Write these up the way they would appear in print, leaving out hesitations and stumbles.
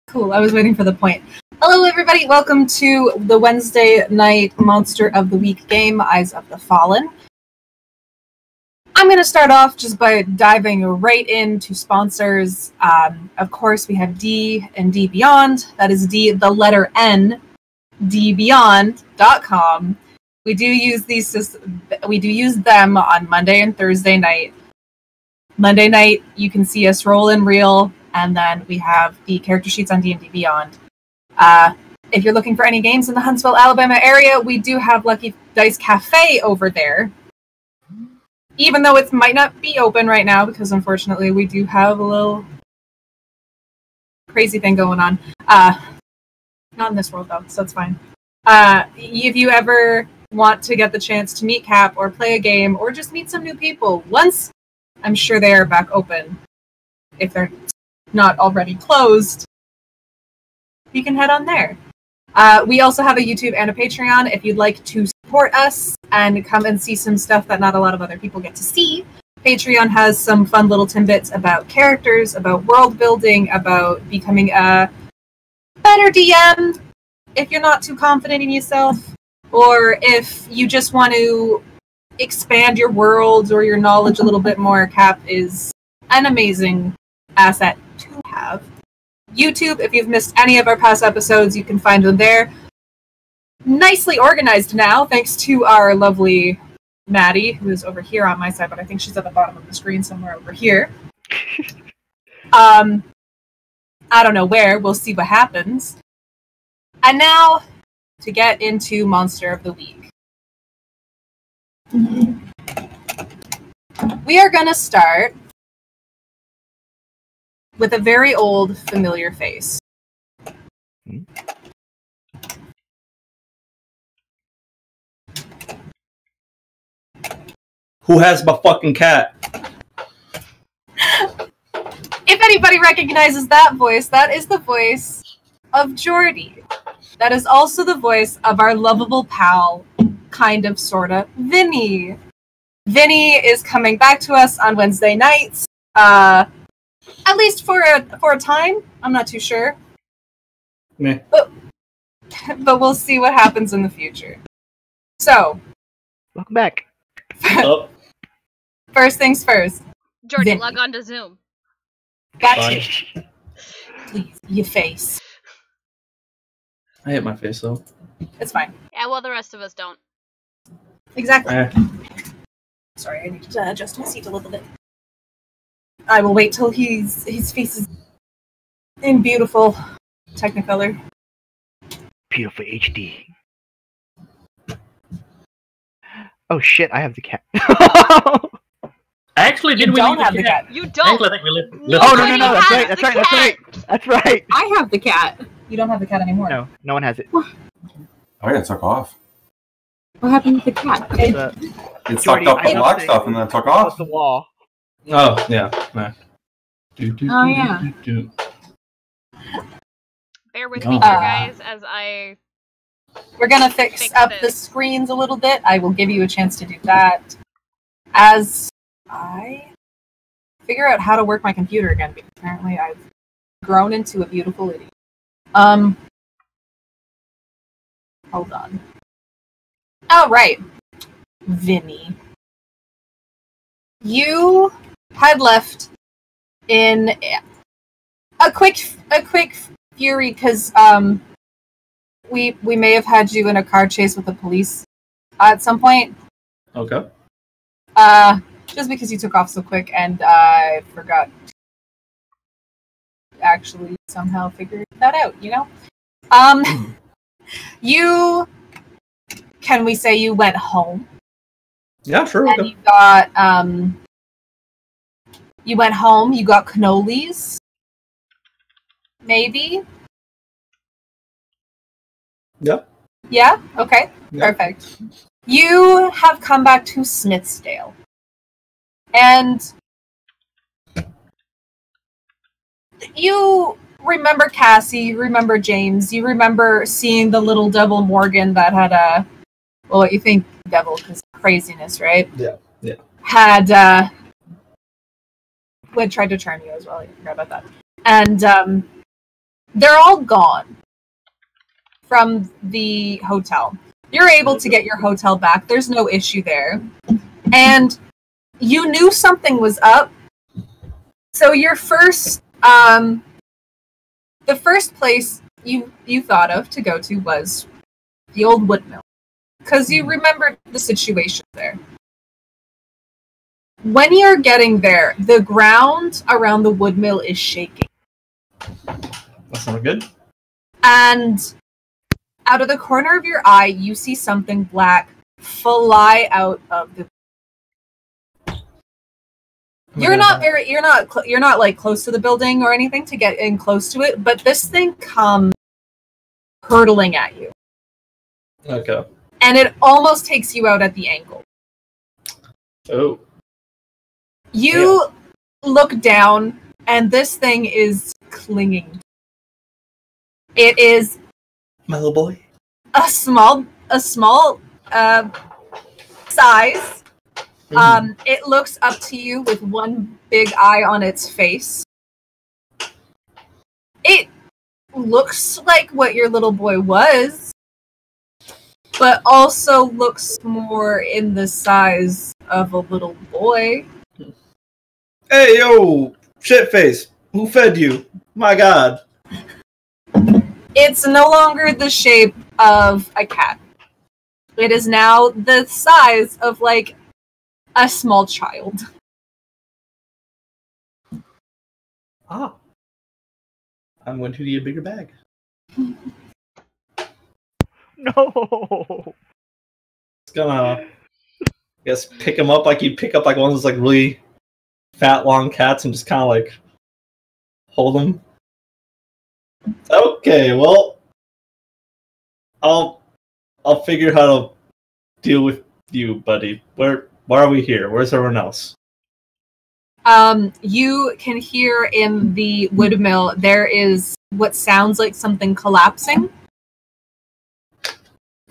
Cool, I was waiting for the point. Hello, everybody. Welcome to the Wednesday night Monster of the Week game, Eyes of the Fallen. I'm going to start off just by diving right into sponsors. Of course, we have D and D Beyond. That is D, the letter N, dbeyond.com. We do use them on Monday and Thursday night. Monday night, you can see us roll and reel, and then we have the character sheets on D&D Beyond. If you're looking for any games in the Huntsville, Alabama area, we do have Lucky Dice Cafe over there. Even though it might not be open right now, because unfortunately we do have a little crazy thing going on. Not in this world, though, so it's fine. If you ever want to get the chance to meet Cap or play a game or just meet some new people, once I'm sure they are back open, if they're not already closed, you can head on there. We also have a YouTube and a Patreon if you'd like to support us and come and see some stuff that not a lot of other people get to see. Patreon has some fun little tidbits about characters, about world building, about becoming a better DM if you're not too confident in yourself, or if you just want to expand your world or your knowledge a little bit more. Cap is an amazing asset to have. YouTube, if you've missed any of our past episodes, you can find them there. Nicely organized now, thanks to our lovely Maddie, who is over here on my side, but I think she's at the bottom of the screen somewhere over here. I don't know where, we'll see what happens. And now, to get into Monster of the Week. We are gonna start with a very old, familiar face. Who has my fucking cat? If anybody recognizes that voice, that is the voice of Jordy. That is also the voice of our lovable pal, kind of, sorta, Vinny. Vinny is coming back to us on Wednesday nights. At least for a time. I'm not too sure. Meh. But we'll see what happens in the future. So, welcome back. Oh. First things first. Jordy, log on to Zoom. Gotcha. Please, your face. I hit my face though. It's fine. Yeah, well, the rest of us don't. Exactly. Sorry, I need to adjust my seat a little bit. I will wait till his face is in beautiful Technicolor. Beautiful HD. Oh shit, I have the cat. Actually, did You we don't leave have the cat. You don't! I think we left. Oh no, that's has right, the cat. that's right. I have the cat. You don't have the cat anymore. No, no one has it. Oh yeah, it took off. What happened to the cat? It sucked up the black stuff and then it took off. The wall. Oh, yeah. Nah. Oh, yeah. Bear with me here, guys, as I... We're gonna fix up the screens a little bit. I will give you a chance to do that as I figure out how to work my computer again, because apparently I've grown into a beautiful idiot. Hold on. Oh, right. Vinny. You had left in a quick fury because we may have had you in a car chase with the police at some point. Okay. Just because you took off so quick and I forgot to actually somehow figure that out, you know? Can we say you went home? Yeah, sure. And you got, you went home, you got cannolis? Maybe? Yeah. Yeah? Okay. Yeah. Perfect. You have come back to Smithsdale. And you remember Cassie, you remember James, you remember seeing the little devil Morgan that had well, what you think devil, because craziness, right? Yeah, yeah. Had, tried to charm you as well, I forgot about that. And, they're all gone from the hotel. You're able to get your hotel back. There's no issue there. And you knew something was up. So your first, the first place you thought of to go to was the old woodmill. Because you remembered the situation there. When you're getting there, the ground around the woodmill is shaking. That's not good. And out of the corner of your eye, you see something black fly out of the. You're not like close to the building or anything to get in close to it, but this thing comes hurtling at you. Okay. And it almost takes you out at the ankle. Oh. You look down, and this thing is clinging. It is My little boy. a small size. It looks up to you with one big eye on its face. It looks like what your little boy was, but also looks more in the size of a little boy. Hey, yo! Shitface! Who fed you? My god. It's no longer the shape of a cat. It is now the size of, like, a small child. Ah. I'm going to need a bigger bag. No. It's gonna, I guess, pick him up like you'd pick up like one of those like really fat, long cats and just kind of like hold him. Okay, well, I'll figure how to deal with you, buddy. Why are we here? Where's everyone else? You can hear in the woodmill there is what sounds like something collapsing.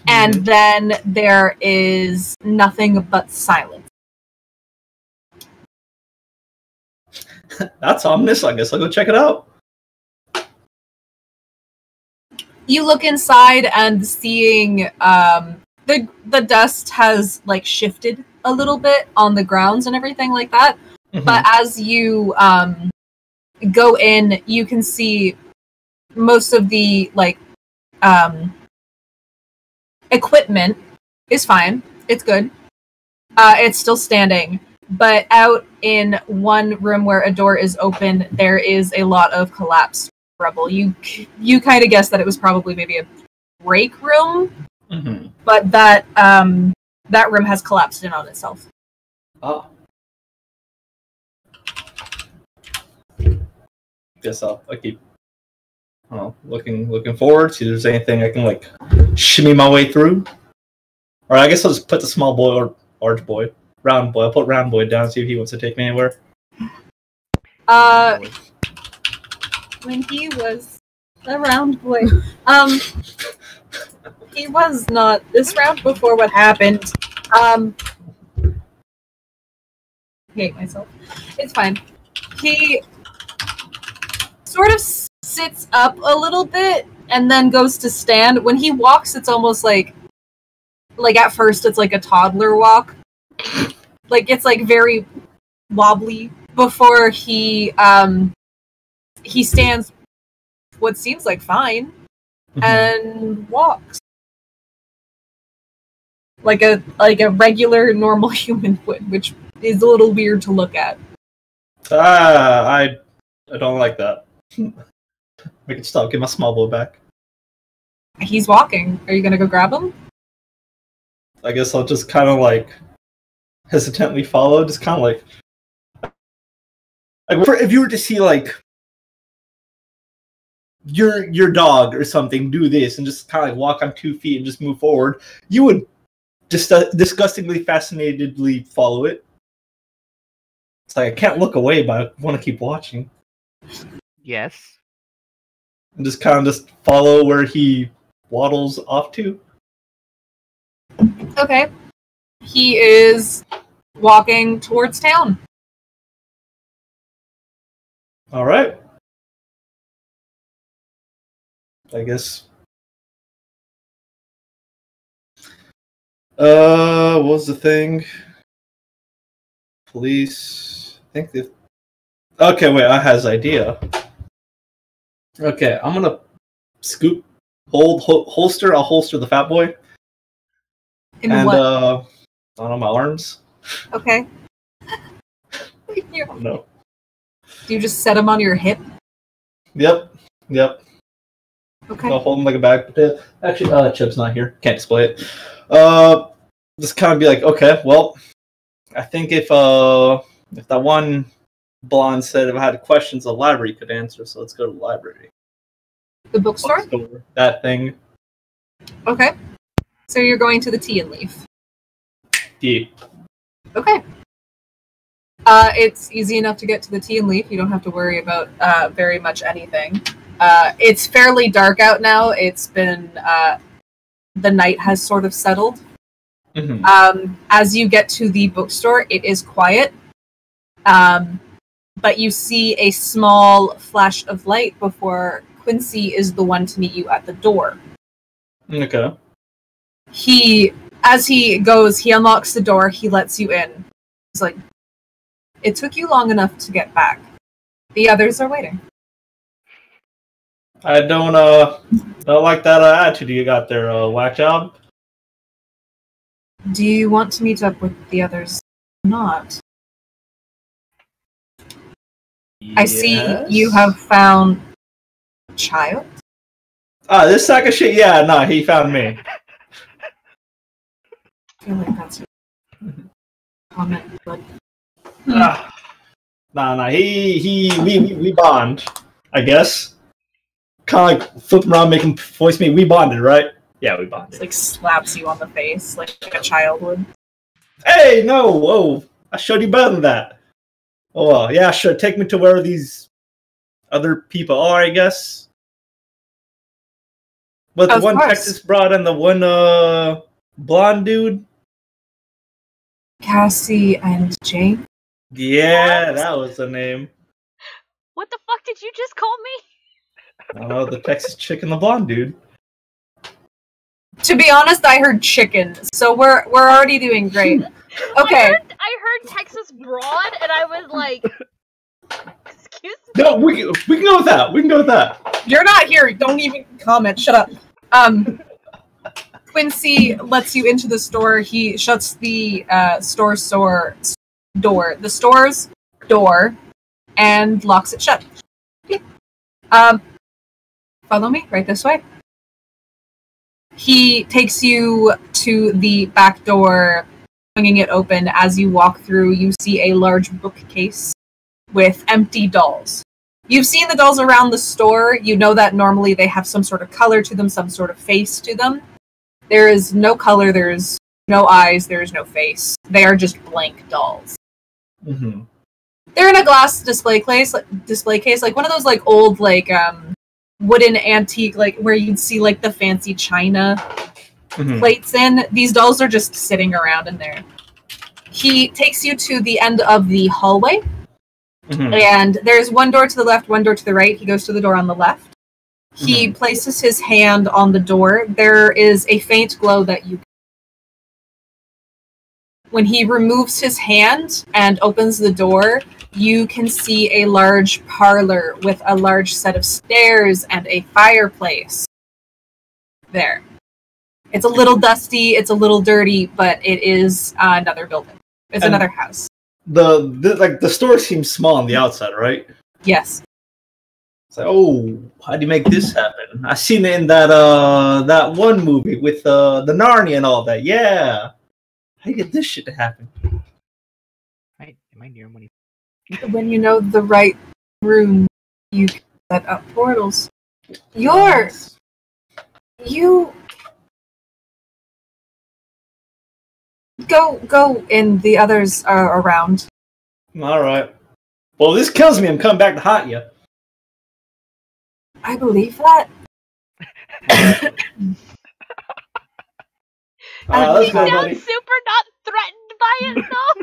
And then there is nothing but silence. That's ominous. I guess I'll go check it out. You look inside and seeing the dust has like shifted a little bit on the grounds and everything like that. Mhm. But as you go in, you can see most of the like equipment is fine. It's good. It's still standing. But out in one room where a door is open, there is a lot of collapsed rubble. You kind of guess that it was probably maybe a break room, but that room has collapsed in on itself. Oh. Guess I'll keep looking forward, see if there's anything I can like shimmy my way through. Or I guess I'll just put the small boy or large boy, round boy. I'll put round boy down, see if he wants to take me anywhere. When he was a round boy, he was not this round before what happened. I hate myself. It's fine. He sort of sits up a little bit and then goes to stand. When he walks, it's almost like at first it's like a toddler walk. Like it's like very wobbly before he stands what seems like fine and walks. Like a regular normal human would, which is a little weird to look at. I don't like that. Make it stop. Get my small boy back. He's walking. Are you gonna go grab him? I guess I'll just kind of like hesitantly follow. Just kind of like if you were to see like your dog or something do this and just kind of like walk on 2 feet and just move forward, you would just disgustingly fascinatedly follow it. It's like I can't look away, but I want to keep watching. Yes. And just kind of just follow where he waddles off to. Okay. He is walking towards town. All right. I guess. What was the thing? Police. I think they. Okay, wait. I has idea. Okay, I'm gonna scoop, holster. I'll holster the fat boy. In what? On my arms. Okay. No. Do you just set him on your hip? Yep. Okay. I'll hold him like a bag potato. Actually, Chip's not here. Can't display it. Just kind of be like, okay, well, I think if that one blonde said if I had questions, the library could answer. So let's go to the library. The bookstore? That thing. Okay. So you're going to the Tea and Leaf. Yeah. Okay. It's easy enough to get to the Tea and Leaf. You don't have to worry about very much anything. It's fairly dark out now. It's been the night has sort of settled. Mm-hmm. As you get to the bookstore, it is quiet. But you see a small flash of light before Quincy is the one to meet you at the door. Okay. As he goes, he unlocks the door, he lets you in. He's like, it took you long enough to get back. The others are waiting. I don't like that attitude you got there, whack job. Do you want to meet up with the others? Not. Yes. I see you have found a child? This sack of shit, yeah, no, he found me. I feel like that's a comment, but... Nah, we bond, I guess. Kind of like flip him around, make him voice me, we bonded, right? Yeah, we bonded. It's like slaps you on the face like a child would. Hey, no, whoa, I showed you better than that. Oh, well, yeah, sure, take me to where these other people are, I guess. But the one course. Texas broad and the one blonde dude? Cassie and Jane? Yeah, that was the name. What the fuck did you just call me? I don't know, the Texas chick and the blonde dude. To be honest, I heard chicken, so we're already doing great. Okay. I heard Texas Broad, and I was like, excuse me? No, we can go with that. We can go with that. You're not here. Don't even comment. Shut up. Quincy lets you into the store. He shuts the store's door, and locks it shut. Follow me right this way. He takes you to the back door, swinging it open. As you walk through, you see a large bookcase with empty dolls. You've seen the dolls around the store. You know that normally they have some sort of color to them, some sort of face to them. There is no color, there's no eyes, there's no face. They are just blank dolls. Mm-hmm. They're in a glass display case, like one of those like old like wooden antique, like where you'd see like the fancy china plates in. These dolls are just sitting around in there. He takes you to the end of the hallway. And there's one door to the left, one door to the right. He goes to the door on the left. He places his hand on the door. There is a faint glow that you... When he removes his hand and opens the door, you can see a large parlor with a large set of stairs and a fireplace there. It's a little dusty, it's a little dirty, but it is another building. It's another house. The store seems small on the outside, right? Yes. It's like, oh, how do you make this happen? I seen it in that one movie with the Narnia and all that. Yeah. How do you get this shit to happen? Right? Am I near money? When you know the right room, you can set up portals. You go and the others are around. Alright. Well, if this kills me, I'm coming back to haunt you. I believe that. Let's go, Sounds buddy. super not threatened by it, though.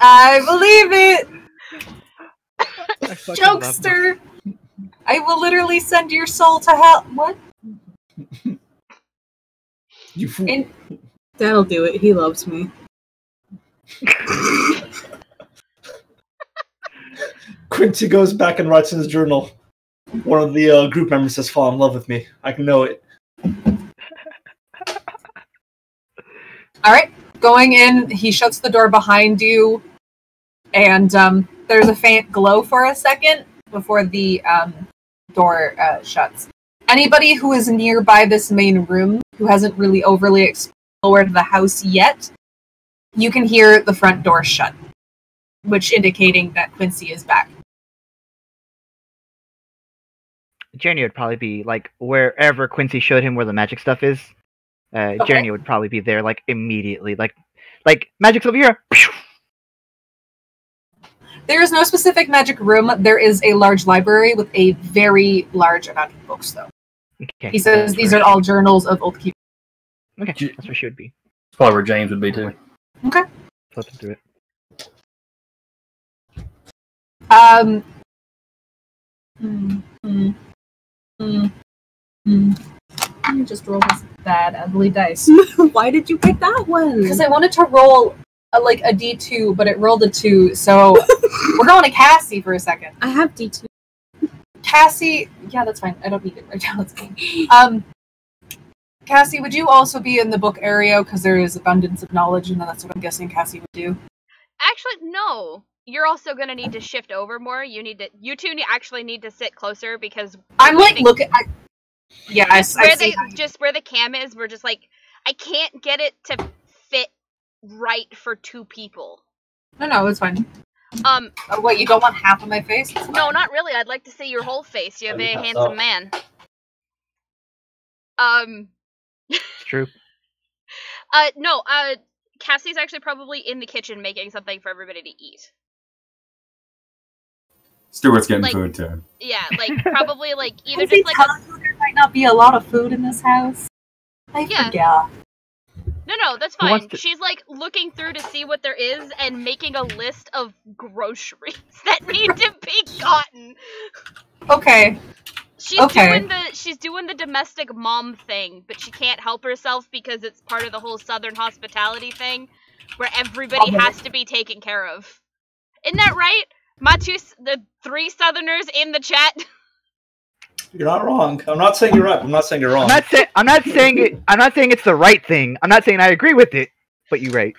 I believe it! I fucking love Jokester! I will literally send your soul to hell. What? You fool. That'll do it. He loves me. Quincy goes back and writes in his journal. One of the group members says, "Fall in love with me." I can know it. All right, going in, he shuts the door behind you, and there's a faint glow for a second before the door shuts. Anybody who is nearby this main room, who hasn't really overly explored the house yet, you can hear the front door shut, which indicating that Quincy is back. Jeremy would probably be like wherever Quincy showed him where the magic stuff is. Jeremy would probably be there like immediately, like magic's over here. There is no specific magic room. There is a large library with a very large amount of books, though. Okay. He says these are all journals of Old Keep. Okay, that's where she would be. It's probably where James would be too. Okay. Let them do it. Let me just roll this bad ugly dice. Why did you pick that one? Because I wanted to roll a D2, but it rolled a 2, so we're going to Cassie for a second. I have D2. Cassie, yeah, that's fine. I don't need it right now. That's fine. Cassie, would you also be in the book area? Because there is abundance of knowledge, and that's what I'm guessing Cassie would do. Actually, no. You're also gonna need to shift over more. You two actually need to sit closer because I'm like looking. Yeah, I see. Just where the cam is, we're just like, I can't get it to fit right for 2 people. No, it's fine. Oh, wait, you don't want half of my face? No, not really. I'd like to see your whole face. You're a very handsome man. It's true. No, Cassie's actually probably in the kitchen making something for everybody to eat. Stuart's getting food too. Yeah, like probably like either just like there might not be a lot of food in this house. I forget. No, that's fine. She's like looking through to see what there is and making a list of groceries that need to be gotten. Okay. She's doing the domestic mom thing, but she can't help herself because it's part of the whole Southern hospitality thing, where everybody has to be taken care of. Isn't that right? The 3 Southerners in the chat. You're not wrong. I'm not saying you're right. I'm not saying you're wrong. I'm not saying it's the right thing. I'm not saying I agree with it, but you're right.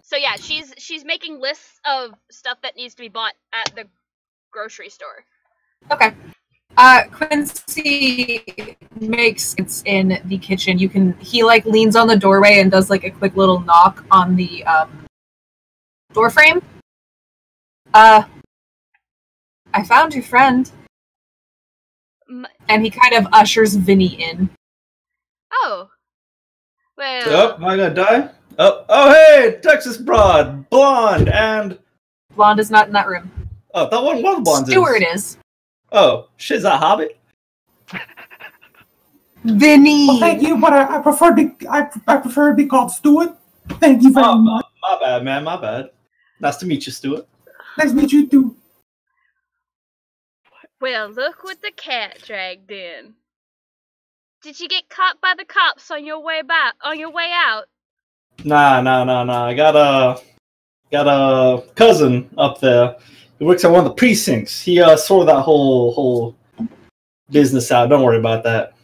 So yeah, she's making lists of stuff that needs to be bought at the grocery store. Okay. Quincy makes it's in the kitchen. He like leans on the doorway and does like a quick little knock on the door frame. I found your friend. And he kind of ushers Vinny in. Oh. Well. Oh, am I gonna die? Oh, hey, Texas broad, blonde, and blonde is not in that room. Oh, that one of the blondes. Stuart is. Oh, shit's that Hobbit? Vinny. Well, thank you, but I prefer to be called Stuart. Thank you very much. My bad, man. My bad. Nice to meet you, Stuart. Nice to meet you too. Well, look what the cat dragged in. Did you get caught by the cops on your way out? Nah. I got a cousin up there. He works at one of the precincts. He sorted that whole business out. Don't worry about that.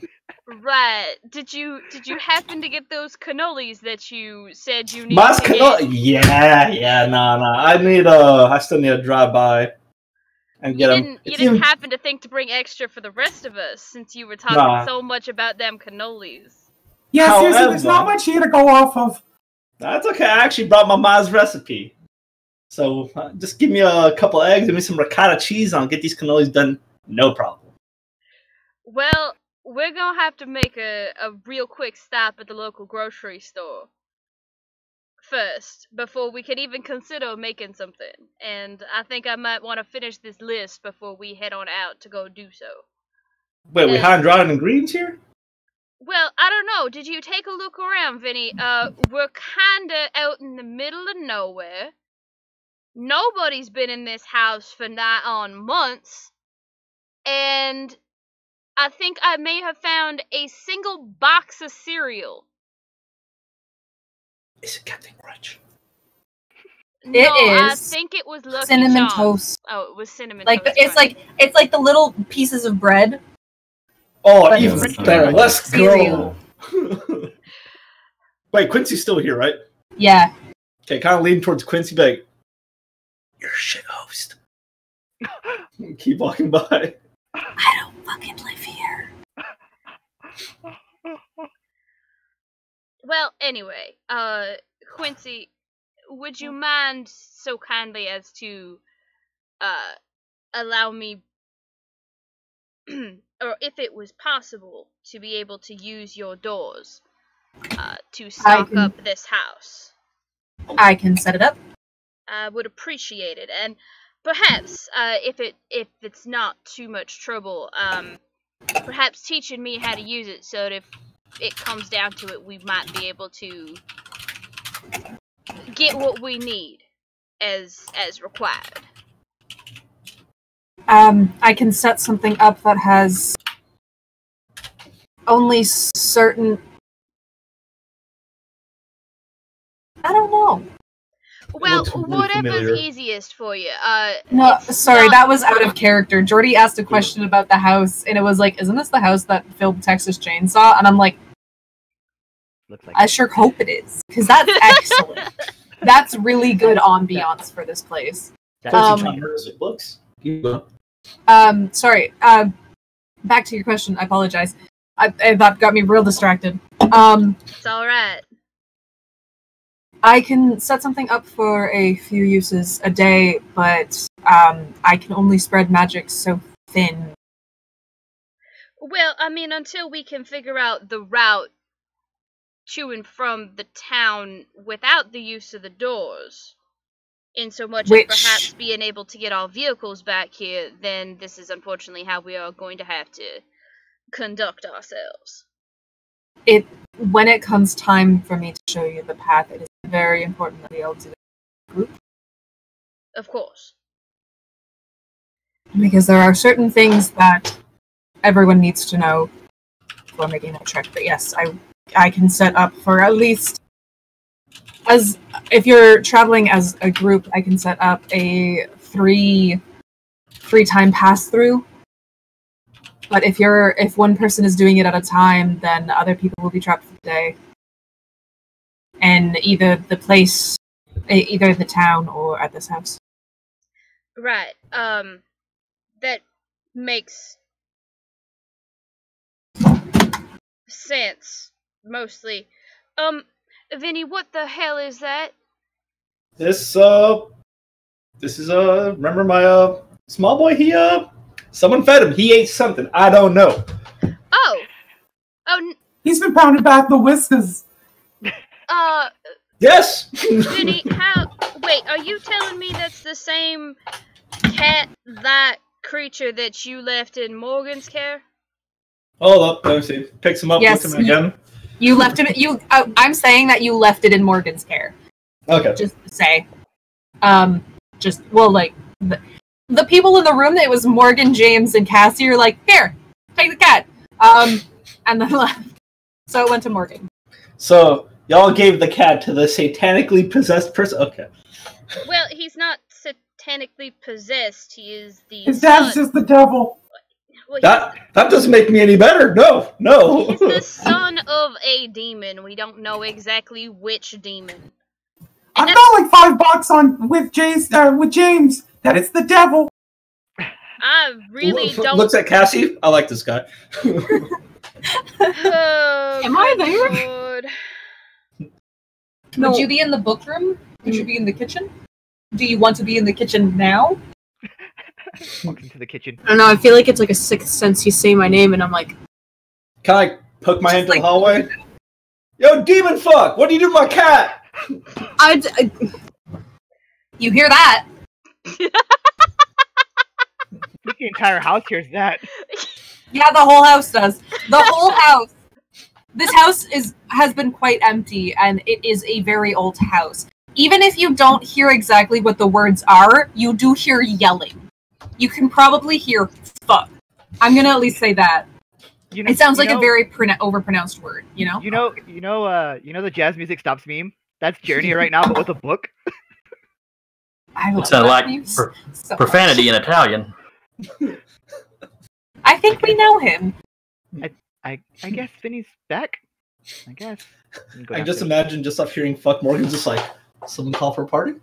Right. Did you happen to get those cannolis that you said you needed? Yeah. Nah. I still need a drive by and get them. You didn't happen to think to bring extra for the rest of us, since you were talking so much about them cannolis. Yeah, seriously, there's not much here to go off of. That's okay. I actually brought my mom's recipe. So just give me a couple eggs, give me some ricotta cheese, and I'll get these cannolis done. No problem. Well, we're gonna have to make a real quick stop at the local grocery store first, before we can even consider making something. And I think I might want to finish this list before we head on out to go do so. Wait, we high and dry on ingredients here? Well, I don't know. Did you take a look around, Vinny? We're kinda out in the middle of nowhere. nobody's been in this house for nigh on months, and I think I may have found a single box of cereal. Is it Captain Crunch? No, It I is think it was Lucky cinnamon Charms. toast. Oh, it was cinnamon Like toast. it's Crunch. like the little pieces of bread. Oh, But even it's better. not Let's cereal. go. Wait, Quincy's still here, right? Yeah. Okay, kind of lean towards Quincy, be like, "You're a shit host." Keep walking by. I don't fucking live here. Well, anyway, Quincy, would you mind so kindly as to allow me, or if it was possible, to be able to use your doors to stock can- up this house? I can set it up. I would appreciate it, and perhaps if it's not too much trouble, perhaps teaching me how to use it, so that if it comes down to it, we might be able to get what we need as required. I can set something up that has only certain. I don't know. Well, looks really whatever's familiar. easiest for you. No, it's sorry, not- that was out of character. Jordy asked a question about the house, and it was like, "Isn't this the house that filmed Texas Chainsaw?" And I'm like, Looks like "I sure hope it is, because that's excellent. That's really good ambiance for this place." that- Um, Quincy Chalmers as it looks. Keep going. Sorry. Back to your question. I apologize. That got me real distracted. It's all right. I can set something up for a few uses a day, but I can only spread magic so thin. Well, I mean, until we can figure out the route to and from the town without the use of the doors, in so much Which- as perhaps being able to get our vehicles back here, then this is unfortunately how we are going to have to conduct ourselves. When it comes time for me to show you the path, it is very important that we all do it, Of course. because there are certain things that everyone needs to know before making that trek. But yes, I can set up for at least, as if you're traveling as a group, I can set up a three time pass through. But if one person is doing it at a time, then other people will be trapped for the day. And either the town or at this house. Right. That makes sense, mostly. Vinny, what the hell is that? This is remember my small boy? Someone fed him. He ate something. I don't know. Oh, He's been pounded back the whiskers. Yes. Vinny, wait, are you telling me that's the same cat-like creature that you left in Morgan's care? Hold up. Let me see. Picks him up. Yes, Puts him again. You left him. I'm saying that you left it in Morgan's care. Okay. Just to say, the people in the room. It was Morgan, James, and Cassie. Are like, here, take the cat. And then left. So it went to Morgan. So y'all gave the cat to the satanically possessed person. Okay. Well, he's not satanically possessed. He is the His dad's son. just the devil. Well, That doesn't make me any better. No. he's the son of a demon. We don't know exactly which demon. I've And got like $5 on with James. That it's the devil. I really don't. Looks at Cassie. I like this guy. Oh, Am I good there? Lord. No. Would you be in the book room? Would you be in the kitchen? Do you want to be in the kitchen now? walks into the kitchen. I don't know, I feel like it's like a sixth sense. You say my name and I'm like, Can I poke my head Just into the hallway? Yo, demon fuck! What do you do to my cat? You hear that? The entire house hears that. Yeah, the whole house does. The whole house. This house has been quite empty, and it is a very old house. even if you don't hear exactly what the words are, you do hear yelling. You can probably hear fuck. I'm gonna at least say that. It sounds like a very overpronounced word, you know? You know the jazz music stops meme? That's Journey right now, but with a book. It's like profanity in Italian. I think we know him. I guess Vinny's back. I guess. I just imagine just off hearing fuck Morgan's just like, someone call for a party?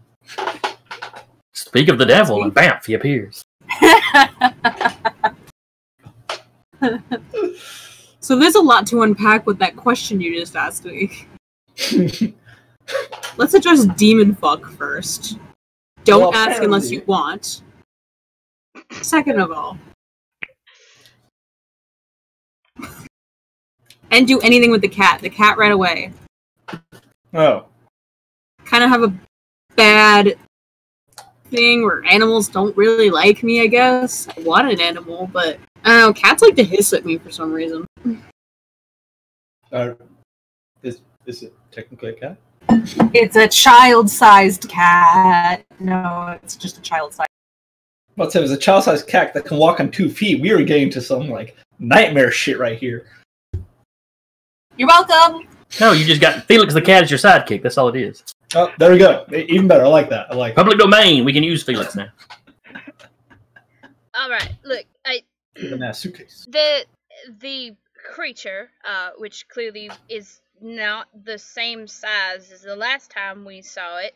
Speak of the devil, and bam, he appears. So there's a lot to unpack with that question you just asked me. Let's address demon fuck first. Don't ask unless you want. Second of all. And do anything with the cat. The cat ran away. Oh. Kind of have a bad thing where animals don't really like me, I guess. I want an animal, but I don't know, cats like to hiss at me for some reason. Is it technically a cat? It's a child-sized cat. No, it's just a child-sized. Let's say it was a child-sized cat that can walk on 2 feet. We were getting to some like nightmare shit right here. You're welcome. No, you just got Felix the cat as your sidekick. That's all it is. Oh, there we go. Even better. I like that. I like public domain. We can use Felix now. All right, look, suitcase. The creature, which clearly is not the same size as the last time we saw it,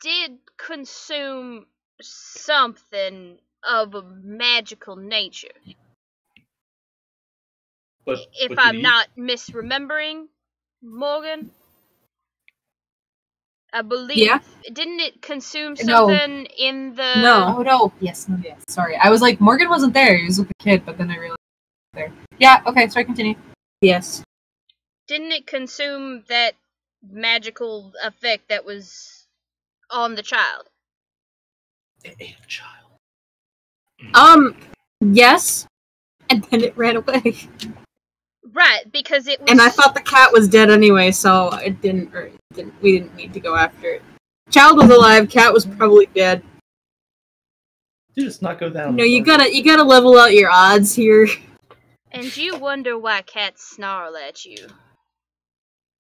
did consume something of a magical nature. If I'm not misremembering, Morgan, I believe. Yeah. Didn't it consume something in the? No. Oh no. Yes. No. Yes. Sorry. I was like, Morgan wasn't there. He was with the kid, but then I realized he was there. Yeah. Okay. Sorry. Continue. Yes. Didn't it consume that magical effect that was on the child? It ate a child. Yes. And then it ran away. Right, because it was... And I thought the cat was dead anyway, so we didn't need to go after it. Child was alive, cat was probably dead. You just not go down. No, you gotta level out your odds here. And you wonder why cats snarl at you.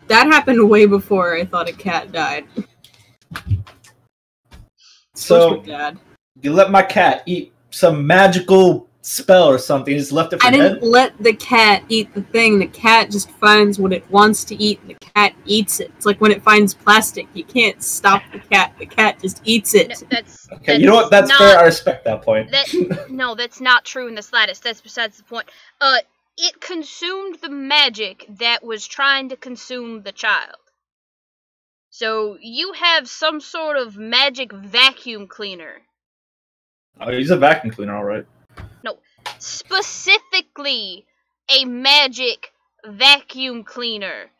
That happened way before I thought a cat died. So, you let my cat eat some magical spell or something, just left it for dead? I didn't dead? let the cat eat the thing. The cat just finds what it wants to eat, and the cat eats it. It's like when it finds plastic. You can't stop the cat. The cat just eats it. No, that's you know what? That's fair. I respect that point. No, that's not true in the slightest. That's besides the point. It consumed the magic that was trying to consume the child. So you have some sort of magic vacuum cleaner. Oh, he's a vacuum cleaner, all right. No, specifically a magic vacuum cleaner,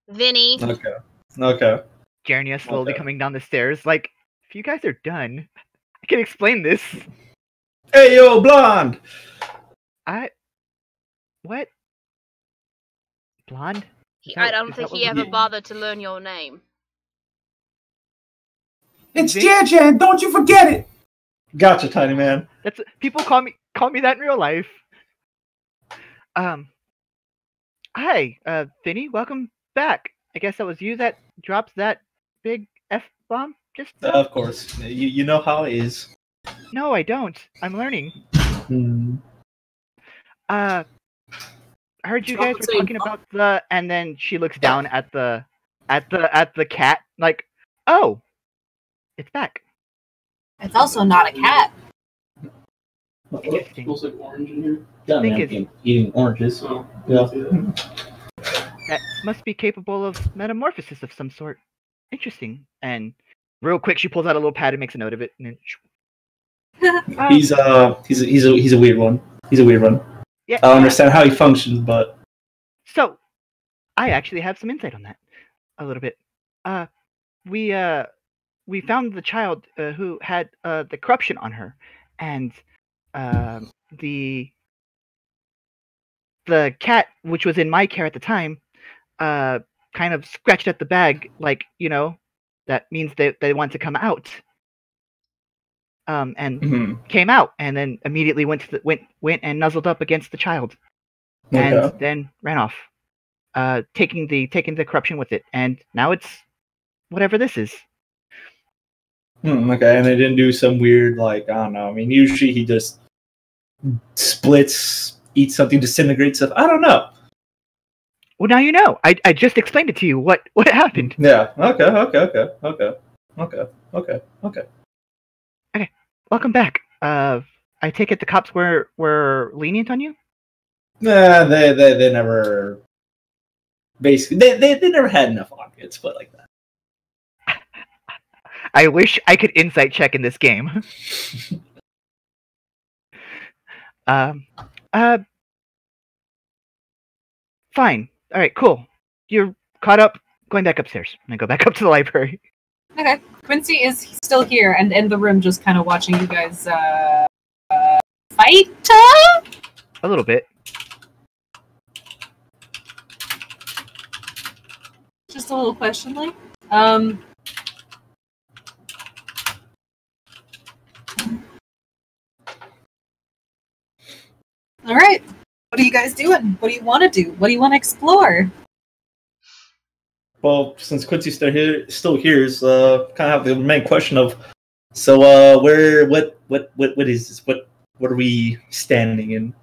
Vinny. Okay. Jernia slowly coming down the stairs, like, if you guys are done, I can explain this. Hey, yo, blonde! What? Blonde? I don't think he ever bothered to learn your name. It's Jan, don't you forget it! Gotcha, tiny man. That's people call me that in real life. Hi, Vinny, welcome back. I guess that was you that dropped that big F-bomb just now? Of course. You know how it is. No, I don't. I'm learning. I heard you guys were talking about the, and then she looks down at the cat, like, oh, it's back. It's also not a cat. It smells like orange in here. Yeah, man, eating oranges. So. Yeah. That must be capable of metamorphosis of some sort. Interesting. And real quick, she pulls out a little pad and makes a note of it. And then... He's a weird one. He's a weird one. Yeah. I don't understand how he functions, but so I actually have some insight on that a little bit. We found the child who had the corruption on her, and the cat, which was in my care at the time, kind of scratched at the bag, like, you know, that means they want to come out. And Mhm. came out, and then immediately went and nuzzled up against the child, Okay. and then ran off, taking the corruption with it. And now it's whatever this is. Okay, and they didn't do some weird, like, I don't know. I mean, usually he just splits, eats something, disintegrates stuff. I don't know. Well, now you know. I just explained it to you. What happened? Yeah. Okay. Welcome back. I take it the cops were lenient on you? Nah, they never. Basically, they never had enough on me. Let's put it like that. I wish I could insight check in this game. Fine. All right, cool. You're caught up. Going back upstairs. And I go back up to the library. Okay. Quincy is still here and in the room just kind of watching you guys fight? A little bit. Just a little question, like. All right. What are you guys doing? What do you want to do? What do you want to explore? Well, since Quincy's still here is kind of the main question of, so what is this? What are we standing in?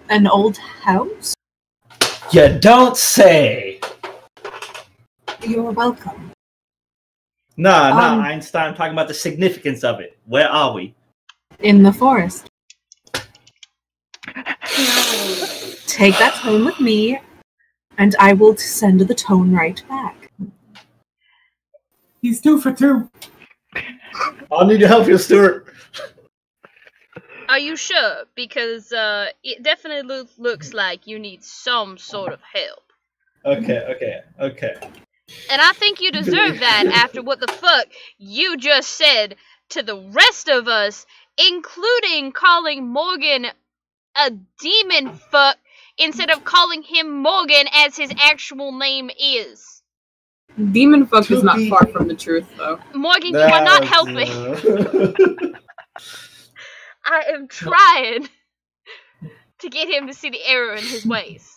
An old house? You don't say. You're welcome. Nah, Einstein. I'm talking about the significance of it. Where are we? In the forest. Take that tone with me, and I will send the tone right back. He's 2 for 2. I'll need your help here, Stuart. Are you sure? Because it definitely looks like you need some sort of help. Okay. And I think you deserve that after what the fuck you just said to the rest of us, including calling Morgan a demon fuck instead of calling him Morgan as his actual name is. Demon fuck is not far from the truth, though. Morgan, you are not helping. I am trying to get him to see the error in his ways.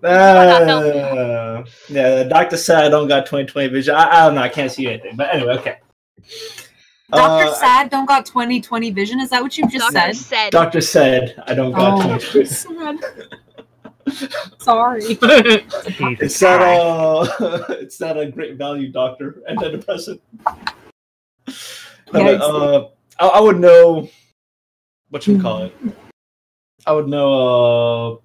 Yeah, the doctor said I don't got 20/20 vision. I don't know. I can't see anything. But anyway, okay. Dr. Sad don't got 20/20 vision? Is that what you just said? Doctor said I don't got 20/20. Sorry. It's not a great value, doctor. Antidepressant. I would know what you call it. I would know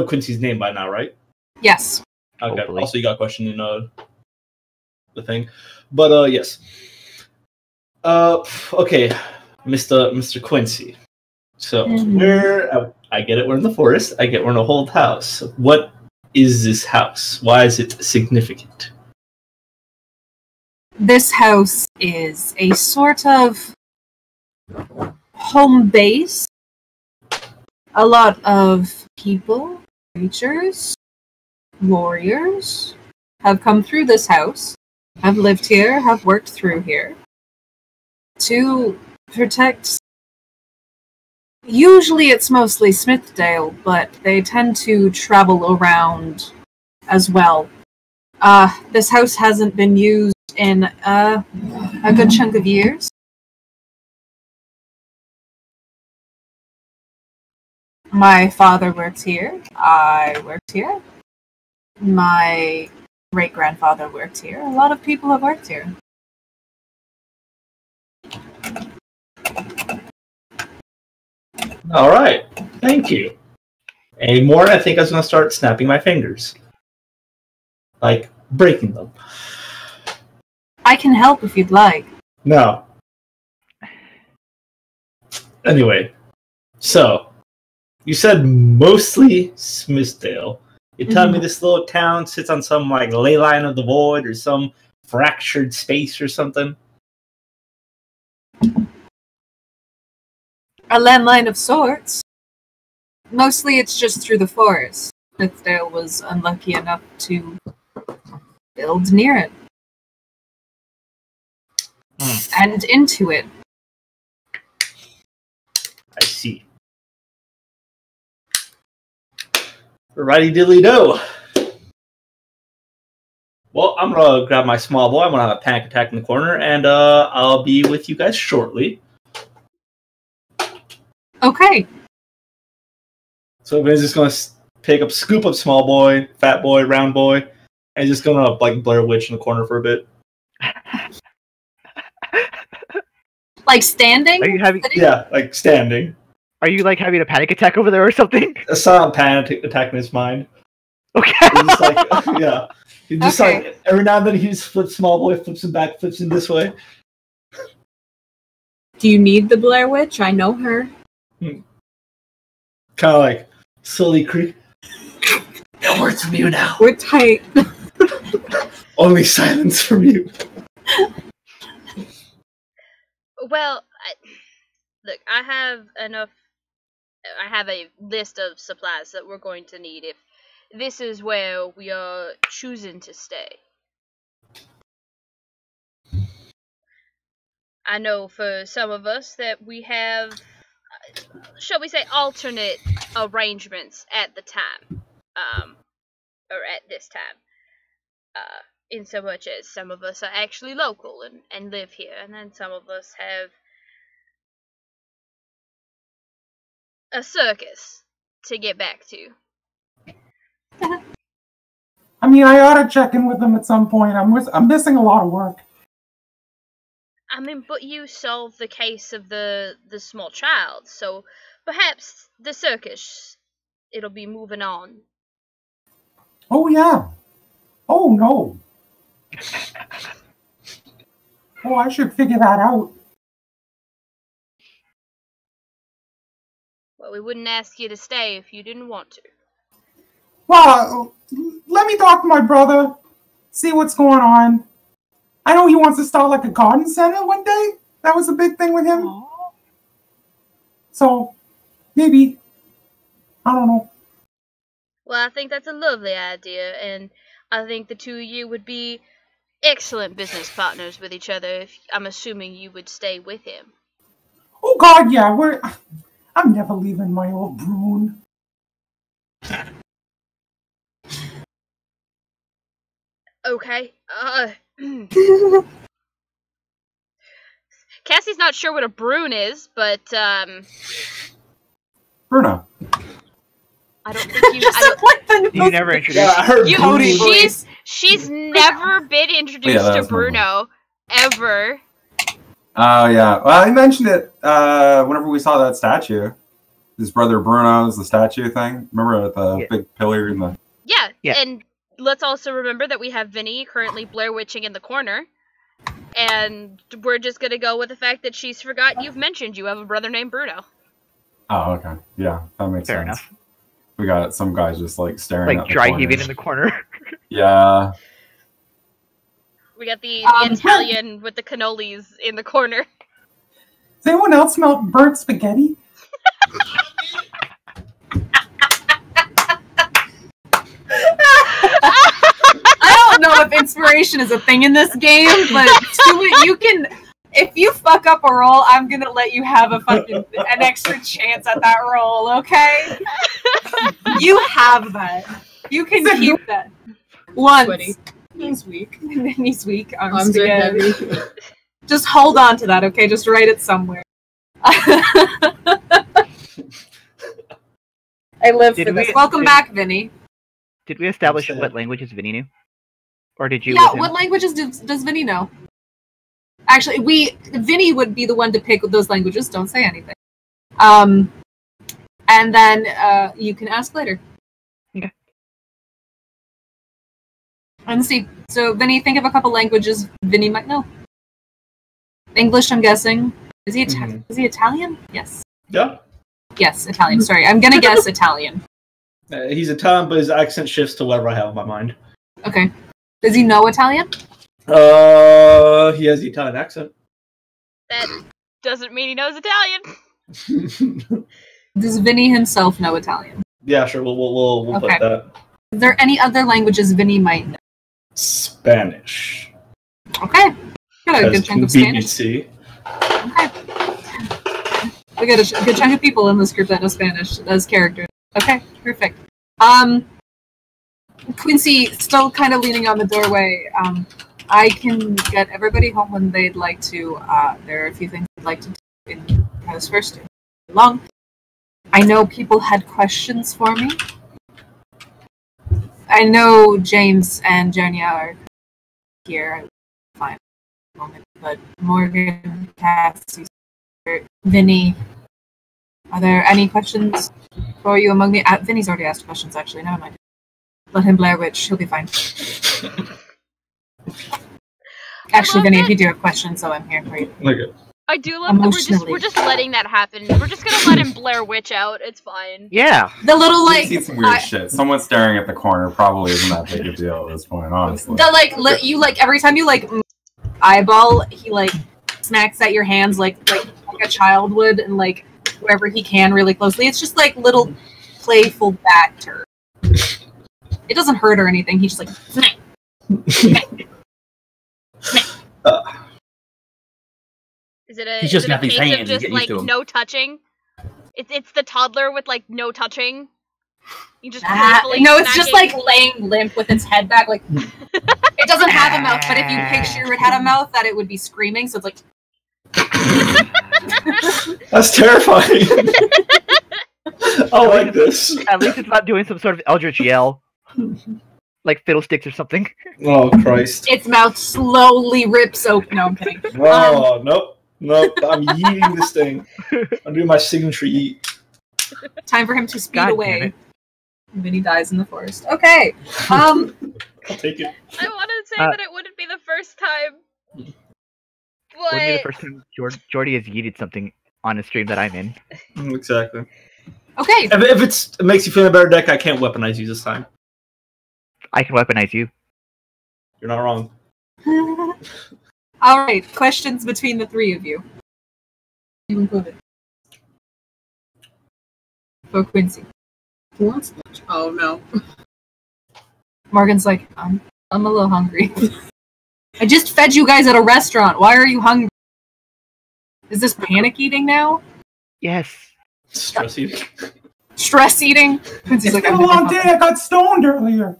Quincy's name by now, right? Yes. Okay. Hopefully. Also, you got a question in the thing, but yes. Okay, Mr. Quincy. So I get it. We're in the forest. I get we're in a old house. What is this house? Why is it significant? This house is a sort of home base. A lot of people, creatures, warriors have come through this house, have lived here, have worked through here to protect. Usually it's mostly Smithdale, but they tend to travel around as well. This house hasn't been used in a good chunk of years. My father works here. I worked here. My great-grandfather worked here. A lot of people have worked here. All right. Thank you. Any more? I think I was going to start snapping my fingers. Like, breaking them. I can help if you'd like. No. Anyway. So, you said mostly Smithdale. You're telling me this little town sits on some, like, ley line of the void or some fractured space or something? A landline of sorts. Mostly it's just through the forest. Smithdale was unlucky enough to build near it. and into it. I see. Righty diddly do. Well, I'm gonna grab my small boy. I'm gonna have a panic attack in the corner, and I'll be with you guys shortly. Okay. So Vin's just gonna scoop up small boy, fat boy, round boy, and just gonna like Blair Witch in the corner for a bit. Like standing? Are you having? Yeah, like standing. Are you like having a panic attack over there or something? A silent panic attack in his mind. Okay. He's just like, yeah. He just Okay. like every now and then he just flips small boy, flips him back, flips him this way. Do you need the Blair Witch? I know her. Kind of like slowly creep. No words from you now. We're tight. Only silence from you. Well, look, I have enough. I have a list of supplies that we're going to need if this is where we are choosing to stay. I know for some of us that we have, shall we say, alternate arrangements at the time, or at this time. In so much as some of us are actually local and live here, and then some of us have a circus to get back to. I mean, I ought to check in with them at some point. I'm missing a lot of work. I mean, but you solved the case of the small child, so perhaps the circus, it'll be moving on. Oh, yeah. Oh, no. Oh, I should figure that out. Well, we wouldn't ask you to stay if you didn't want to. Well, let me talk to my brother, see what's going on. I know he wants to start like a garden center one day. That was a big thing with him. Aww. So, maybe. I don't know. Well, I think that's a lovely idea, and I think the two of you would be excellent business partners with each other if I'm assuming you would stay with him. Oh, God, yeah. I'm never leaving my old Brune. Okay. Cassie's not sure what a Brune is, but Bruno. I don't think you. I don't, You never introduced. Yeah, I heard you Cody. she's never been introduced that to was my Bruno ever. Oh, yeah. Well, I mentioned it whenever we saw that statue. His brother Bruno's the statue thing. Remember the big pillar in the... Yeah, and let's also remember that we have Vinny currently Blair Witching in the corner. And we're just gonna go with the fact that she's forgotten you've mentioned you have a brother named Bruno. Oh, okay. Yeah, that makes Fair sense. enough. We got some guys just like staring Like at the dry corners. heaving in the corner. Yeah. We got the Italian with the cannolis in the corner. Does anyone else smell burnt spaghetti? I don't know if inspiration is a thing in this game, but you can. If you fuck up a roll, I'm gonna let you have an extra chance at that roll, okay? You have that. You can keep that. Once. Sweaty. He's weak. He's weak. Arms are heavy. Just hold on to that, okay? Just write it somewhere. I live Did for this. we- Welcome did- back, Vinny. Did we establish Upset. what languages Vinny knew? Or did you? Yeah, with him? what languages does Vinny know? Actually, Vinny would be the one to pick those languages. Don't say anything. And then you can ask later. Okay. And see. So, Vinny, think of a couple languages Vinny might know. English, I'm guessing. Is he Is he Italian? Yes. Yeah. Yes, Italian. Sorry, I'm gonna guess Italian. He's Italian, but his accent shifts to whatever I have in my mind. Okay. Does he know Italian? He has the Italian accent. That doesn't mean he knows Italian. Does Vinny himself know Italian? Yeah, sure. We'll Okay. put that. Is there any other languages Vinny might know? Spanish. Okay. Got a good chunk of Spanish. conveniency. Okay. We got a good chunk of people in this group that know Spanish as characters. Okay, perfect. Quincy, still kind of leaning on the doorway. I can get everybody home when they'd like to. There are a few things I'd like to do in this first long. I know people had questions for me. I know James and Jernia are here. Fine at the moment, but Morgan, Cassie, Vinny. Are there any questions for you among me? Vinny's already asked questions, actually. Never mind. Let him Blair Witch. He'll be fine. Actually, Vinny, if you do have questions, so I'm here for you. Okay. I do love that we're just letting that happen. We're just gonna let him Blair Witch out. It's fine. Yeah. The little You've seen some weird shit. Someone staring at the corner probably isn't that big a deal at this point, honestly. The you every time you eyeball, he smacks at your hands like a child would, and wherever he can really closely. It's just little playful banter. It doesn't hurt or anything. He's just smack. Is it a? He's just got these case hands. of just Get used to 'em. no touching? It's the toddler with no touching. You just no, it's just laying limp with its head back. It doesn't have a mouth, but if you picture it had a mouth, that it would be screaming. So it's That's terrifying. I like this. At least it's not doing some sort of eldritch yell. Like fiddlesticks or something. Oh, Christ. Its mouth slowly rips open. No, I'm kidding. Oh, nope. I'm yeeting this thing. I'm doing my signature yeet. Time for him to speed away. And then he dies in the forest. Okay. I'll take it. I want to say that it wouldn't be the first time. But... Wouldn't be the first time Jordy has yeeted something on a stream that I'm in. Exactly. Okay. If it makes you feel in a better deck, I can't weaponize you this time. I can weaponize you. You're not wrong. All right. Questions between the three of you. You included. For Quincy. Who wants lunch? Oh no. Morgan's like, I'm a little hungry. I just fed you guys at a restaurant. Why are you hungry? Is this panic eating now? Yes. Stress eating. Stress eating? Quincy's It's been a long day. I got stoned earlier.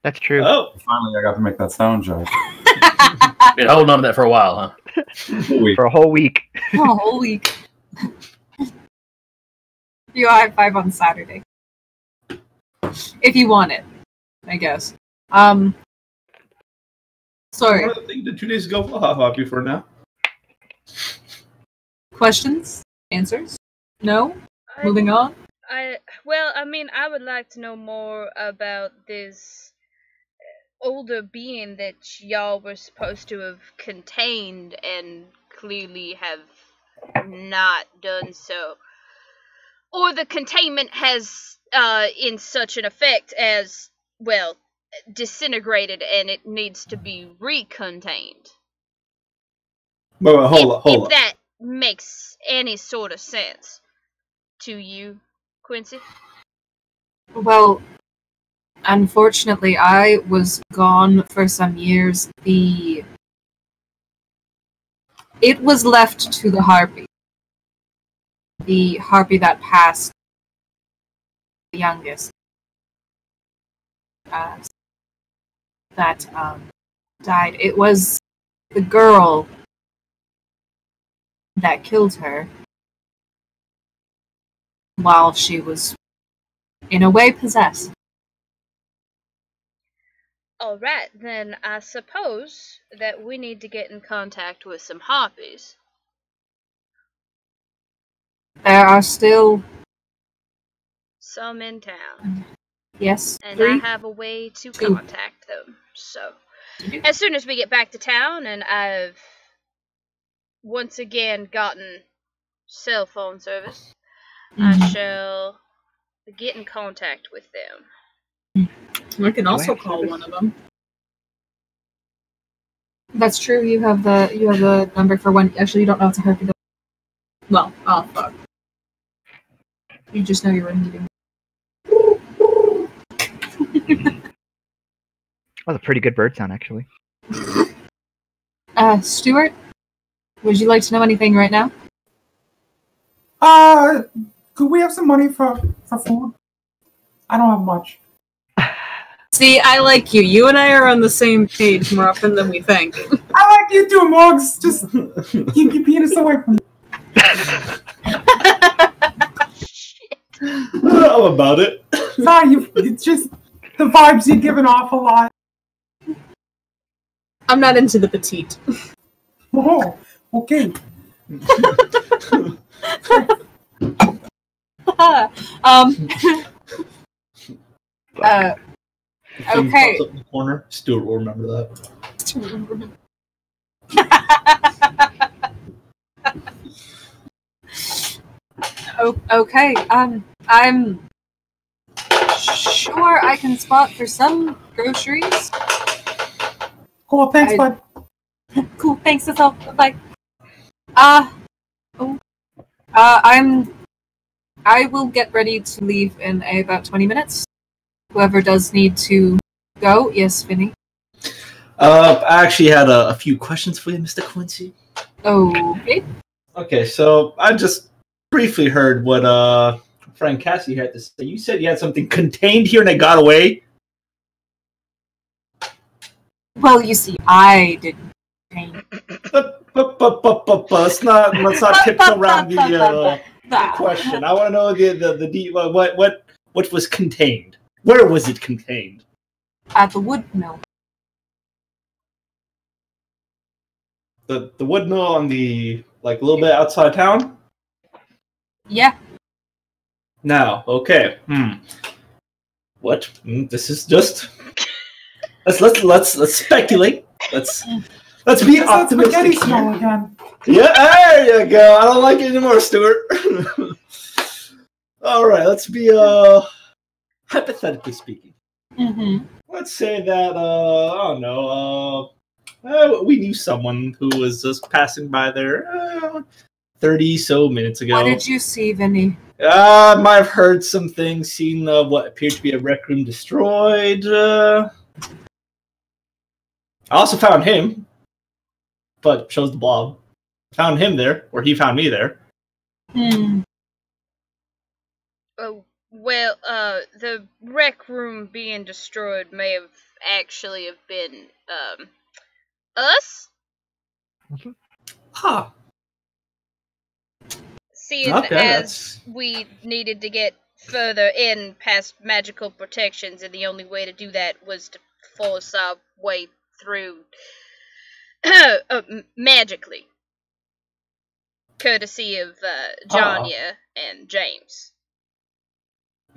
That's true. Oh. Finally, I got to make that stone joke. Been holding on to that for a while, huh? For a whole week. A whole week. You high five on Saturday. If you want it, I guess. Sorry. One of the things did 2 days ago. I'll high five you for now. Questions? Answers? No? Moving on? I would like to know more about this older being that y'all were supposed to have contained and clearly have not done so. Or the containment has, in such an effect as, disintegrated and it needs to be recontained. Wait, hold up. If that makes any sort of sense to you, Quincy? Well, unfortunately, I was gone for some years. It was left to the Harpy. The Harpy that passed the youngest. That died. It was the girl that killed her while she was, in a way, possessed. Alright, then I suppose that we need to get in contact with some harpies. There are still some in town. Yes. And 3? I have a way to contact them. So, as soon as we get back to town and I've once again gotten cell phone service, I shall get in contact with them. I can also call one of them. That's true. You have the number for one. Actually, you don't know it's a Harpy. Well, oh fuck. You just know you were in a meeting. That was a pretty good bird sound, actually. Stuart, would you like to know anything right now? Could we have some money for food? I don't have much. See, I like you. You and I are on the same page more often than we think. I like you too, Morgs. Just keep your penis away from me. How about it? Sorry, it's just the vibes you're giving off a lot. I'm not into the petite. Oh, okay. Okay. Up in the corner. Stuart will remember that. Okay. I'm sure I can spot for some groceries. Cool, thanks, bud. Cool, thanks. That's all. Bye. I will get ready to leave in about 20 minutes. Whoever does need to go, yes, Vinny. I actually had a few questions for you, Mr. Quincy. Okay. Okay, so I just briefly heard what Frank Cassie had to say. You said you had something contained here and it got away? Well, you see, I didn't contain. Let's not tiptoe around the question. I want to know what was contained. Where was it contained? At the wood mill. The wood mill on the a little bit outside town? Yeah. Now, okay. What? This is just. Let's speculate. Let's be optimistic. Spaghetti smell again. Yeah, there you go. I don't like it anymore, Stuart. All right, let's be hypothetically speaking. Mm-hmm. Let's say that I don't know. We knew someone who was just passing by there 30 so minutes ago. What did you see, Vinny? Might have heard some things, seen what appeared to be a rec room destroyed. I also found him, but shows the blob. Found him there, or he found me there. Oh, well, the rec room being destroyed may have actually have been, us? Huh. Seeing as we needed to get further in past magical protections, and the only way to do that was to force our way through magically. Courtesy of Janya and James.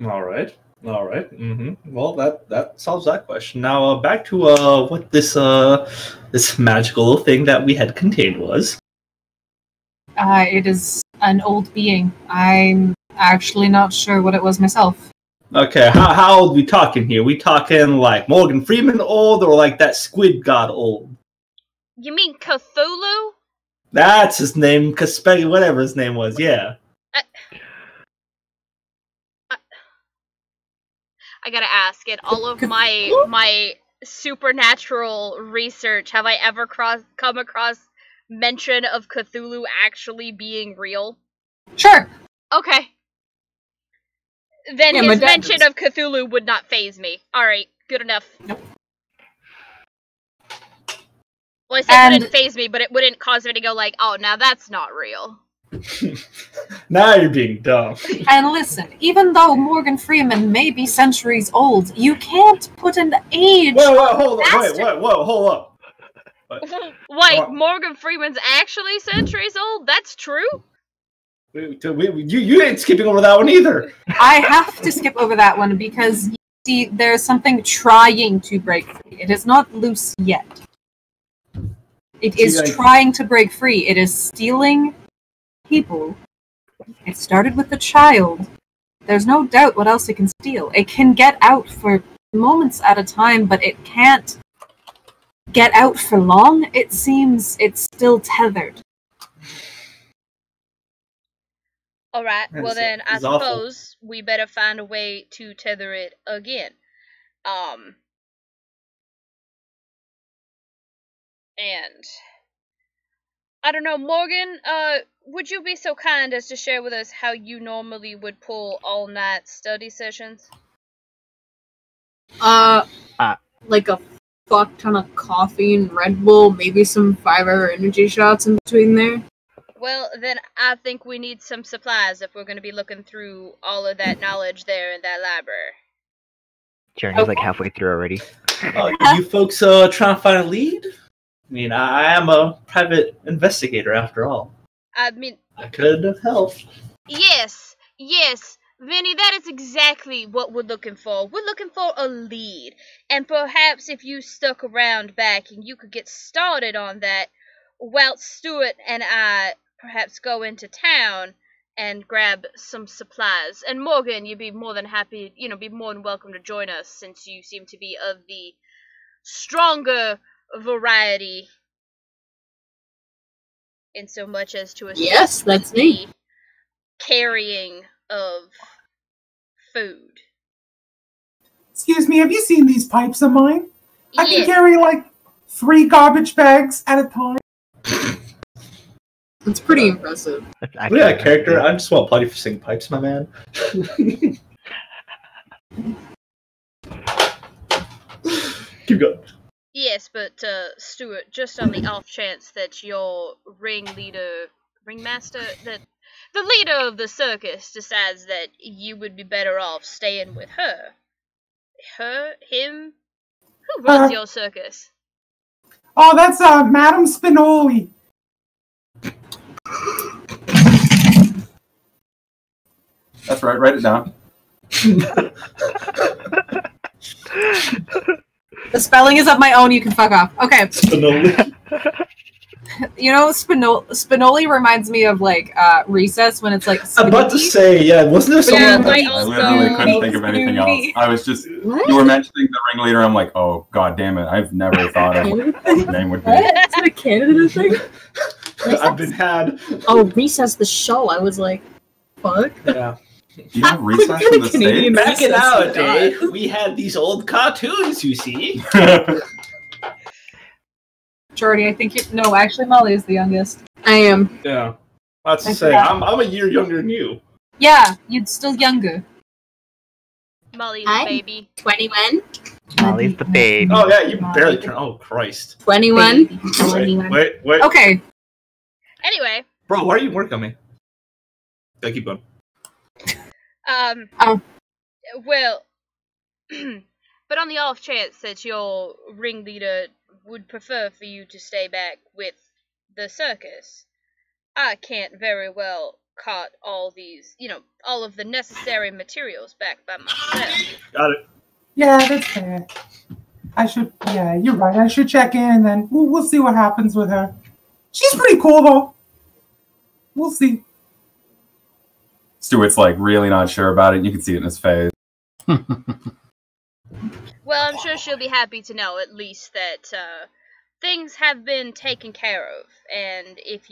All right. Mm-hmm. Well, that solves that question. Now, back to what this magical thing that we had contained was. It is an old being. I'm actually not sure what it was myself. Okay, how old we talking here? We talking like Morgan Freeman old, or like that squid god old? You mean Cthulhu? That's his name, Kasperi, whatever his name was. Yeah. I gotta ask, in all of my supernatural research, have I ever come across mention of Cthulhu actually being real? Sure. Okay. Then his mention of Cthulhu would not faze me. Alright, good enough. Nope. Well, I said it wouldn't faze me, but it wouldn't cause me to go like, oh, now that's not real. Now you're being dumb. And listen, even though Morgan Freeman may be centuries old, you can't put an age. Hold up. Wait, Morgan Freeman's actually centuries old? That's true? You ain't skipping over that one either. I have to skip over that one because, you see, there's something trying to break free. It is not loose yet. It is trying to break free. It is stealing people. It started with the child. There's no doubt what else it can steal. It can get out for moments at a time, but it can't get out for long. It seems it's still tethered. Alright, well then, I suppose we better find a way to tether it again. And I don't know, Morgan, would you be so kind as to share with us how you normally would pull all-night study sessions? Like a fuck ton of coffee and Red Bull, maybe some 5-hour energy shots in between there. Well, then I think we need some supplies if we're going to be looking through all of that knowledge there in that library. Journey's like halfway through already. You folks trying to find a lead? I mean, I am a private investigator after all. I mean... I could have helped. Yes, Vinny, that is exactly what we're looking for. We're looking for a lead. And perhaps if you stuck around back and you could get started on that, while Stuart and I perhaps go into town and grab some supplies. And Morgan, you'd be more than happy, be more than welcome to join us, since you seem to be of the stronger variety, in so much as to assist Yes, that's me. the carrying of food. Excuse me, have you seen these pipes of mine? I can Yes. carry like 3 garbage bags at a time. It's pretty impressive. That's Look at that character. I'm just well bloody for singing pipes, my man. Keep going. Yes, but Stuart, just on the off chance that your ringmaster, that the leader of the circus decides that you would be better off staying with him, who runs your circus? Oh, that's Madame Spinoli. That's right. Write it down. The spelling is of my own. You can fuck off. Okay. Spinoli. Spinoli reminds me of like Recess when it's like. I'm about to say, yeah, wasn't there someone? Yeah, I literally couldn't think of anything else. I was just, you were mentioning the ringleader. I'm like, oh, god damn it. I've never thought of what his name would be. Is it a Canada thing? I've been had. Oh, Recess the show. I was like, fuck. Yeah. You have recess in the Canadian States? Back in our day, we had these old cartoons, you see. Jordy, I think you. No, actually, Molly is the youngest. I am. Yeah. That's I to say, forgot. I'm a year younger than you. Yeah, you'd still younger. Molly's Hi. a baby. 21. Molly's the babe. Oh yeah, you barely turned. Oh Christ. 21. Wait. Okay. Anyway, Bro, why are you working on me? Yeah, keep going. well, but on the off chance that your ringleader would prefer for you to stay back with the circus, I can't very well cart all these, all of the necessary materials back by myself. Got it. Yeah, that's fair. Yeah, you're right. I should check in and then we'll see what happens with her. She's pretty cool though. We'll see. Stuart's like really not sure about it. You can see it in his face. Well, I'm sure she'll be happy to know at least that things have been taken care of, and if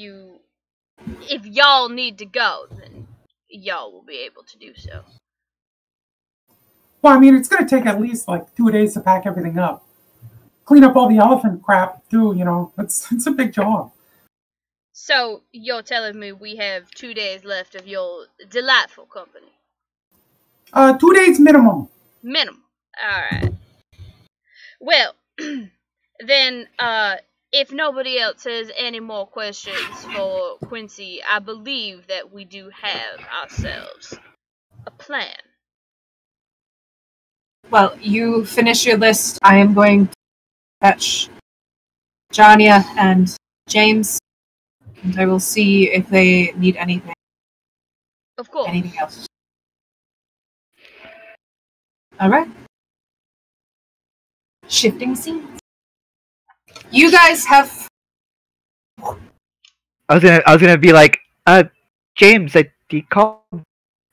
y'all need to go, then y'all will be able to do so. Well, I mean, it's going to take at least like 2 days to pack everything up. Clean up all the elephant crap too, It's a big job. So, you're telling me we have 2 days left of your delightful company? 2 days minimum. Minimum. Alright. Well, then, if nobody else has any more questions for Quincy, I believe that we do have ourselves a plan. Well, you finish your list. I am going to fetch Jania and James, and I will see if they need anything. Of course. Anything else? All right. Shifting scenes. You guys have. I was gonna be like, James, he called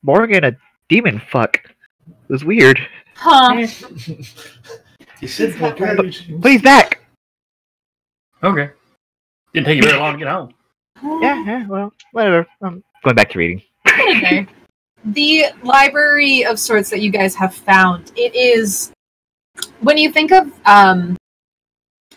Morgan a demon fuck. It was weird. Huh. You said vulgarity. But he's back. Okay. Didn't take you very long to get home. Yeah, well, whatever. I'm going back to reading. Okay. The library of sorts that you guys have found, it is, when you think of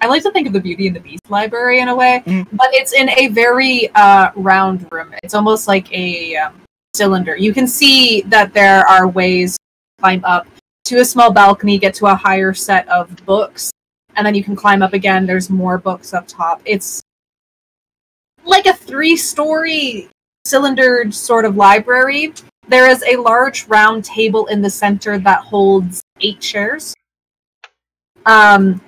I like to think of the Beauty and the Beast library in a way, but it's in a very round room. It's almost like a cylinder. You can see that there are ways to climb up to a small balcony, get to a higher set of books, and then you can climb up again. There's more books up top. It's like a 3-story cylinder sort of library. There is a large round table in the center that holds 8 chairs.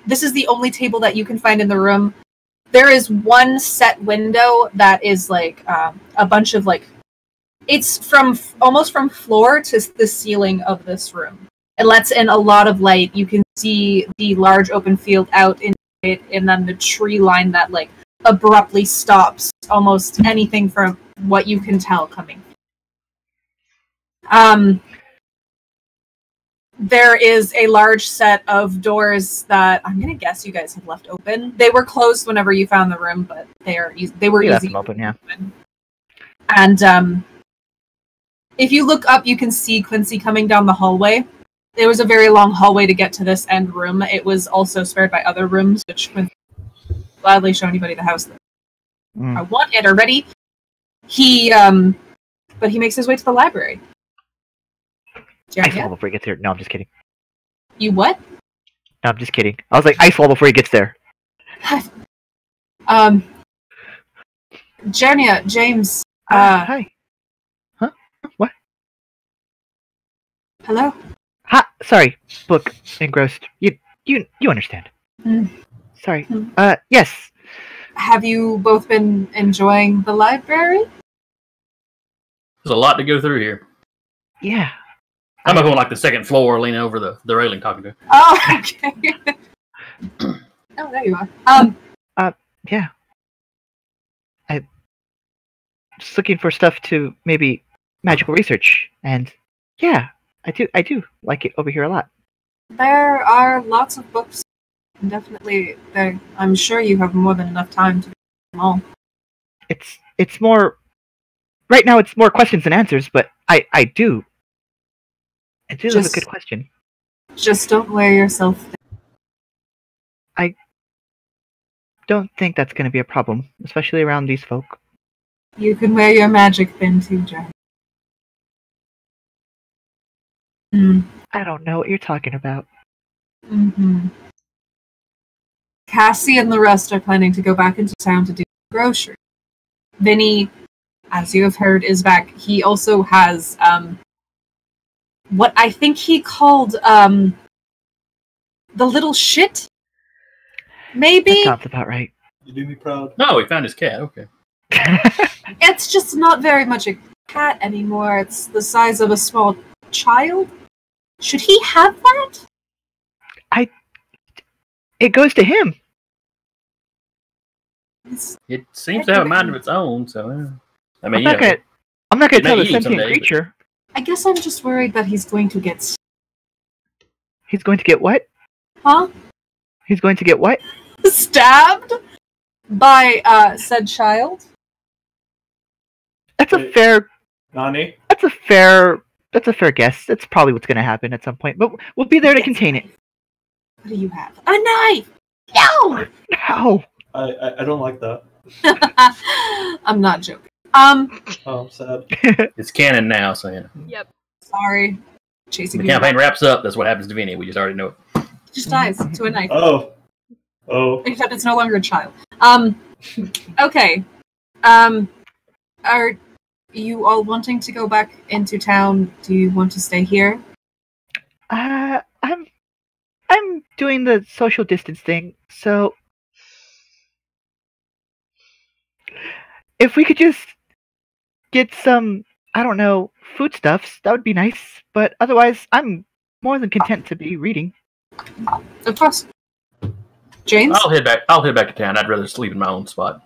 This is the only table that you can find in the room. There is one set window that is like a bunch of like, it's from almost from floor to the ceiling of this room. It lets in a lot of light. You can see the large open field out in it, and then the tree line that like abruptly stops almost anything from what you can tell coming. There is a large set of doors that I'm gonna guess you guys have left open. They were closed whenever you found the room, but they were easy to open. Yeah. And if you look up, you can see Quincy coming down the hallway. There was a very long hallway to get to this end room. It was also spared by other rooms, which Quincy will gladly show anybody the house that I want it already. But he makes his way to the library. Ice wall before he gets here. No, I'm just kidding. You what? No, I'm just kidding. I was like, ice wall before he gets there. Jernia, James. Hi. Huh? What? Hello? Ha! Sorry. Book engrossed. You understand. Sorry. Yes. Have you both been enjoying the library? There's a lot to go through here. Yeah. I'm up on like the second floor, leaning over the railing, talking to her. Oh, okay. Oh, there you are. Yeah. I'm just looking for stuff to maybe magical research, and yeah, I do like it over here a lot. There are lots of books. Definitely, I'm sure you have more than enough time to read them all. It's more. Right now, it's more questions than answers, but I do. I do have a good question. Just don't wear yourself thin. I don't think that's going to be a problem, especially around these folk. You can wear your magic thin too, Jack. I don't know what you're talking about. Cassie and the rest are planning to go back into town to do grocery. Vinny, as you have heard, is back. He also has what I think he called the little shit. Maybe? That sounds about right. You do me proud. No, he found his cat. Okay. It's just not very much a cat anymore. It's the size of a small child. Should he have that? It goes to him. It seems to have a mind of its own, so I mean, I'm not gonna tell the sentient creature. I guess I'm just worried that he's going to get. He's going to get what? Huh? He's going to get what? Stabbed by said child. That's a fair. Nani? That's a fair guess. That's probably what's going to happen at some point. But we'll be there to contain it. What do you have? A knife! No! No! I don't like that. I'm not joking. Oh, sad. It's canon now, so yeah. Yep. Sorry. Chasing the you. campaign wraps up, that's what happens to Vinny. We just already know it. Just dies to a knife. Oh. Except it's no longer a child. Okay. Are you all wanting to go back into town? Do you want to stay here? I'm doing the social distance thing, so if we could just get some, I don't know, foodstuffs, that would be nice. But otherwise, I'm more than content to be reading. Of course. James? I'll head back to town. I'd rather sleep in my own spot.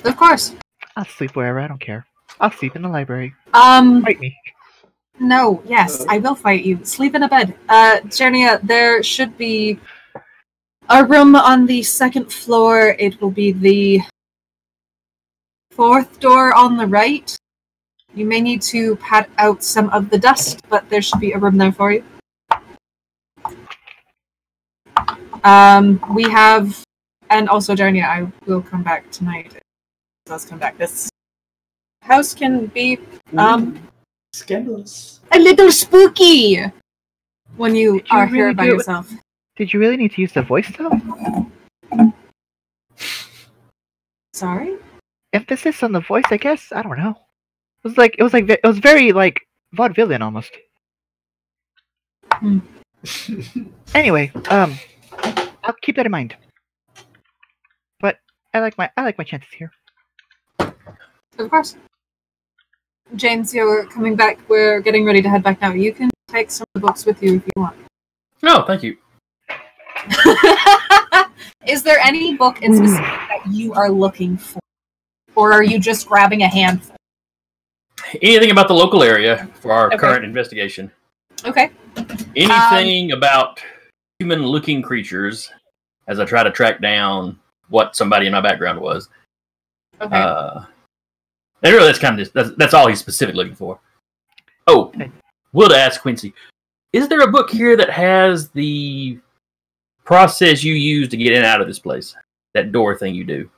Of course. I'll sleep wherever, I don't care. I'll sleep in the library. Fight me. No, yes, I will fight you. Sleep in a bed. Jernia, there should be a room on the second floor. It will be the 4th door on the right. You may need to pat out some of the dust, but there should be a room there for you. We have And also, Jarnia, I will come back tonight. It does come back. This house can be Scandalous. a little spooky when you Did you are here really by do it? yourself. Did you really need to use the voice though? Sorry? Emphasis on the voice, I guess. I don't know. It was very like vaudevillian almost. Hmm. Anyway, I'll keep that in mind. But I like my chances here. Of course. James, you're coming back. We're getting ready to head back now. You can take some of the books with you if you want. No, thank you. Is there any book in specific that you are looking for? Or are you just grabbing a handful? Anything about the local area for our Okay. current investigation? Okay. Anything about human-looking creatures, as I try to track down what somebody in my background was. Okay. And really, that's kind of that's all he's specifically looking for. Oh, will to ask Quincy, is there a book here that has the process you use to get in and out of this place? That door thing you do.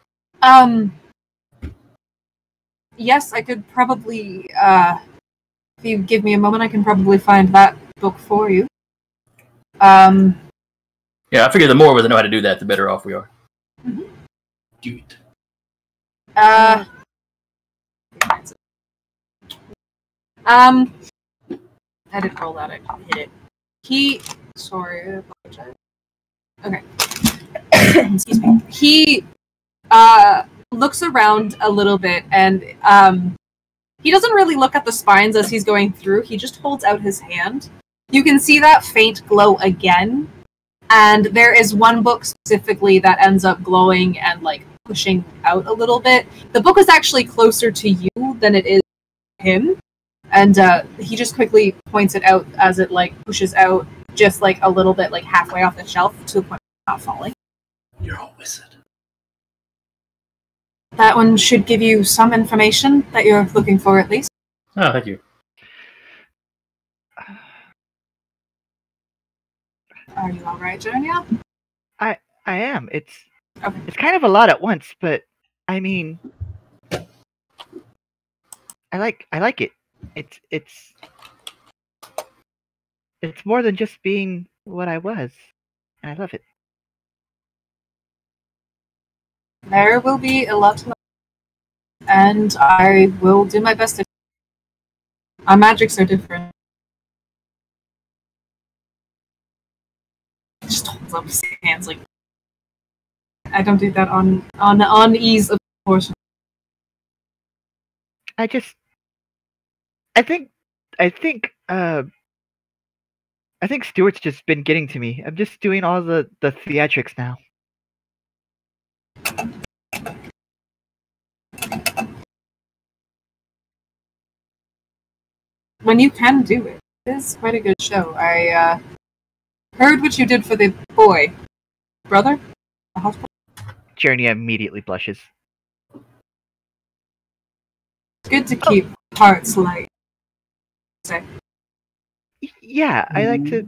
Yes, I could probably, if you give me a moment, I can probably find that book for you. Yeah, I figure the more we know how to do that, the better off we are. Do it. I didn't roll that, I hit it. Sorry, I apologize. Okay. Excuse me. He, looks around a little bit, and, he doesn't really look at the spines as he's going through, he just holds out his hand. You can see that faint glow again, and there is one book specifically that ends up glowing and, like, pushing out a little bit. The book is actually closer to you than it is to him, and, he just quickly points it out as it, like, pushes out just, like, a little bit, like, halfway off the shelf to the point of not falling. You're a wizard. That one should give you some information that you're looking for, at least. Oh, thank you. Are you alright, Jonia? I am. It's Okay. it's kind of a lot at once, but I mean, I like it. It's more than just being what I was, and I love it. There will be a lot to learn, and I will do my best to. Our magics are different. Just holds up his hands like. I don't do that on ease of proportion. I think Stuart's just been getting to me. I'm just doing all the theatrics now. When you can do it, it is quite a good show. I heard what you did for the boy, brother, the house boy. Journey immediately blushes. It's good to keep hearts light. Say. Yeah, I like to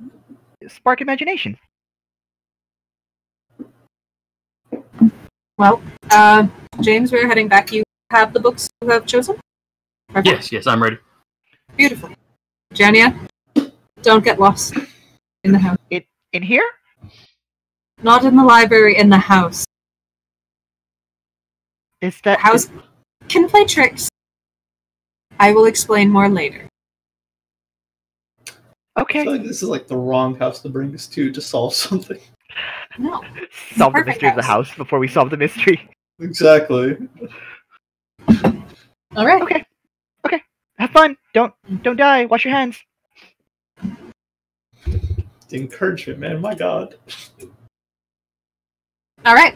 spark imagination. Well, James, we're heading back. You have the books you have chosen? Perfect. Yes, I'm ready. Beautiful. Jania, don't get lost in the house. In here? Not in the library, in the house. Is The that house can play tricks. I will explain more later. I okay? feel like this is like the wrong house to bring us to solve something. No. Solve the perfect mystery of the house before we solve the mystery. Exactly. All right. Okay. Have fun. Don't die. Wash your hands. The encouragement, man. My God. All right.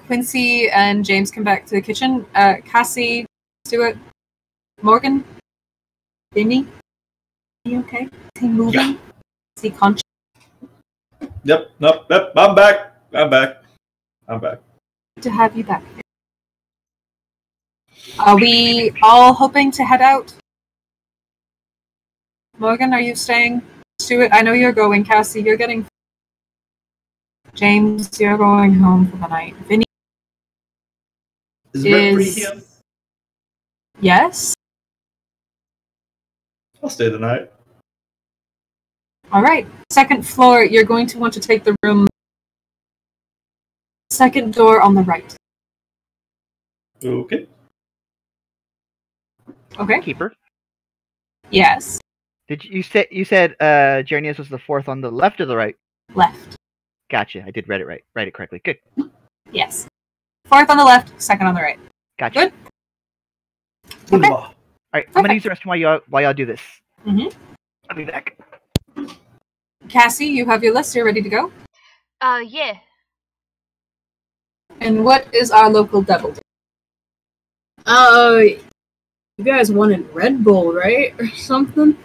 Quincy and James come back to the kitchen. Cassie, Stuart, Morgan, Vinny. Are you okay? Is he moving? Yeah. Is he conscious? Yep. Nope. I'm back. I'm back. Good to have you back. Are we all hoping to head out? Morgan, are you staying? Stuart, I know you're going. Cassie, you're getting. James, you're going home for the night. Vinny Is rent free is... here? Yes? I'll stay the night. Alright. Second floor, you're going to want to take the room... Second door on the right. Okay. Okay? Keeper. Yes. Did you said Jernius was the fourth on the left or the right? Left. Gotcha. I did write it correctly. Good. Yes. Fourth on the left, second on the right. Gotcha. Good. Okay. All right. I'm gonna use the rest while y'all do this. Mhm. I'll be back. Cassie, you have your list. You're ready to go. Yeah. And what is our local devil? You guys wanted Red Bull, right? Or something?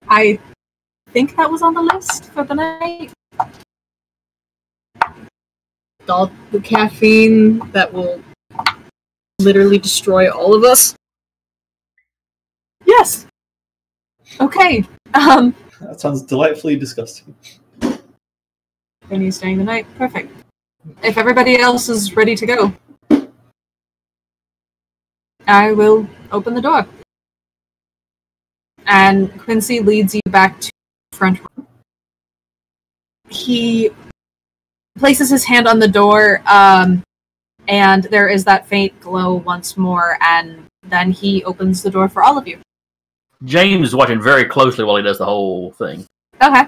I think that was on the list for the night. All the caffeine that will literally destroy all of us. Yes. Okay. That sounds delightfully disgusting. Vinny's staying the night. Perfect. If everybody else is ready to go, I will open the door. And Quincy leads you back to the front room. He places his hand on the door, and there is that faint glow once more, and then he opens the door for all of you. James is watching very closely while he does the whole thing. Okay.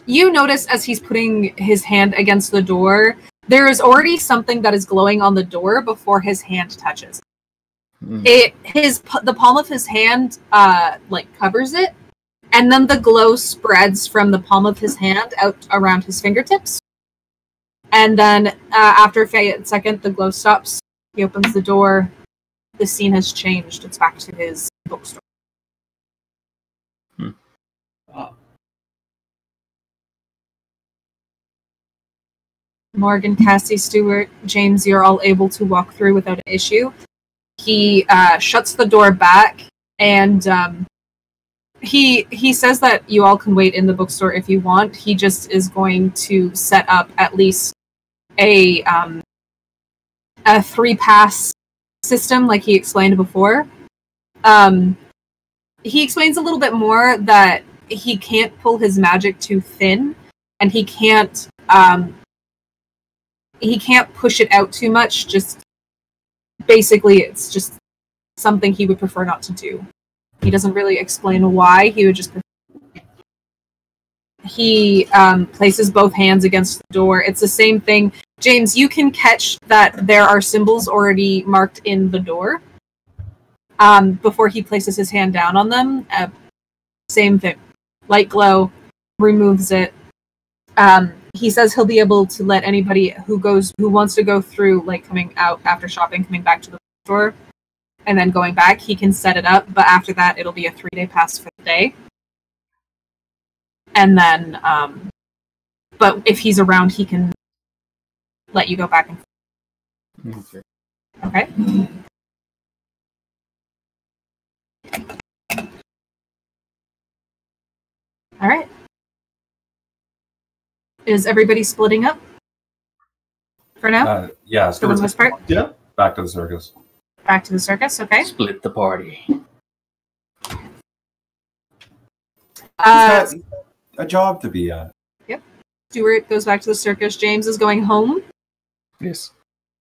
You notice as he's putting his hand against the door, there is already something that is glowing on the door before his hand touches. The palm of his hand covers it, and then the glow spreads from the palm of his hand out around his fingertips. And then after a second, the glow stops. He opens the door. The scene has changed. It's back to his bookstore. Morgan, Cassie, Stewart, James, you're all able to walk through without an issue. He shuts the door back, and he says that you all can wait in the bookstore if you want. He just is going to set up at least a 3-pass system, like he explained before. He explains a little bit more that he can't pull his magic too thin, and he can't push it out too much. Just basically, it's just something he would prefer not to do. He doesn't really explain why. He would just he places both hands against the door. It's the same thing. James, you can catch that there are symbols already marked in the door before he places his hand down on them. Same thing. Light glow, removes it. He says he'll be able to let anybody who wants to go through, like coming out after shopping, coming back to the store, and then going back, he can set it up. But after that, it'll be a 3-day pass for the day. And then, but if he's around, he can let you go back and forth. Okay. All right. Is everybody splitting up for now? Yeah, For the most part? Yeah. Back to the circus. Back to the circus, okay. Split the party. He's got a job to be at. Yep. Stuart goes back to the circus. James is going home. Yes.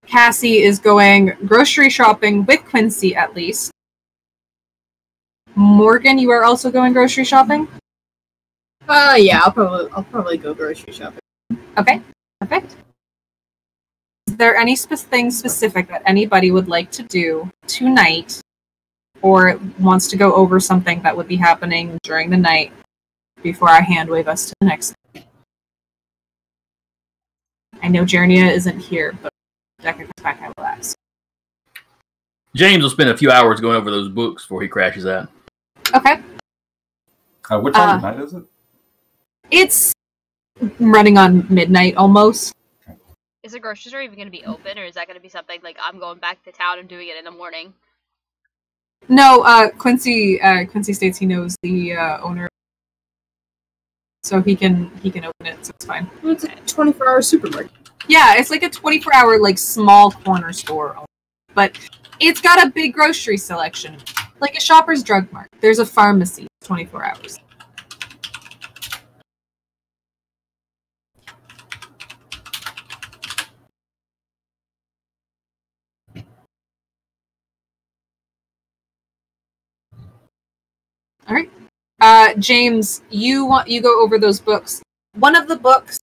Cassie is going grocery shopping with Quincy, at least. Morgan, you are also going grocery shopping? Yeah, I'll probably go grocery shopping. Okay, perfect. Is there anything specific that anybody would like to do tonight, or wants to go over something that would be happening during the night before I hand wave us to the next thing? I know Jernia isn't here, but Decker comes back, I will ask. James will spend a few hours going over those books before he crashes out. Okay. What time of night is it? It's running on midnight almost. Is the grocery store even going to be open, or is that going to be something like I'm going back to town and doing it in the morning? No, Quincy states he knows the owner. so he can open it. So it's fine. It's a 24-hour supermarket. Yeah, it's like a 24-hour like small corner store, but it's got a big grocery selection, like a Shoppers Drug Mart. There's a pharmacy, 24 hours. All right, James, you go over those books. One of the books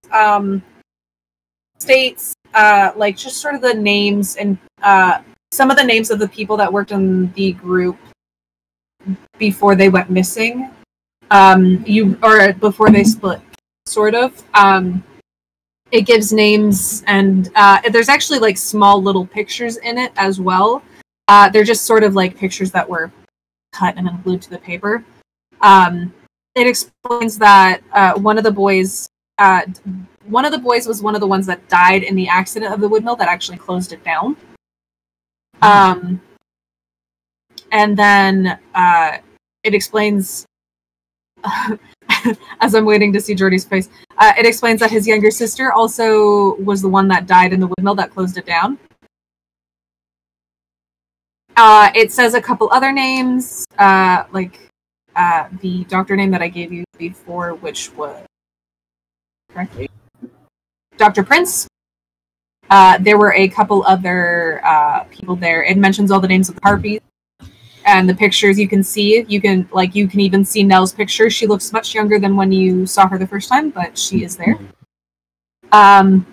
states like just sort of the names and some of the names of the people that worked in the group before they went missing, or before they split, sort of. It gives names, and there's actually like small little pictures in it as well. They're just sort of like pictures that were cut and then glued to the paper. It explains that one of the boys was one of the ones that died in the accident of the wood mill that actually closed it down. And then it explains, as I'm waiting to see Jordy's face, it explains that his younger sister also was the one that died in the wood mill that closed it down. It says a couple other names, like the doctor name that I gave you before, which was correctly Dr. Prince. There were a couple other people there. It mentions all the names of the harpies and the pictures you can see. You can even see Nell's picture. She looks much younger than when you saw her the first time, but she is there. And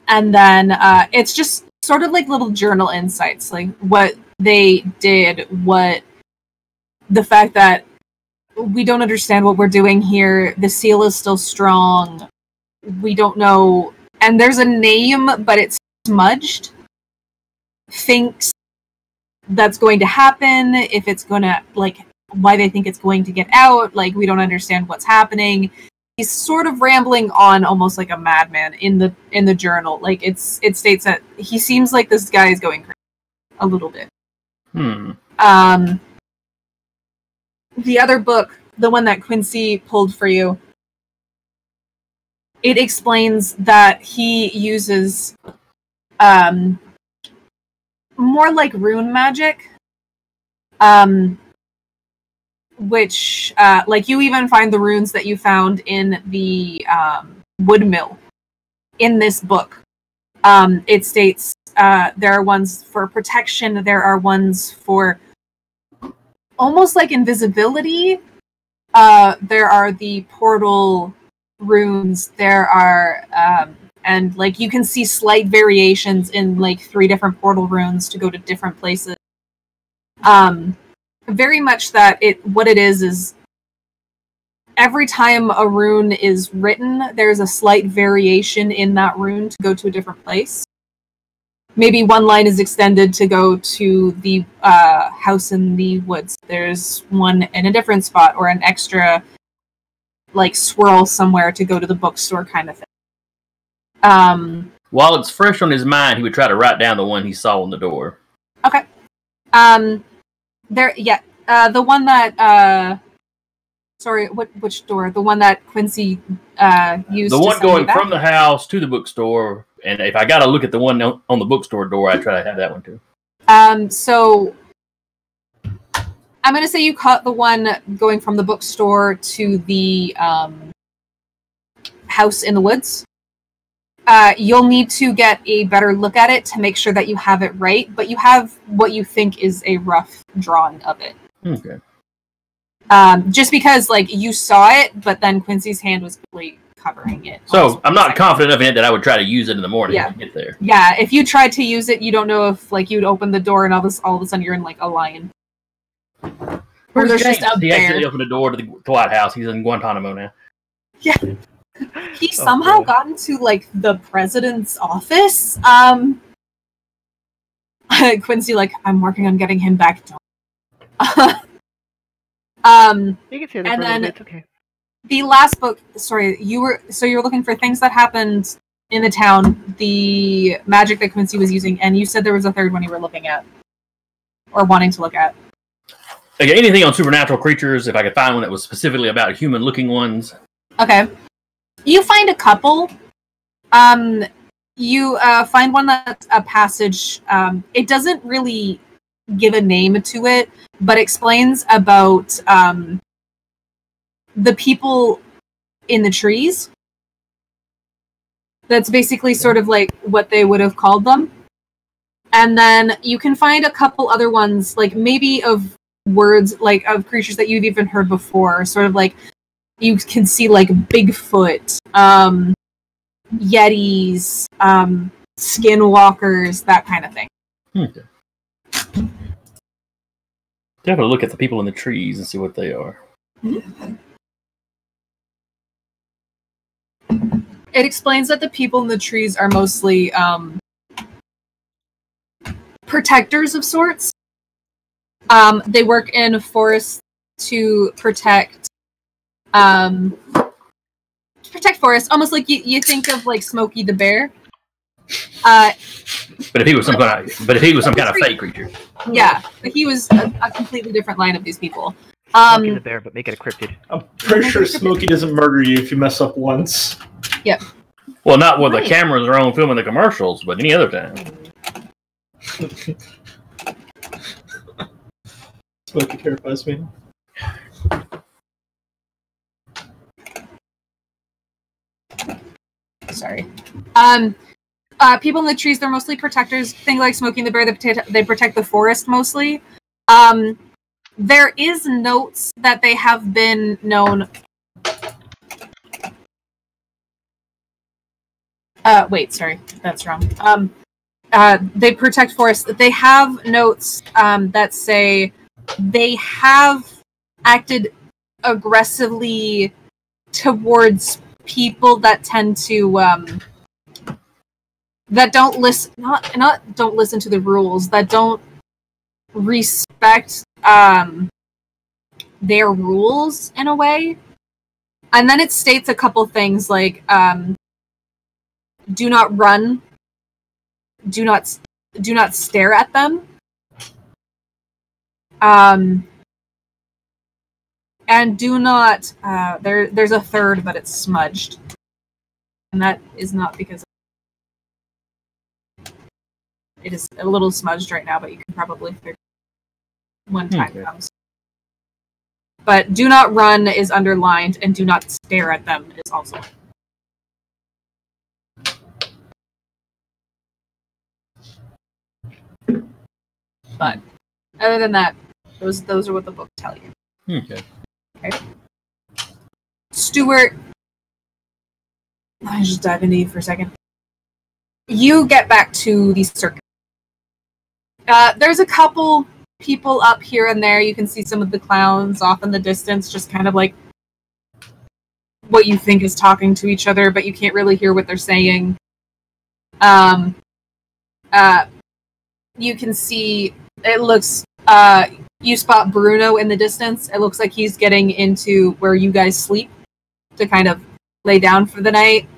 then it's just sort of like little journal insights, like what they did, what the fact that we don't understand what we're doing here. The seal is still strong. We don't know. And there's a name, but it's smudged. Thinks that's going to happen. If it's going to, like, why they think it's going to get out. Like, we don't understand what's happening. He's sort of rambling on almost like a madman in the journal. Like, it states that he seems like this guy is going crazy a little bit. The other book, the one that Quincy pulled for you, it explains that he uses more like rune magic, which like you even find the runes that you found in the wood mill in this book. It states there are ones for protection, there are ones for almost like invisibility. There are the portal runes. There are and like you can see slight variations in like 3 different portal runes to go to different places. Very much that what it is every time a rune is written, there's a slight variation in that rune to go to a different place. Maybe one line is extended to go to the house in the woods. There's one in a different spot, or an extra like swirl somewhere to go to the bookstore kind of thing. While it's fresh on his mind, he would try to write down the one he saw on the door. Okay. The one that sorry, which door? The one that Quincy used. The to one send going me back? from the house to the bookstore, and if I got to look at the one on the bookstore door, I try to have that one too. So I'm going to say you caught the one going from the bookstore to the house in the woods. You'll need to get a better look at it to make sure that you have it right, but you have what you think is a rough drawing of it. Okay. Just because, like, you saw it, but then Quincy's hand was completely covering it. So I'm not confident enough in it that I would try to use it in the morning Yeah. to get there. Yeah, if you tried to use it, you don't know if, like, you'd open the door and all of a sudden you're in, like, a lion. Or there's just a He accidentally bear. opened the door to the White House. He's in Guantanamo now. Yeah. He somehow got into, like, the president's office. Quincy, like, I'm working on getting him back. You can say that and for then it's okay. the last book, sorry, you were looking for things that happened in the town, the magic that Quincy was using, and you said there was a third one you were looking at. Or wanting to look at. again, anything on supernatural creatures, if I could find one that was specifically about human-looking ones. Okay. You find a couple. You find one that's a passage. It doesn't really give a name to it, but explains about the people in the trees. That's basically sort of like what they would have called them. And then you can find a couple other ones, like maybe of words, like of creatures that you've even heard before. Sort of like you can see like Bigfoot, Yetis, skinwalkers, that kind of thing. Okay. Definitely look at the people in the trees and see what they are. Mm-hmm. It explains that the people in the trees are mostly protectors of sorts. They work in forests to protect forests, almost like you think of like Smokey the Bear. But if he was some kind of fake creature. Yeah, but he was a completely different line of these people. Smokey the Bear, but make it a cryptid. I'm pretty sure Smokey doesn't murder you if you mess up once. Yep. Well, not when the cameras are on filming the commercials, but any other time. Smokey terrifies me. Sorry. People in the trees, they're mostly protectors. Think like Smokey the Bear, they protect the forest mostly. There is notes that they have been known... wait, sorry. That's wrong. They protect forests. They have notes that say they have acted aggressively towards people that tend to that don't listen, not don't listen to the rules, that don't respect their rules in a way. And then it states a couple things like do not run, do not stare at them, and do not there's a third, but it's smudged, and that is not because it is a little smudged right now, but you can probably figure it when time comes. But do not run is underlined, and do not stare at them is also. But other than that, those are what the books tell you. Okay. Stuart, I just dive into you for a second. You get back to the circus. There's a couple people up here and there. You can see some of the clowns off in the distance, just kind of like what you think is talking to each other, but you can't really hear what they're saying. You can see, it looks, you spot Bruno in the distance. It looks like he's getting into where you guys sleep to kind of lay down for the night.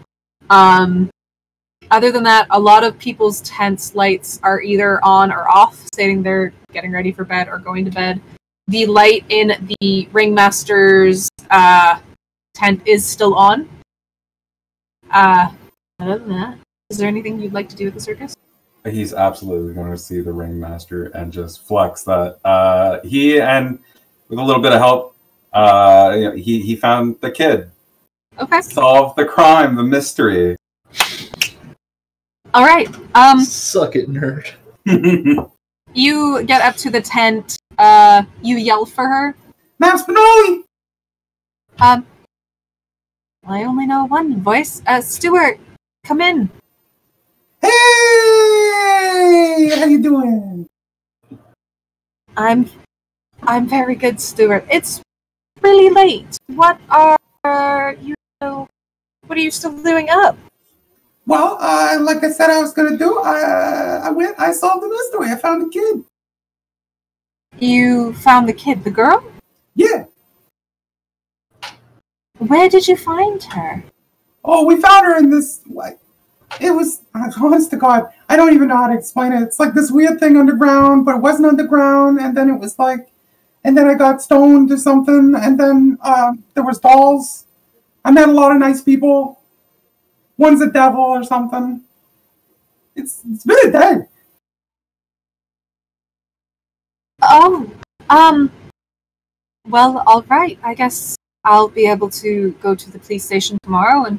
Other than that, a lot of people's tents' lights are either on or off, stating they're getting ready for bed or going to bed. The light in the ringmaster's tent is still on. Other than that, is there anything you'd like to do at the circus? He's absolutely going to see the ringmaster and just flex that he, and with a little bit of help, he found the kid. Okay. Solved the crime, the mystery. All right. Suck it, nerd. You get up to the tent. You yell for her. Ma'am Spinelli! I only know one voice. Stuart, come in. Hey! How you doing? I'm very good, Stuart. It's really late. What are you still doing up? Well, like I said I was gonna do, I solved the mystery. I found the kid. You found the kid, the girl? Yeah. Where did you find her? Oh, we found her in this, like, it was, honest to God, I don't even know how to explain it. It's like this weird thing underground, but it wasn't underground, and then it was like, and then I got stoned or something, and then there was dolls. I met a lot of nice people. One's a devil or something. It's been a day. Oh, well, all right. I guess I'll be able to go to the police station tomorrow and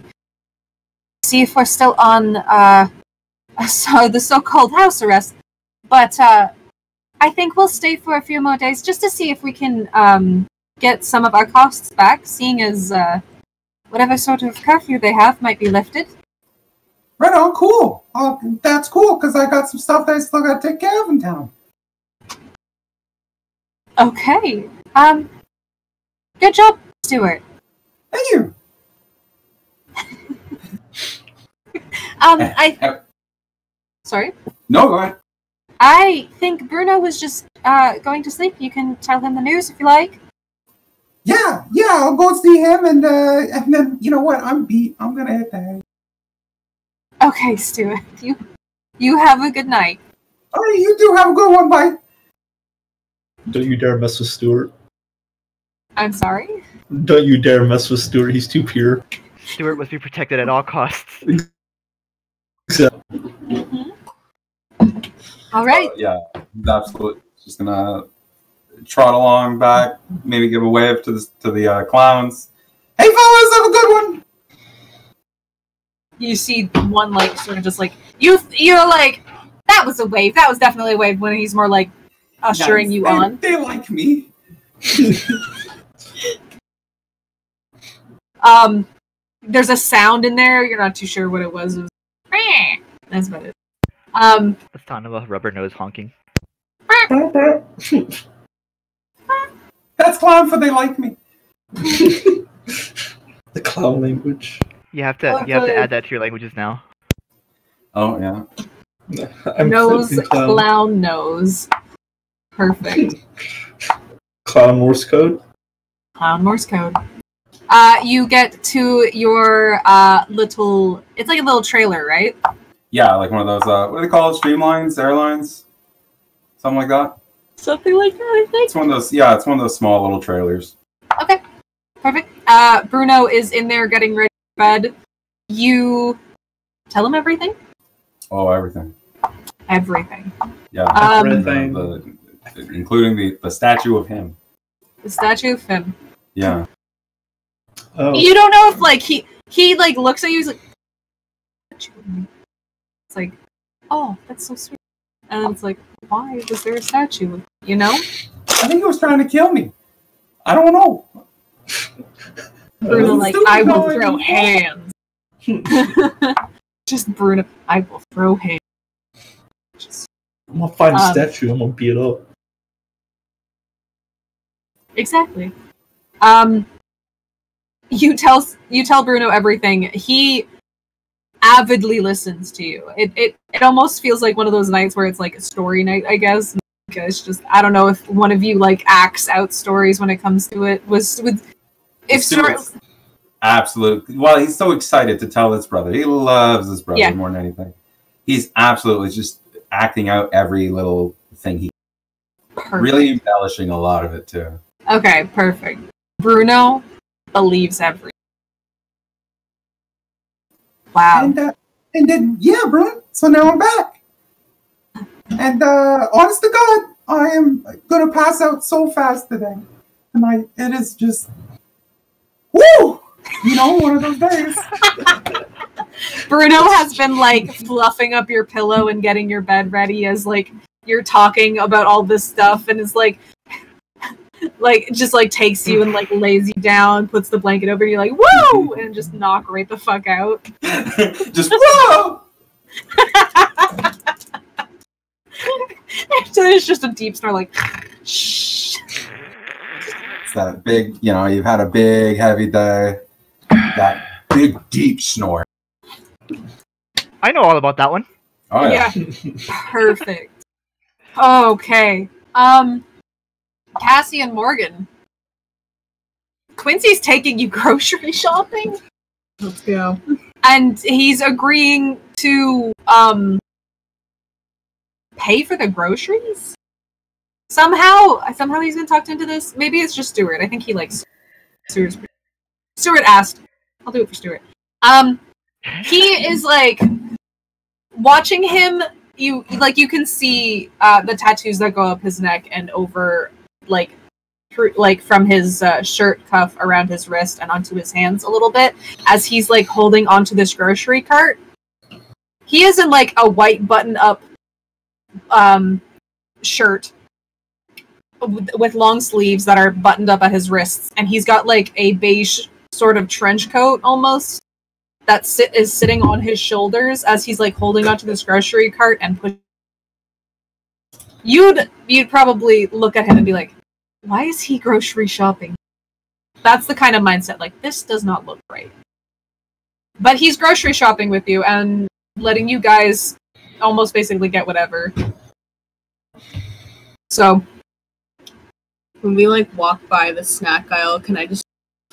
see if we're still on the so-called house arrest. But I think we'll stay for a few more days just to see if we can get some of our costs back, seeing as whatever sort of curfew they have might be lifted. Right on, cool. That's cool, because I got some stuff that I still got to take care of in town. Okay. Good job, Stuart. Thank you. Sorry? No, go ahead. I think Bruno was just going to sleep. You can tell him the news if you like. Yeah, I'll go see him, and then, you know what, I'm beat. I'm gonna hit the hay. Okay, Stuart. You have a good night. All right, you do have a good one, bye. Don't you dare mess with Stuart. I'm sorry? Don't you dare mess with Stuart. He's too pure. Stuart must be protected at all costs. Mm-hmm. All right. Yeah, absolutely. Just gonna trot along back, maybe give a wave to the clowns. Hey, fellas, have a good one. You see one, like, sort of just like, you're like, that was a wave. That was definitely a wave, when he's more like ushering you on. They like me. There's a sound in there. You're not too sure what it was. It was that's about it. The sound of a rubber nose honking. That's clown for they like me. The clown language. You have to add that to your languages now. Oh yeah. I'm nose, flipping clown nose. Perfect. Clown Morse code. Clown Morse code. You get to your little. It's like a little trailer, right? Yeah, like one of those. What do they call it? Streamlines, airlines, something like that. Something like that, I think. It's one of those. Yeah, it's one of those small little trailers. Okay, perfect. Bruno is in there getting ready for bed. You tell him everything? Oh, everything. Everything. Yeah. Everything. Including the statue of him. The statue of him. Yeah. Oh. You don't know if, like, he like, looks at you, he's like, it's like, oh, that's so sweet. And it's like, why was there a statue? You know? I think he was trying to kill me. I don't know. Bruno, like, I will throw hands. Just Bruno, I will throw hands. I'm gonna find a statue. I'm gonna beat it up. Exactly. You tell Bruno everything. He avidly listens to you. It almost feels like one of those nights where it's like a story night, I guess. It's just, I don't know if one of you like acts out stories when it comes to it. Absolutely. Well, he's so excited to tell his brother. He loves his brother more than anything. He's absolutely just acting out every little thing he. Perfect. Really embellishing a lot of it too. Okay, perfect. Bruno believes everything. Wow. And then, yeah, bro. So now I'm back. And honest to God, I am gonna pass out so fast today. And it is just, woo! You know, one of those days. Bruno has been like fluffing up your pillow and getting your bed ready as like you're talking about all this stuff, and it's like just like takes you and like lays you down, puts the blanket over you, like whoa, and just knock right the fuck out. Just whoa. So there's just a deep snore, like shh. It's that big, you've had a big heavy day. That big deep snore. I know all about that one. Oh yeah. Perfect. Okay. Cassie and Morgan. Quincy's taking you grocery shopping. Let's go. And he's agreeing to pay for the groceries. Somehow he's been talked into this. Maybe it's just Stuart. I think he likes Stuart. Stuart asked. I'll do it for Stuart. He is like watching him. You can see the tattoos that go up his neck and over from his shirt cuff around his wrist and onto his hands a little bit as he's like holding onto this grocery cart. He is in like a white button-up shirt with long sleeves that are buttoned up at his wrists, and he's got like a beige sort of trench coat almost that is sitting on his shoulders as he's like holding onto this grocery cart and push. You'd probably look at him and be like, why is he grocery shopping? That's the kind of mindset, like, this does not look right. But he's grocery shopping with you and letting you guys almost basically get whatever. So, when we like walk by the snack aisle,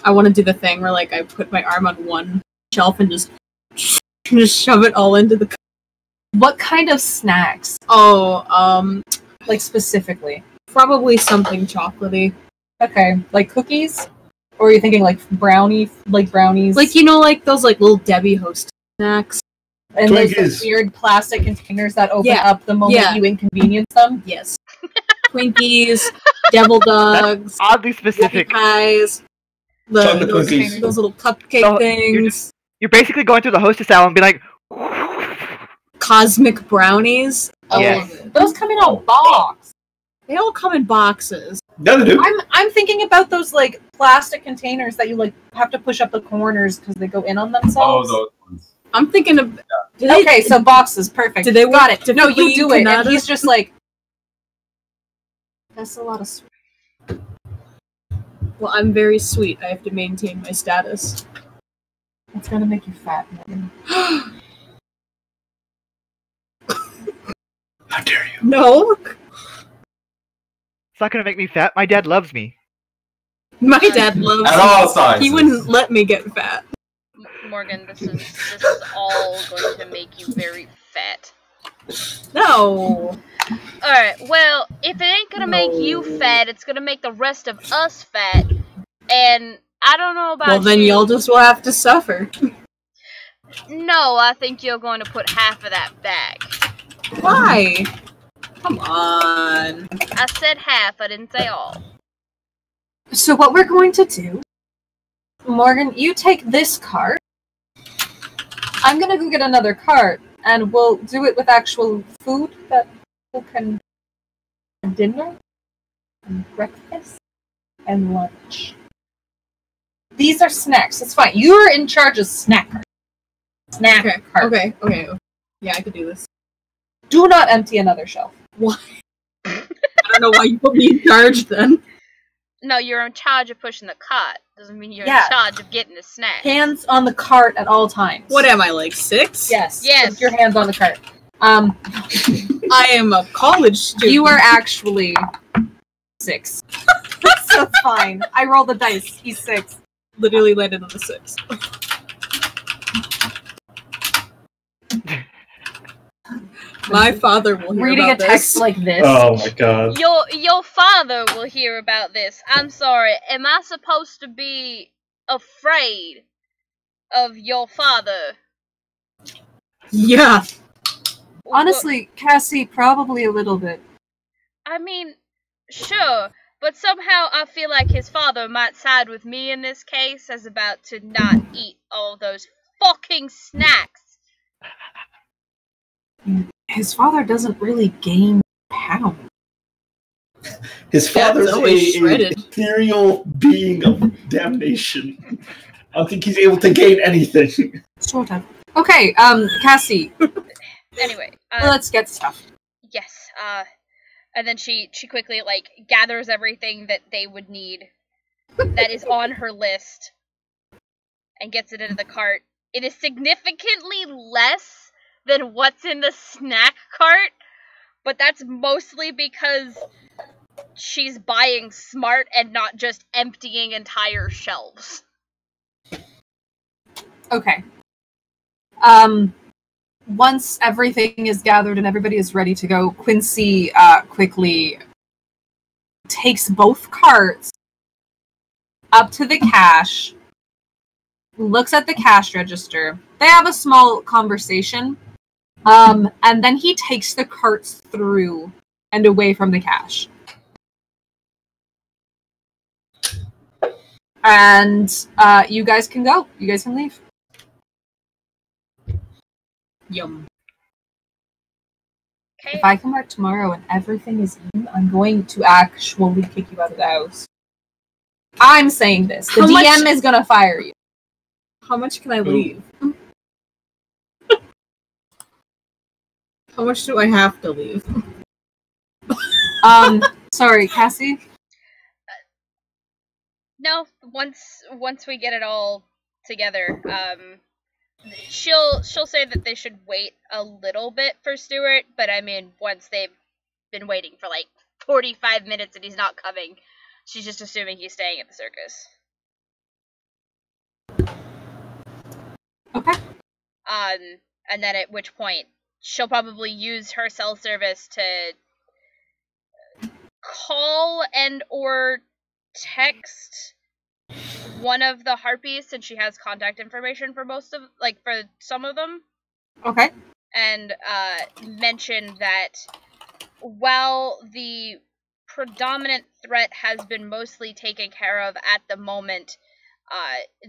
I want to do the thing where like I put my arm on one shelf and just shove it all into the. What kind of snacks? Oh, like specifically? Probably something chocolatey. Okay, like cookies? Or are you thinking like brownies? Like like those like little Debbie Host snacks. And those like, weird plastic containers that open up the moment you inconvenience them? Yes. Twinkies, Devil Dogs, oddly specific pies, those little cupcake things. You're basically going through the hostess aisle and be like, cosmic brownies. Yes. Those come in a box. They all come in boxes. No, they do. I'm thinking about those like plastic containers that you like have to push up the corners because they go in on themselves. Oh, those ones. I'm thinking of. Okay, so boxes, perfect. Did they got it? No, you do it. And he's just like, that's a lot of sweet. Well, I'm very sweet. I have to maintain my status. It's gonna make you fat. How dare you? No. It's not gonna make me fat. My dad loves me. My dad loves at me. All sizes. He wouldn't let me get fat. Morgan, this is all going to make you very fat. No. Alright, well, if it ain't gonna make you fat, it's gonna make the rest of us fat. And I don't know about well, then you. y'all just will have to suffer. No, I think you're going to put half of that back. Why? Come on. I said half, I didn't say all. So what we're going to do, Morgan, you take this cart. I'm gonna go get another cart, and we'll do it with actual food that people can dinner, and breakfast, and lunch. These are snacks. It's fine. You're in charge of snack cart. Snack cart. Okay. Yeah, I could do this. Do not empty another shelf. Why? I don't know why you put me in charge then. No, you're in charge of pushing the cart. Doesn't mean you're in charge of getting the snack. Hands on the cart at all times. What am I, like 6? Yes. Yes. Put your hands on the cart. I am a college student. You are actually 6. So it's fine. I rolled the dice. He's 6. Literally landed on the 6. My father will hear Reading about a text this. like this. Oh my god. Your father will hear about this. I'm sorry. Am I supposed to be afraid of your father? Yeah. Honestly, Cassie, probably a little bit. I mean, sure, but somehow I feel like his father might side with me in this case as about to not eat all those fucking snacks. His father doesn't really gain pound. His father's always a shredded. ethereal being of damnation. I don't think he's able to gain anything. Sort of. Okay, Cassie, Anyway, let's get stuff. yes, and then she quickly, like, gathers everything that they would need that is on her list and gets it into the cart. It is significantly less than what's in the snack cart, but that's mostly because she's buying smart and not just emptying entire shelves. Okay. Once everything is gathered and everybody is ready to go, Quincy quickly takes both carts up to the cash, looks at the cash register. They have a small conversation, and then he takes the carts through and away from the cash. And you guys can go. You guys can leave. Yum. Okay. If I come back tomorrow and everything is in, I'm going to actually kick you out of the house. I'm saying this. The How much- DM is going to fire you. How much can I leave? How much do I have to leave? Sorry, Cassie? No, once we get it all together, she'll say that they should wait a little bit for Stuart, but I mean, once they've been waiting for like 45 minutes and he's not coming, she's just assuming he's staying at the circus. Okay. And then at which point she'll probably use her cell service to call and or text one of the harpies, since she has contact information for most of, like, for some of them. Okay. And mention that while the predominant threat has been mostly taken care of at the moment,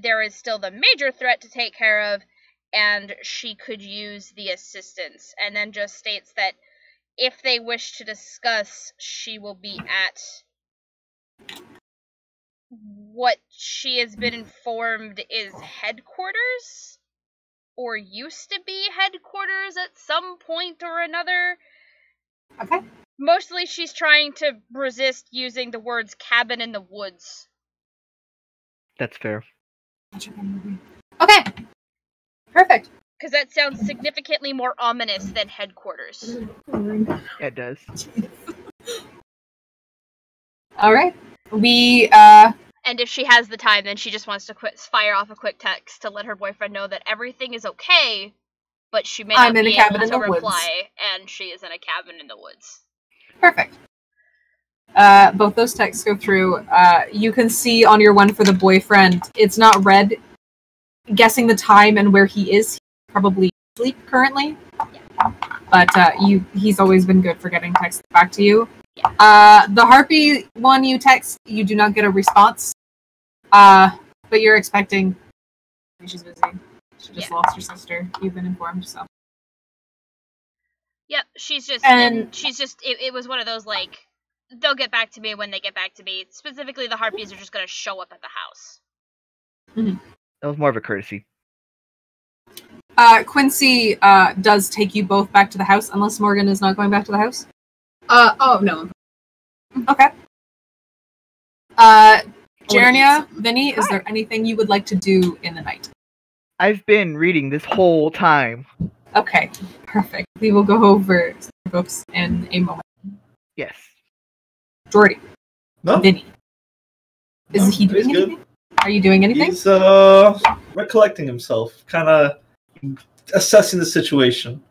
there is still the major threat to take care of, and she could use the assistance. And then just states that if they wish to discuss, she will be at what she has been informed is headquarters, or used to be headquarters at some point or another. Okay. Mostly she's trying to resist using the words cabin in the woods. That's fair. Okay. Perfect. Because that sounds significantly more ominous than headquarters. Yeah, it does. All right. We, And if she has the time, then she just wants to fire off a quick text to let her boyfriend know that everything is okay, but she may I'm not in a be cabin able in to the woods. reply, and she is in a cabin in the woods. Perfect. Both those texts go through. You can see on your one for the boyfriend, it's not red. Guessing the time and where he is, he's probably asleep currently. Yeah. But he's always been good for getting texts back to you. Yeah. The harpy one you text, you do not get a response. But you're expecting. She's busy. She just lost her sister. You've been informed, so. Yep, she's just, And- it was one of those, like, they'll get back to me when they get back to me. Specifically, the harpies are just gonna show up at the house. That was more of a courtesy. Quincy does take you both back to the house, unless Morgan is not going back to the house. Oh, no. Okay. Jernia, Vinny, is there anything you would like to do in the night? I've been reading this whole time. Okay, perfect. We will go over books in a moment. Yes. Jordy, No, Vinny, is No, he doing he's good. anything? Are you doing anything? he's recollecting himself, kind of assessing the situation.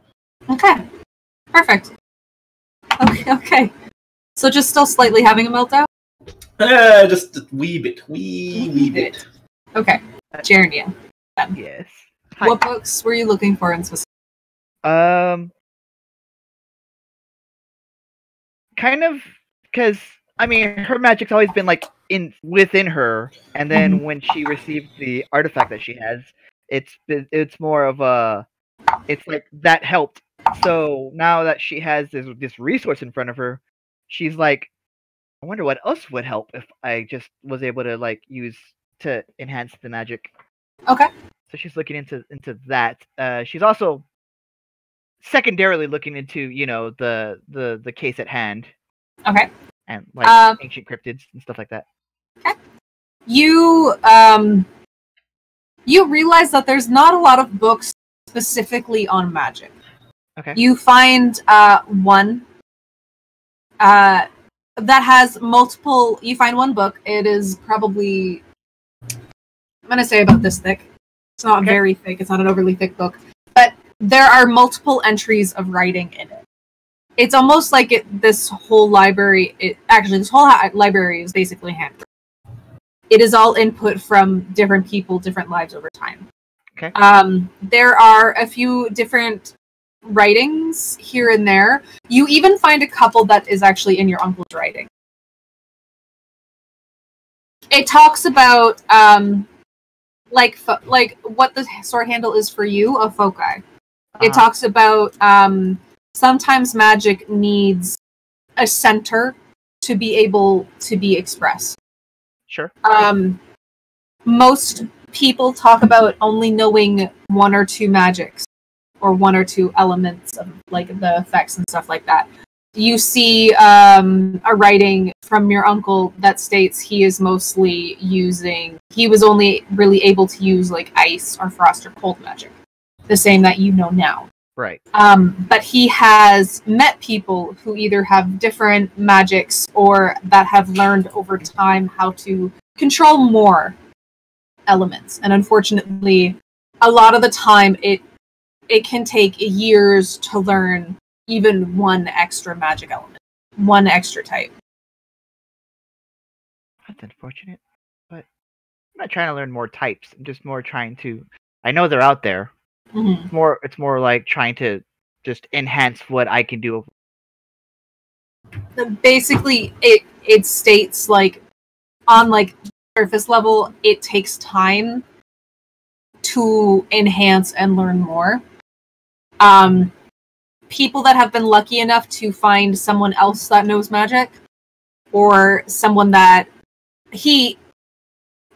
Okay, perfect. Okay. So just still slightly having a meltdown? Just a wee bit. Okay, Jernia, Yes. Hi. what books were you looking for in specific? Kind of, because I mean, her magic's always been like within her, and then when she received the artifact that she has, it's more of a, it's like that helped. So now that she has this resource in front of her, she's like, I wonder what else would help if I just was able to like use to enhance the magic. Okay. So she's looking into that. She's also secondarily looking into, you know, the case at hand Okay. and like ancient cryptids and stuff like that. You you realize that there's not a lot of books specifically on magic. Okay. You find one that has multiple. You find one book. It is probably, I'm gonna say, about this thick. It's not Okay. very thick. It's not an overly thick book, but there are multiple entries of writing in it. it's almost like this whole library. This whole library is basically handwritten. It is all input from different people, different lives over time. Okay. There are a few different writings here and there. You even find a couple that is actually in your uncle's writing. It talks about like what the sword handle is for you, a foci. It talks about sometimes magic needs a center to be able to be expressed. Sure. Most people talk about only knowing one or two magics or one or two elements of like the effects and stuff like that. You see a writing from your uncle that states he is mostly he was only really able to use like ice or frost or cold magic. The same that you know now. Right. But he has met people who either have different magics or that have learned over time how to control more elements. And unfortunately, a lot of the time it can take years to learn even one extra magic element, one extra type. That's unfortunate, but I'm not trying to learn more types. I'm just more trying to. I know they're out there. Mm-hmm. It's more like trying to just enhance what I can do. Basically, it states like on like surface level, it takes time to enhance and learn more. People that have been lucky enough to find someone else that knows magic, or someone that he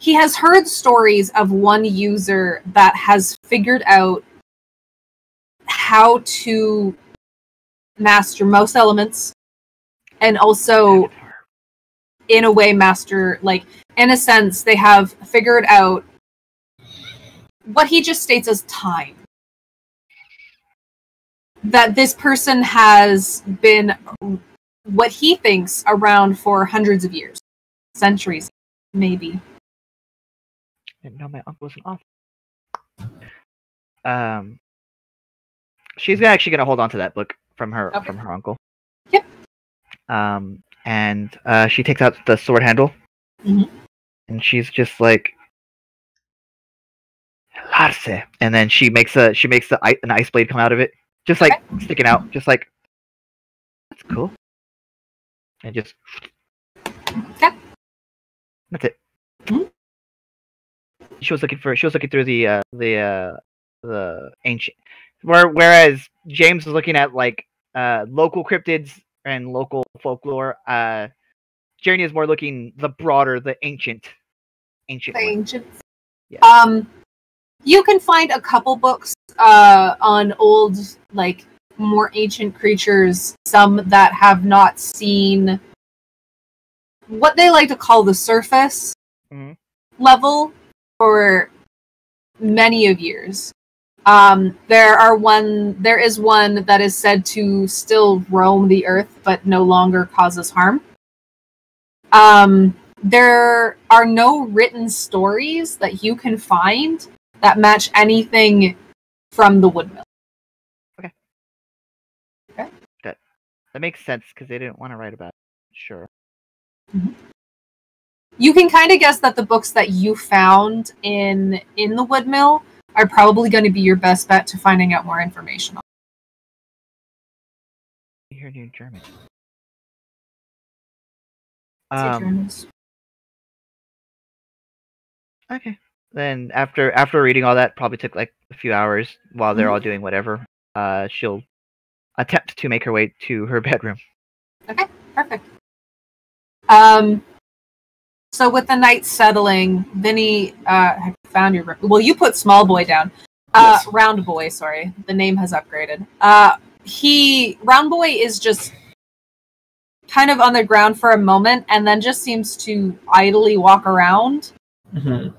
has heard stories of one user that has figured out how to master most elements and also in a way master, like in a sense they have figured out what he just states as time. That this person has been what he thinks around for hundreds of years, centuries, maybe. Didn't know my uncle was an author. She's actually gonna hold on to that book from her uncle. Yep. And she takes out the sword handle, and she's just like, Larse, and then she makes an ice blade come out of it, just like sticking out, just like that's cool, and just that's it. Mm-hmm. She was looking through the ancient, whereas James was looking at like local cryptids and local folklore. Journey is more looking the broader, the ancient. The ancients. Yeah. You can find a couple books on old, like more ancient creatures. Some that have not seen what they like to call the surface level for many of years. There is one that is said to still roam the earth, but no longer causes harm. There are no written stories that you can find that match anything from the Woodmill. Okay. That makes sense because they didn't want to write about it. Sure. Mm-hmm. You can kind of guess that the books that you found in the Woodmill are probably going to be your best bet to finding out more information on. You're in German. Okay. Then after reading all that, probably took like a few hours while they're all doing whatever. She'll attempt to make her way to her bedroom. Okay, perfect. So with the night settling, Vinny, have you found your room? Well, you put small boy down. Yes. Round boy, sorry. The name has upgraded. Round boy is just kind of on the ground for a moment and then just seems to idly walk around. Mm-hmm.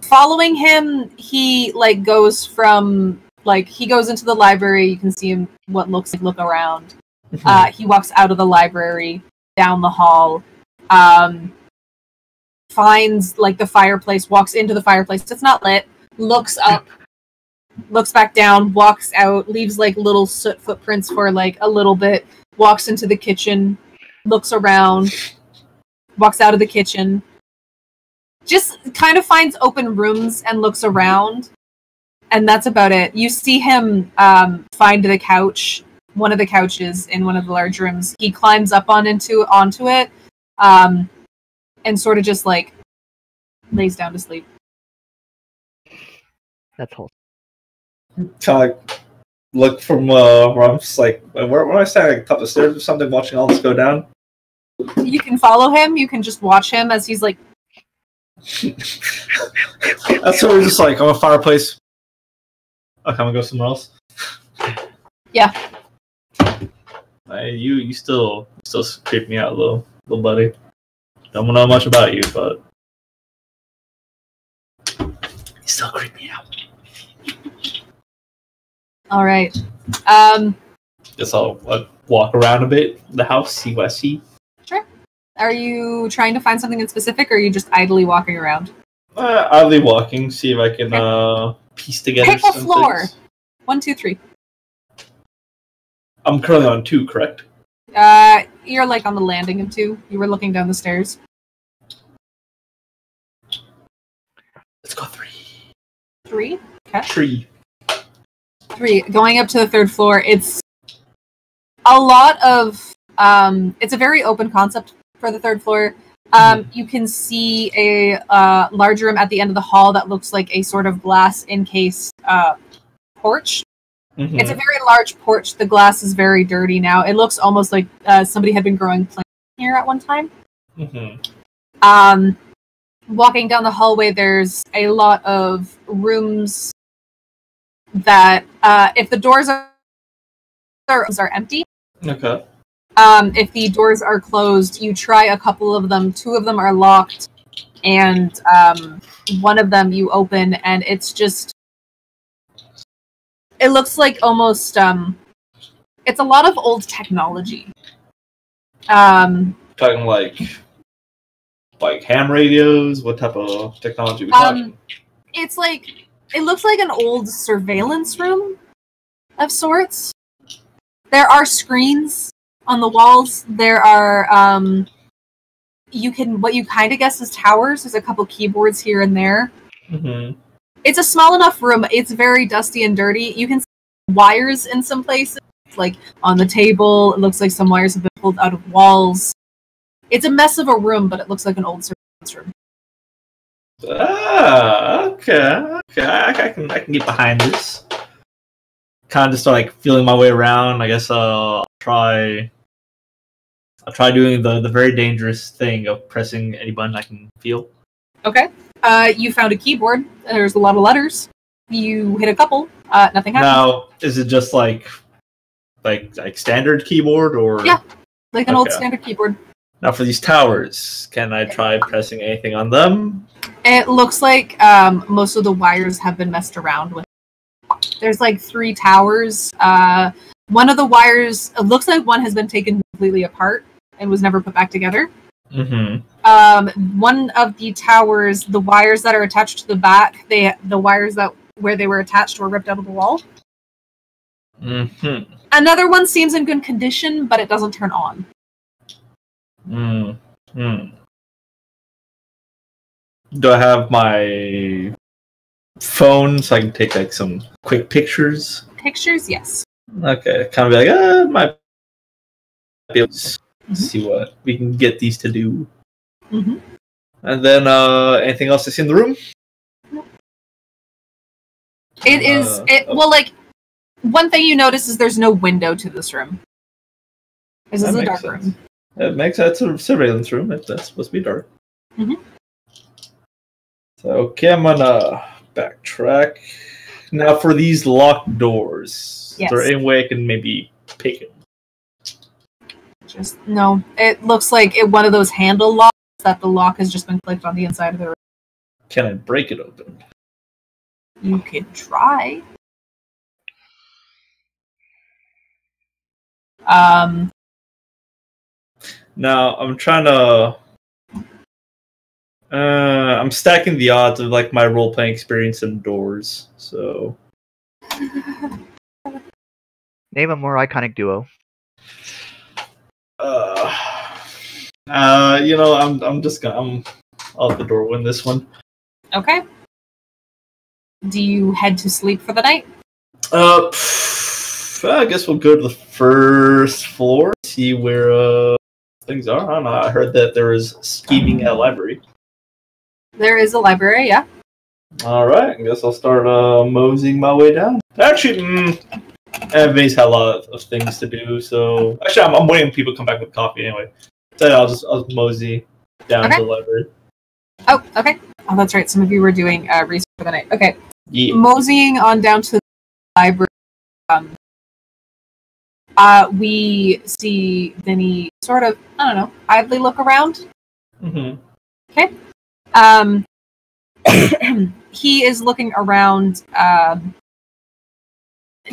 Following him, he goes into the library. You can see him look around. Mm-hmm. He walks out of the library, down the hall, finds the fireplace, walks into the fireplace. It's not lit. Looks up, looks back down, walks out, leaves like little soot footprints for like a little bit, walks into the kitchen, looks around, walks out of the kitchen, just kind of finds open rooms and looks around, and that's about it. You see him find the couch, one of the couches in one of the large rooms. He climbs up onto it, and sort of just like lays down to sleep. That's wholesome. Kind of like look from where I'm just like, where am I standing? Like, top of the stairs or something, watching all this go down? You can follow him. You can just watch him as he's like. That's sort of just like, I'm a fireplace. Okay, I'm gonna go somewhere else. Yeah. You still creep me out, little buddy. Don't know much about you, but you still creep me out. All right. Guess I'll walk around a bit the house, see what I see. Sure. Are you trying to find something in specific, or are you just idly walking around? Idly walking, see if I can piece together. Pick a some floor. things. 1, 2, 3. I'm currently on 2, correct? You're like on the landing of 2. You were looking down the stairs. Let's go 3. 3? Okay. 3. 3. Going up to the 3rd floor, it's a lot of it's a very open concept for the 3rd floor. You can see a large room at the end of the hall that looks like a sort of glass encased porch. Mm-hmm. It's a very large porch. The glass is very dirty now. It looks almost like somebody had been growing plants here at one time. Mm-hmm. Walking down the hallway, there's a lot of rooms that, if the doors are empty, Okay. if the doors are closed, you try a couple of them. 2 of them are locked, and one of them you open, and it's just... It looks like almost... it's a lot of old technology. Talking like ham radios? What type of technology are we talking? It's like... It looks like an old surveillance room of sorts. There are screens on the walls. There are, what you kind of guess is towers. There's a couple keyboards here and there. Mm-hmm. It's a small enough room. It's very dusty and dirty. You can see wires in some places, like on the table. It looks like some wires have been pulled out of walls. It's a mess of a room, but it looks like an old surveillance room. Okay. I can get behind this. Kind of just start like feeling my way around. I guess I'll try doing the very dangerous thing of pressing any button I can feel. Okay. You found a keyboard. There's a lot of letters. You hit a couple. Nothing happened. Now, is it just like standard keyboard or? Yeah, like an old standard keyboard. Now for these towers, can I try pressing anything on them? It looks like most of the wires have been messed around with. There's like 3 towers. One of the wires, it looks like one has been taken completely apart and was never put back together. Mm-hmm. One of the towers, the wires that are attached to the back, the wires that where they were attached were ripped out of the wall. Mm-hmm. Another one seems in good condition, but it doesn't turn on. Mm-hmm. Do I have my phone so I can take like some quick pictures? Pictures, yes. Okay, kind of be like, might be able to see what we can get these to do. Mm-hmm. And then, anything else to see in the room? It is, well, like, one thing you notice is there's no window to this room. This is a dark room. It makes sense. It's a surveillance room if that's supposed to be dark. Mm-hmm. So, okay, I'm gonna backtrack. Now, for these locked doors, yes. Is there any way I can maybe pick it? No. It looks like one of those handle locks that the lock has just been clicked on the inside of the room. Can I break it open? You could try. Now, I'm trying to... I'm stacking the odds of like my role-playing experience indoors, so... Name a more iconic duo. I'm just gonna out the door win this one. Okay. Do you head to sleep for the night? I guess we'll go to the first floor, see where things are. I don't know. I heard that there is scheming at a library. There is a library, yeah. All right, I guess I'll start moseying my way down. Actually, Vinny's had a lot of things to do, so actually, I'm waiting for people to come back with coffee anyway. So I'll mosey down to the library. Oh, okay. Oh, that's right. Some of you were doing research for the night. Okay. Yeah. Moseying on down to the library. We see Vinny sort of, I don't know, idly look around. Mm-hmm. Okay. He is looking around.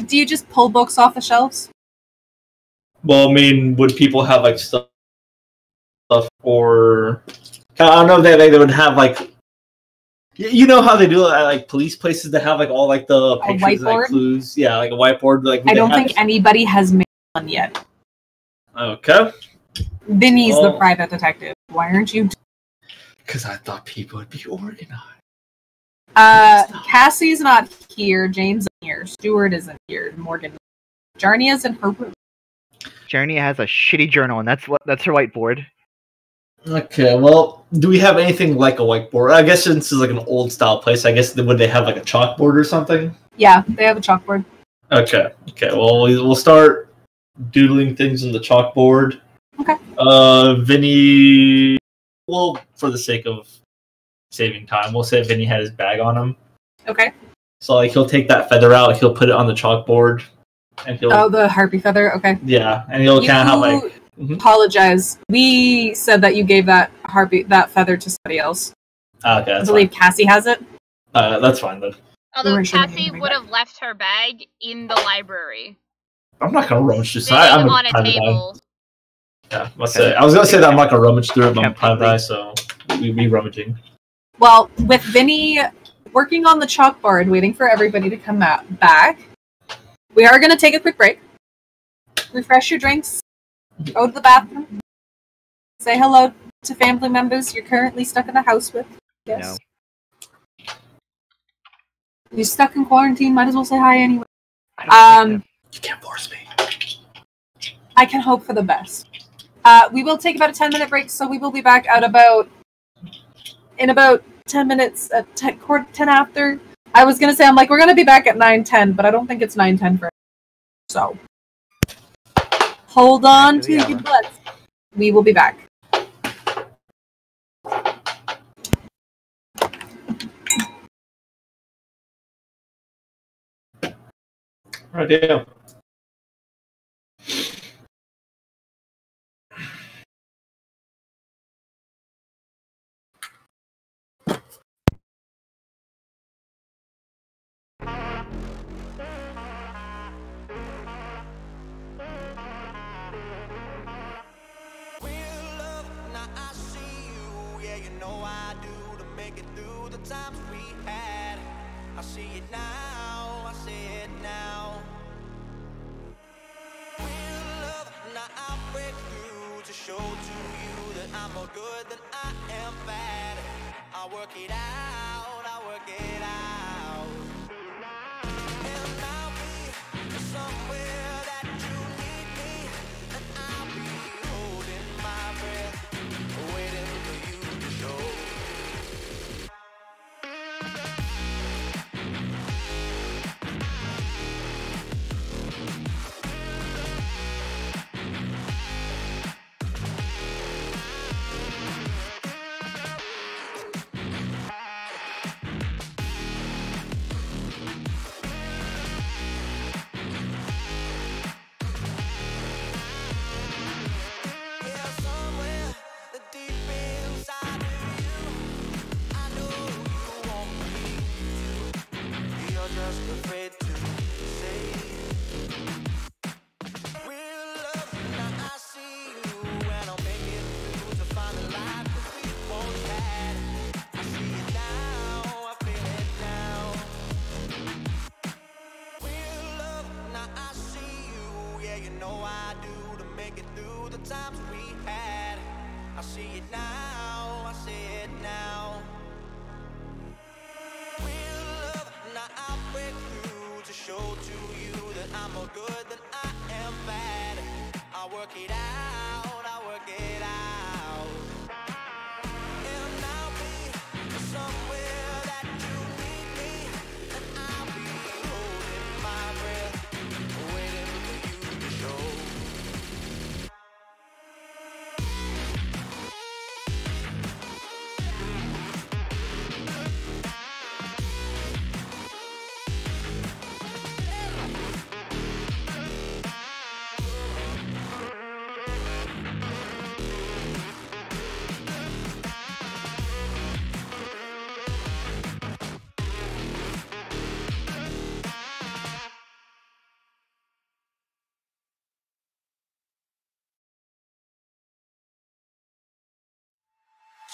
Do you just pull books off the shelves? Well, I mean, would people have like stuff, or I don't know if they would have like, you know how they do it at like police places that have like all like the pictures and like, clues, yeah, like a whiteboard. Like I don't think anybody has made one yet. Okay. Vinny's the private detective. Why aren't you? Because I thought people would be organized. Cassie's not here. James isn't here. Stuart isn't here. Morgan. Jarnia's in her room. Jarnia has a shitty journal, and that's her whiteboard. Okay, well, do we have anything like a whiteboard? I guess since it's like an old style place, I guess would they have like a chalkboard or something? Yeah, they have a chalkboard. Okay. Well, we'll start doodling things on the chalkboard. Okay. Vinny. Well, for the sake of saving time, we'll say Vinny had his bag on him. Okay. So like he'll take that feather out, he'll put it on the chalkboard, and he'll. Oh, the harpy feather. Okay. Yeah, and he'll kind of have like. Mm-hmm. Apologize. We said that you gave that feather to somebody else. Okay, I believe fine. Cassie has it. That's fine then. Although Cassie would have left her bag in the library. I'm not gonna rummage through. I'm on a table. Yeah, I was gonna say that I'm not gonna rummage through it, but I'm private eye, so we'll be rummaging. Well, with Vinny working on the chalkboard, waiting for everybody to come back, we are gonna take a quick break. Refresh your drinks. Go to the bathroom. Say hello to family members you're currently stuck in the house with. Yes. No. You're stuck in quarantine. Might as well say hi anyway. You can't force me. I can hope for the best. We will take about a 10-minute break, so we will be back out in about 10 minutes at 10 after. I was gonna say we're gonna be back at 9:10, but I don't think it's 9:10 for. So. Hold on to your butts. We will be back. Right, yeah. times we had. I see it now, I see it now. Real love, now I'll break through to show to you that I'm more good than I am bad. I work it out, I work it out. And I'll be somewhere that you need me, and I'll be holding my breath, waiting for you to show.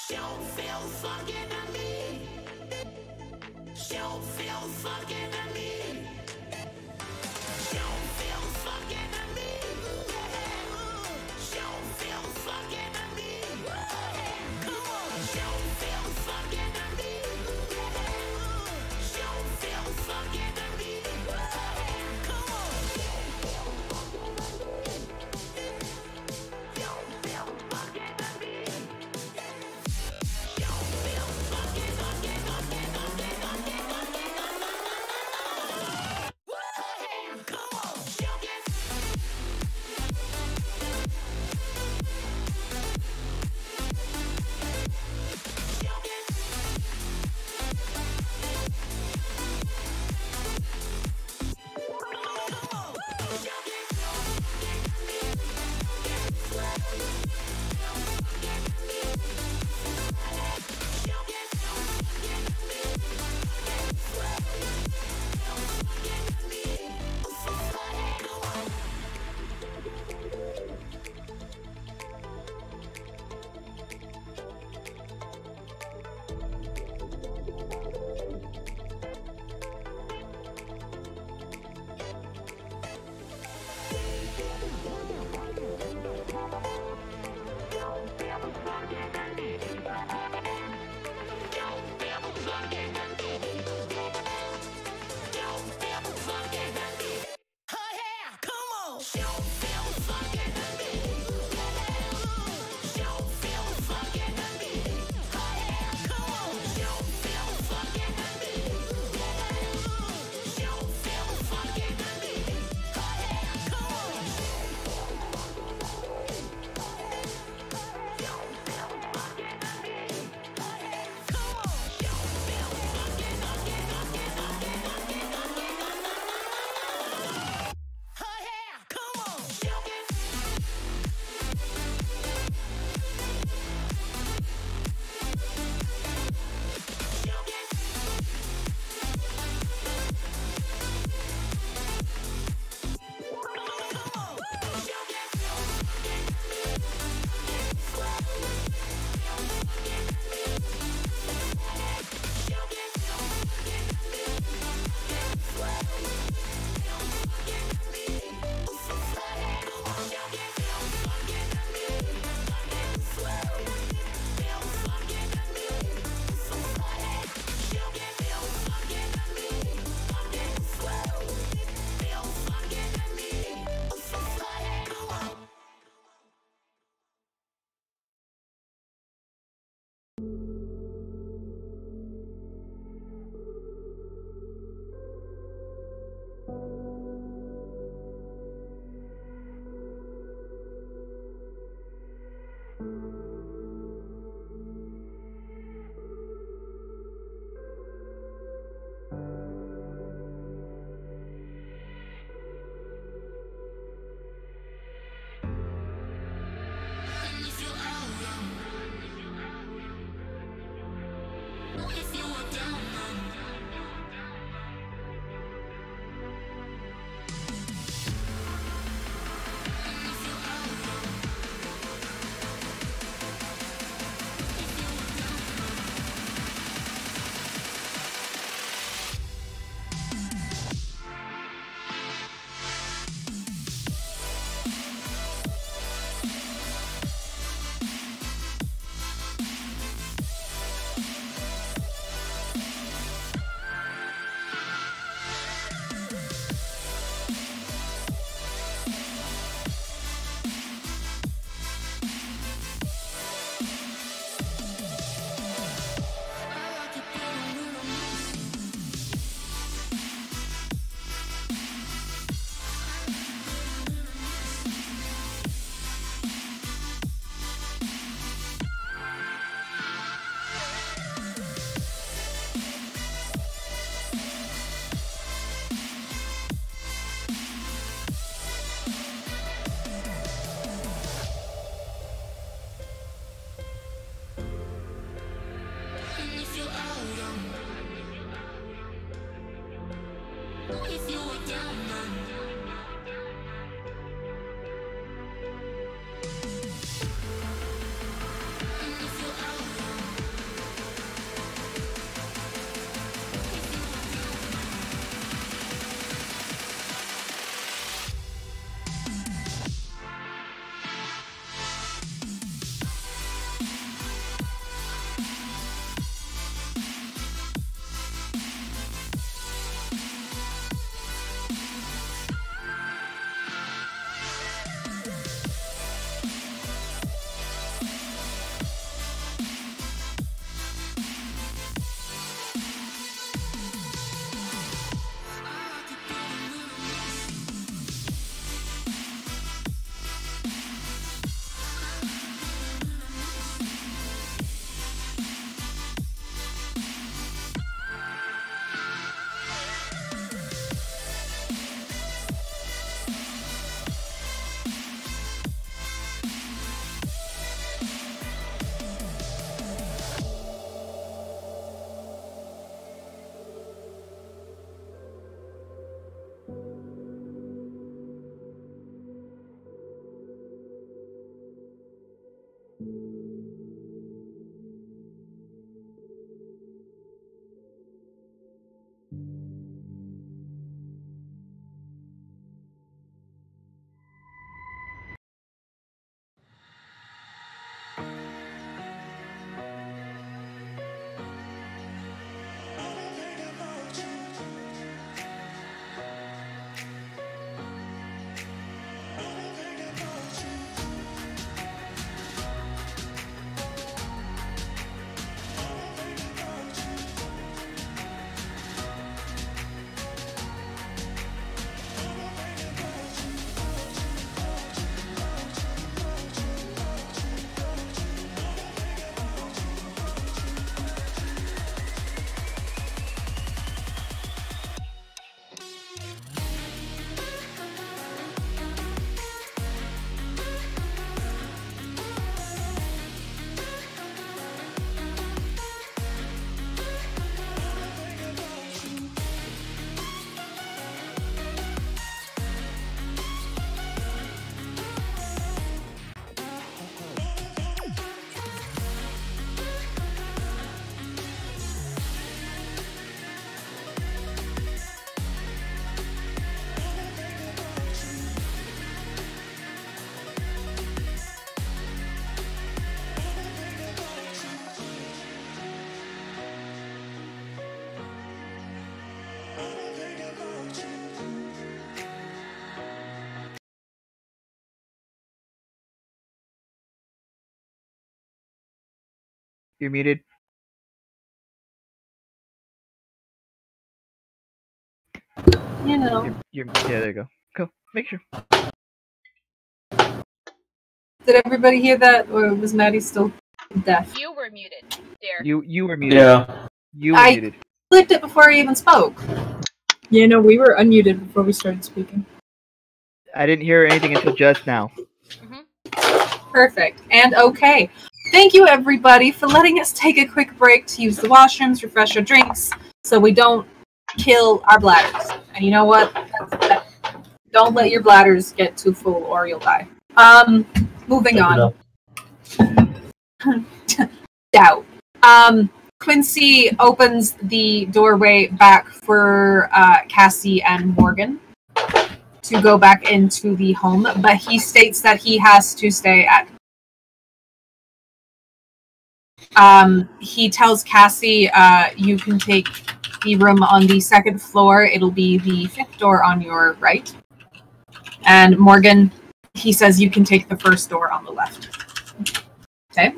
Don't feel fucking to me. Don't feel fucking to me. Don't feel fucking to me. Don't feel fucking to me. Come on. Don't feel fucking to me. Don't feel fucking to me. Come on. Don't feel fucking to me. You're muted. You know. Yeah, there you go. Cool. Make sure. Did everybody hear that, or was Maddie still deaf? You were muted, dear. You were muted. Yeah. You were I- muted. Clicked it before I even spoke. Yeah, no, we were unmuted before we started speaking. I didn't hear anything until just now. Perfect. And okay. Thank you, everybody, for letting us take a quick break to use the washrooms, refresh our drinks, so we don't kill our bladders. And you know what? Don't let your bladders get too full or you'll die. Moving on. Doubt. Quincy opens the doorway back for Cassie and Morgan to go back into the home, but he states that he has to stay at. He tells Cassie, you can take the room on the second floor. It'll be the fifth door on your right. And Morgan, he says you can take the first door on the left. Okay.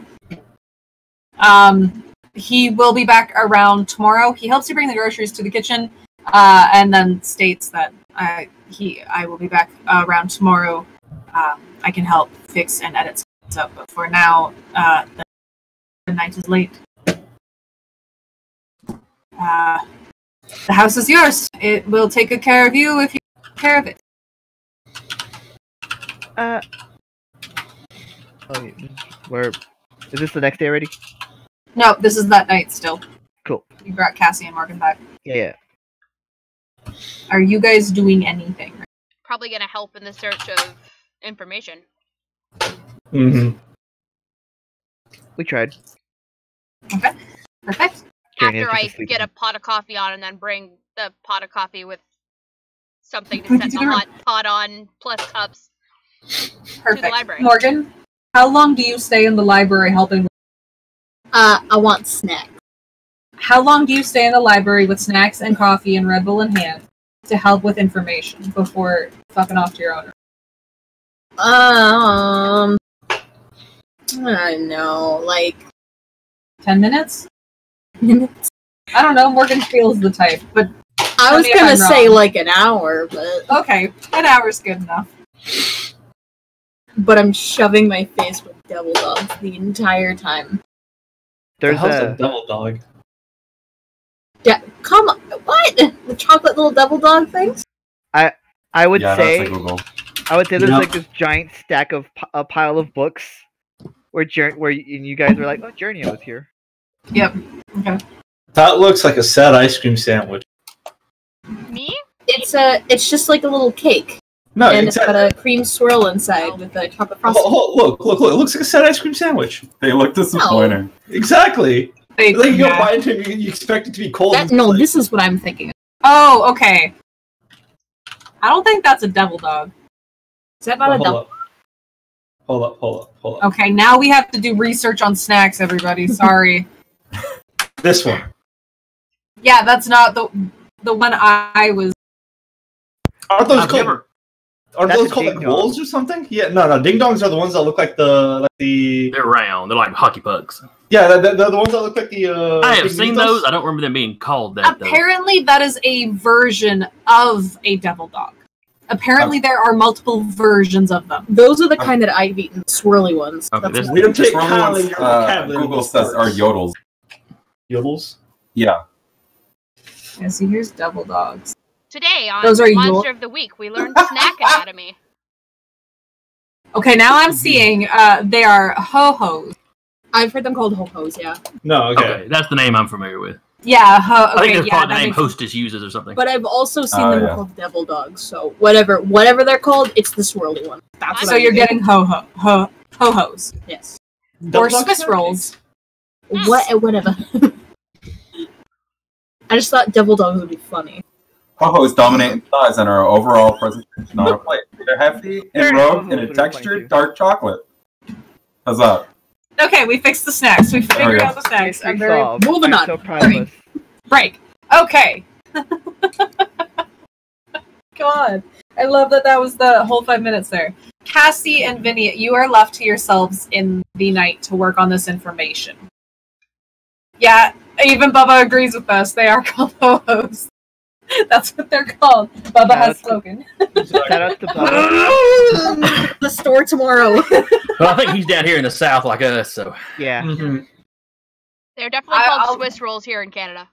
He will be back around tomorrow. He helps you bring the groceries to the kitchen, and then states that I will be back around tomorrow. I can help fix and edit stuff, but for now, the night is late. The house is yours. It will take good care of you if you take care of it. Where is this the next day already? No, this is that night still. Cool. You brought Cassie and Morgan back. Yeah. Are you guys doing anything? Probably gonna help in the search of information. Mm-hmm. We tried. Okay. Perfect. Journey After is I just asleep. get a pot of coffee on and then bring the pot of coffee with something to set the hot pot on plus cups to the Perfect. library. Morgan, how long do you stay in the library helping? I want snacks. How long do you stay in the library with snacks and coffee and Red Bull in hand to help with information before fucking off to your owner? I don't know, like 10 minutes? minutes. I don't know. Morgan feels the type, but I was me if gonna I'm say wrong. like an hour, but okay, an hour's good enough. I'm shoving my face with devil dogs the entire time. There's a devil dog. Yeah, come on, what? The chocolate little devil dog things? I would Yeah, say that's a Google. I would say there's Yep. like this giant stack of a pile of books where you guys are like, oh, Journey was here. Yep. Okay. That looks like a sad ice cream sandwich. Me? It's just like a little cake. No, and exactly. it's got a cream swirl inside with a chocolate frosting. Look! It looks like a sad ice cream sandwich. They look disappointing. Exactly. Like, Like you go yeah. buy into it, you expect it to be cold. No, this is what I'm thinking of. Oh, okay. I don't think that's a devil dog. Is that not a devil? Hold up. Okay, now we have to do research on snacks, everybody. Sorry. This one. Yeah, that's not the one I was. Aren't those I've called? never- Aren't That's those a called ding like dong. wolves or something? Yeah, no. Ding dongs are the ones that look like the They're round. They're like hockey pucks. Yeah, they're the ones that look like the. I have big seen meatballs. those. I don't remember them being called that, though. Apparently, that is a version of a devil dog. Apparently, there are multiple versions of them. Those are the kind that I've eaten, swirly ones. Okay, That's this- what- We don't The take swirly kindly ones, your vocabulary. Google says are yodels. Yodels. Yeah. Yeah, see, here's devil dogs. Today on Those are Monster your- of the Week, we learned snack anatomy. Okay, now I'm seeing they are ho-hos. I've heard them called ho-hos, yeah. No, okay. Okay, that's the name I'm familiar with. Yeah, I think okay, that's yeah, part of the that name makes sense. Hostess uses or something. But I've also seen Oh, them yeah. called devil dogs, so whatever they're called, it's the swirly one. That's what So I'm you're thinking. getting ho-hos. Yes. Devil Or dogs Swiss are rolls. Whatever. I just thought devil dogs would be funny. Ho-hos dominate in size and are overall presentation on a plate. They're hefty and Very robed in ho-hos a are funny, textured too. dark chocolate. How's that? Okay, we fixed the snacks. We we figured go. out the snacks. Mystery I'm very solved. Moving I'm on. so proud of us. break. Okay. God, I love that was the whole 5 minutes there. Cassie and Vinny, you are left to yourselves in the night to work on this information. Yeah, even Bubba agrees with us. They are called ho-hos. That's what they're called. Bubba Yeah, has that's cool. spoken. Shout out to Bubba. The store tomorrow. Well, I think he's down here in the south like us, so. Yeah. Mhm. They're definitely I'll- called Swiss rolls here in Canada.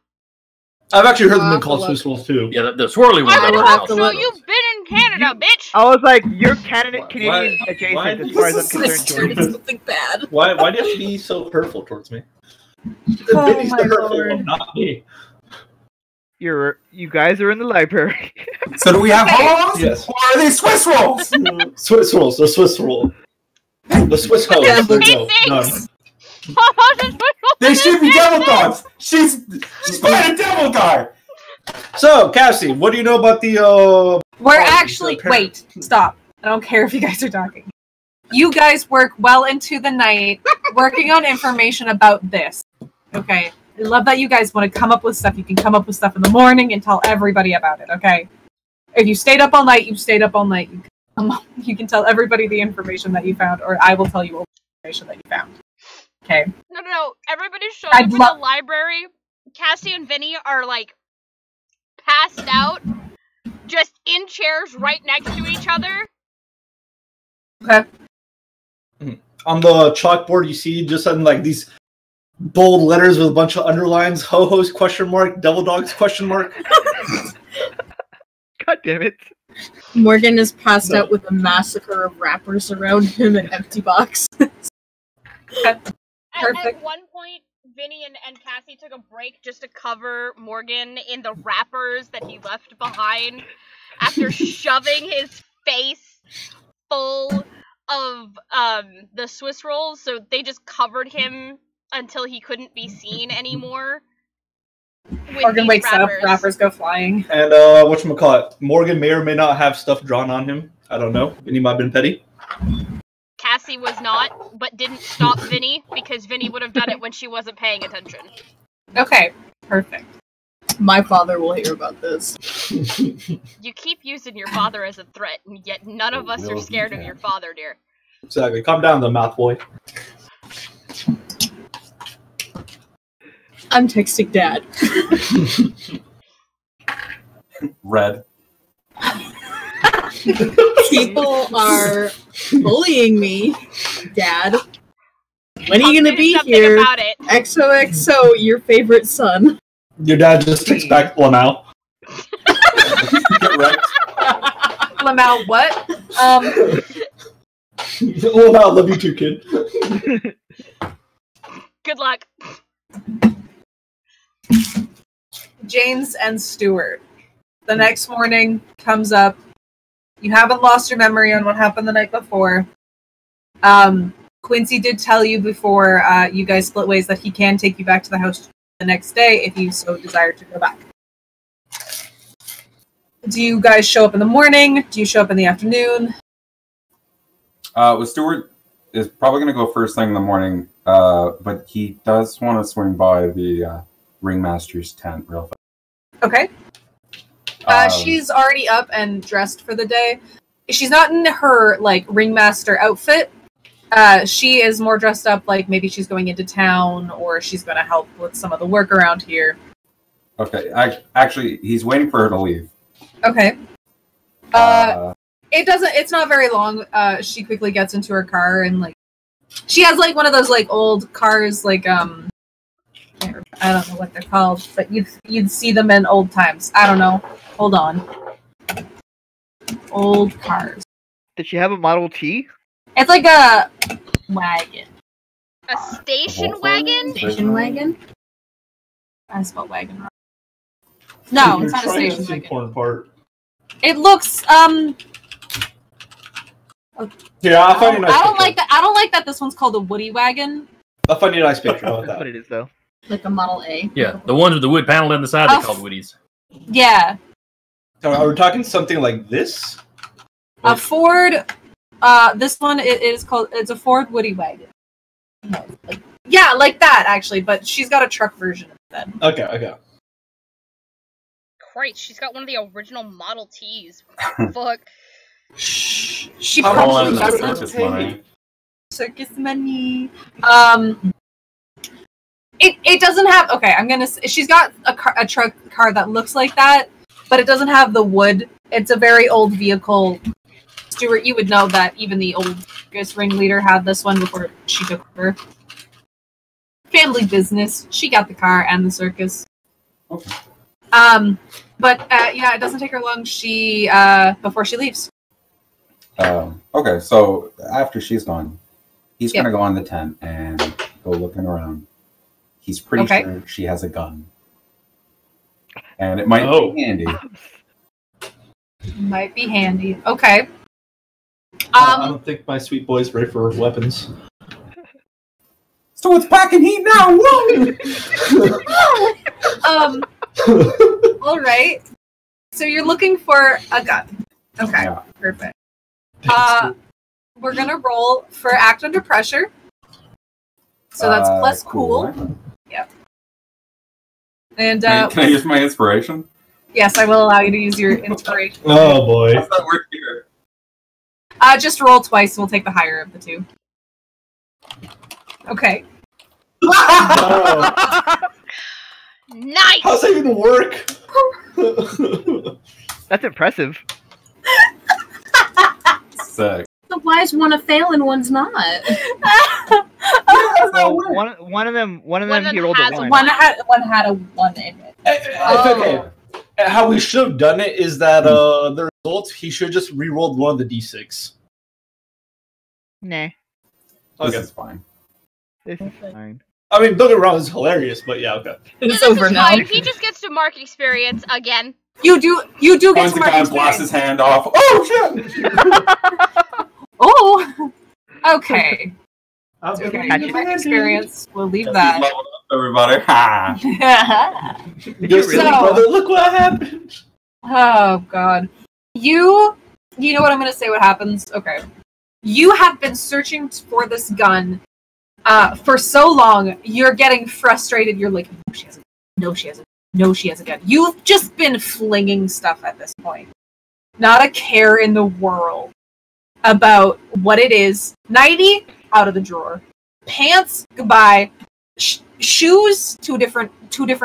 I've actually heard them I'll been called have to Swiss rolls too. Yeah, the swirly ones. I would will are have called to So look. Swiss you've been in Canada, bitch! I was like, you're Canadian why adjacent as does far as I'm this concerned, Sister Jordan. did something bad. Why do you have to be so hurtful towards me? Oh Vinny's my the hurtful Lord. one, not me. You guys are in the library. So do we have ho-hos? Yes. Or are they Swiss rolls? Swiss rolls, the Swiss roll. The Swiss hose. Yeah, There you but- go. Done. They should be devil dogs. She's playing a devil guy. So, Cassie, what do you know about the We're Oh, actually so wait, stop. I don't care if you guys are talking. You guys work well into the night working on information about this. Okay. I love that you guys want to come up with stuff. You can come up with stuff in the morning and tell everybody about it, okay? If you stayed up all night, you stayed up all night. You can tell everybody the information that you found, or I will tell you all the information that you found. Okay. No. Everybody showed I'd up in lo- the library. Cassie and Vinny are like passed out, just in chairs right next to each other. Okay. on the chalkboard? You see just in like these bold letters with a bunch of underlines: ho-hos question mark, devil dogs question mark. God damn it. Morgan is passed No. out with a massacre of wrappers around him and empty box. At Perfect. one point, Vinny and Cassie took a break just to cover Morgan in the wrappers that he left behind after shoving his face full of the Swiss rolls, so they just covered him until he couldn't be seen anymore. With Morgan these wakes wrappers. up, wrappers go flying. And whatchamacallit, Morgan may or may not have stuff drawn on him. I don't know. Vinny might have been petty. Cassie was not, but didn't stop Vinny because Vinny would have done it when she wasn't paying attention. Okay, perfect. My father will hear about this. You keep using your father as a threat, and yet none of us are scared of your father, dear. Exactly. Calm down, the mouth boy. I'm texting Dad. Red. People are bullying me, Dad. When are I'll you gonna do be something here? about it. XOXO, your favorite son. Your dad just takes back Lamau. Get wrecked. Lamau, what? Lamau, love you too, kid. Good luck. James and Stuart. The next morning comes up. You haven't lost your memory on what happened the night before. Quincy did tell you before you guys split ways that he can take you back to the house the next day if you so desire to go back. Do you guys show up in the morning? Do you show up in the afternoon? Well, Stuart is probably going to go first thing in the morning, but he does want to swing by the ringmaster's tent real fast. Okay. She's already up and dressed for the day. She's not in her like ringmaster outfit. She is more dressed up like maybe she's going into town or she's going to help with some of the work around here. Okay, actually, he's waiting for her to leave. Okay. It's not very long. She quickly gets into her car and like she has like one of those like old cars like I don't know what they're called, but you'd see them in old times. I don't know. Hold on. Old cars. Did she have a Model T? It's like a wagon. A station wagon? Station wagon? I spelled wagon wrong. No, it's not a You're trying station to wagon. important part. It looks Yeah, I'll find you a nice I don't picture. like that. I don't like that this one's called a Woody wagon. I'll find you a nice picture about That's what that. it is, though. Like a Model A. Yeah, the ones with the wood panel on the side, they called Woodies. Yeah. So are we talking something like this? A Ford. This one it's called. It's a Ford Woody wagon. No, yeah, like that actually, but she's got a truck version instead. Okay. Christ, she's got one of the original Model Ts. Fuck. She How probably much is doesn't. circus money? Circus money. It doesn't have. Okay, I'm gonna. She's got a truck car that looks like that, but it doesn't have the wood. It's a very old vehicle. Stuart, you would know that even the oldest ringleader had this one before she took over. Family business. She got the car and the circus. Okay. But yeah, it doesn't take her long. She before she leaves. Okay, so after she's gone, he's going to go on the tent and go looking around. He's pretty sure she has a gun. And it might be handy. Might be handy. Okay. I don't think my sweet boy's ready for weapons. So it's packing heat now. Woo! All right. So you're looking for a gun. Okay. Yeah. Perfect. We're gonna roll for act under pressure. So that's plus cool. Yep. And Can I use my inspiration? yes, I will allow you to use your inspiration. Oh boy. How's that work here? Just roll twice. We'll take the higher of the two. Okay. Nice! How's that even work? That's impressive. Sick. So why is one a fail and one's not? So one of them he rolled a has a 1. One had a 1 in it. Okay. How we should have done it is that the results he should just re-rolled one of the d6. Nah, This Okay. is fine. this is fine. I mean, don't get me wrong, it's hilarious, but yeah, okay. It's This over is now. fine. He just gets to mark experience again. You do get Once to the mark guy blasts his hand off. Oh shit! Oh. Okay. I'm Okay. Catch You it. mark experience. We'll leave He's that. leveled up, everybody. Ha! Your silly So- brother, look what happened! Oh god. You know what I'm gonna say what happens? Okay. You have been searching for this gun for so long, you're getting frustrated. You're like, no, she has a gun. No, she has a gun. No, she has a gun. You've just been flinging stuff at this point. Not a care in the world about what it is. 90 out of the drawer. Pants, goodbye. Shoes, two different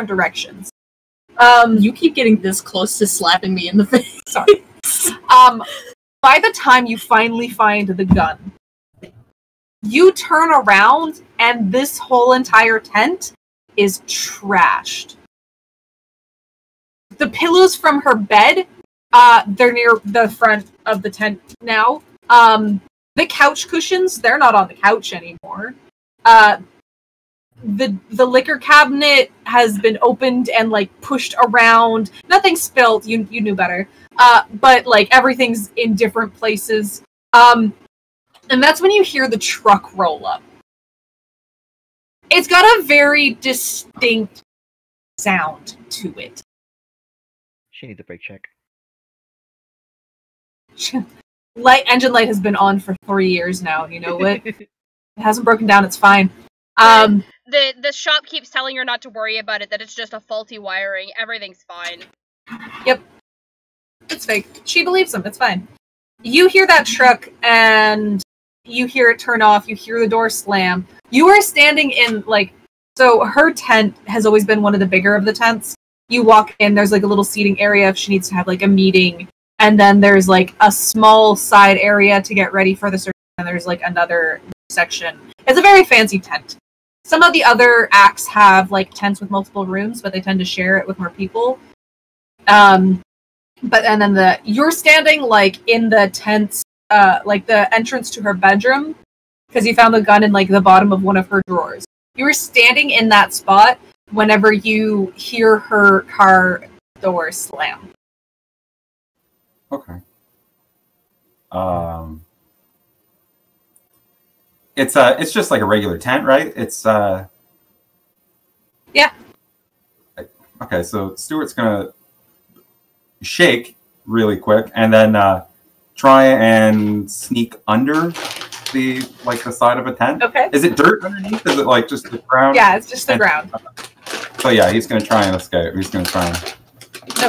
directions. You keep getting this close to slapping me in the face. Sorry. By the time you finally find the gun, you turn around and this whole entire tent is trashed. The pillows from her bed, they're near the front of the tent now. The couch cushions, they're not on the couch anymore. The liquor cabinet has been opened and like pushed around. Nothing spilled. You knew better. but like everything's in different places. And that's when you hear the truck roll up. It's got a very distinct sound to it. She needs a brake check. Engine light has been on for 3 years now. You know what? It hasn't broken down. It's fine. The shop keeps telling her not to worry about it, that it's just a faulty wiring. Everything's fine. Yep. It's fake. She believes them. It's fine. You hear that truck, and you hear it turn off. You hear the door slam. You are standing in, like... So her tent has always been one of the bigger of the tents. You walk in, there's like a little seating area if she needs to have like a meeting. And then there's like a small side area to get ready for the surgery. And there's like another section. It's a very fancy tent. Some of the other acts have like tents with multiple rooms, but they tend to share it with more people. You're standing like in the tents, like the entrance to her bedroom, because you found the gun in like the bottom of one of her drawers. You were standing in that spot whenever you hear her car door slam. Okay. It's just like a regular tent, right? It's Yeah. Okay, so Stuart's gonna shake really quick and then try and sneak under the side of a tent. Okay. Is it dirt underneath? Is it like just the ground? Yeah, it's just the ground. So yeah, he's gonna try and escape. He's gonna try and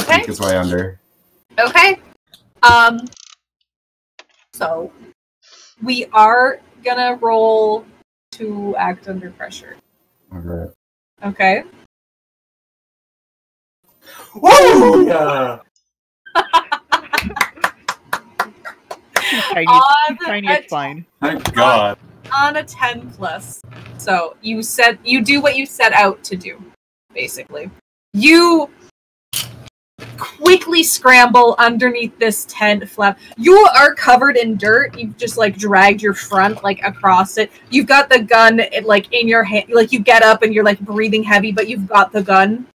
sneak his way under. Okay. So we are gonna roll to act under pressure. Okay. Okay. Woo! Yeah. Tiny, it's fine. Thank God. On a 10 plus. So you do what you set out to do, basically. You quickly scramble underneath this tent flap. You are covered in dirt. You've just like dragged your front like across it. You've got the gun like in your hand. Like you get up and you're like breathing heavy, but you've got the gun.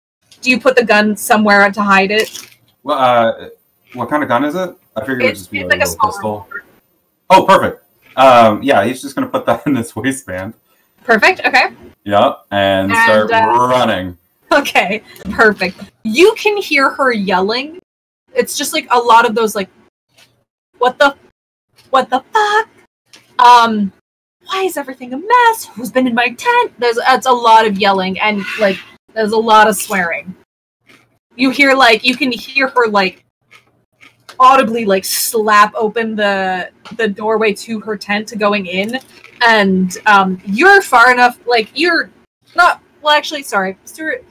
Do you put the gun somewhere to hide it? Well, what kind of gun is it? I figured it would just be like a little pistol. Revolver. Oh, perfect. Yeah, he's just gonna put that in his waistband. Perfect. Okay. Yep, and start running. Okay, perfect. You can hear her yelling. It's just like a lot of those like, what the fuck? Why is everything a mess? Who's been in my tent? That's a lot of yelling and like there's a lot of swearing. You can hear her like audibly like slap open the doorway to her tent to going in, and you're far enough. Like you're not. Well, actually, sorry, Stuart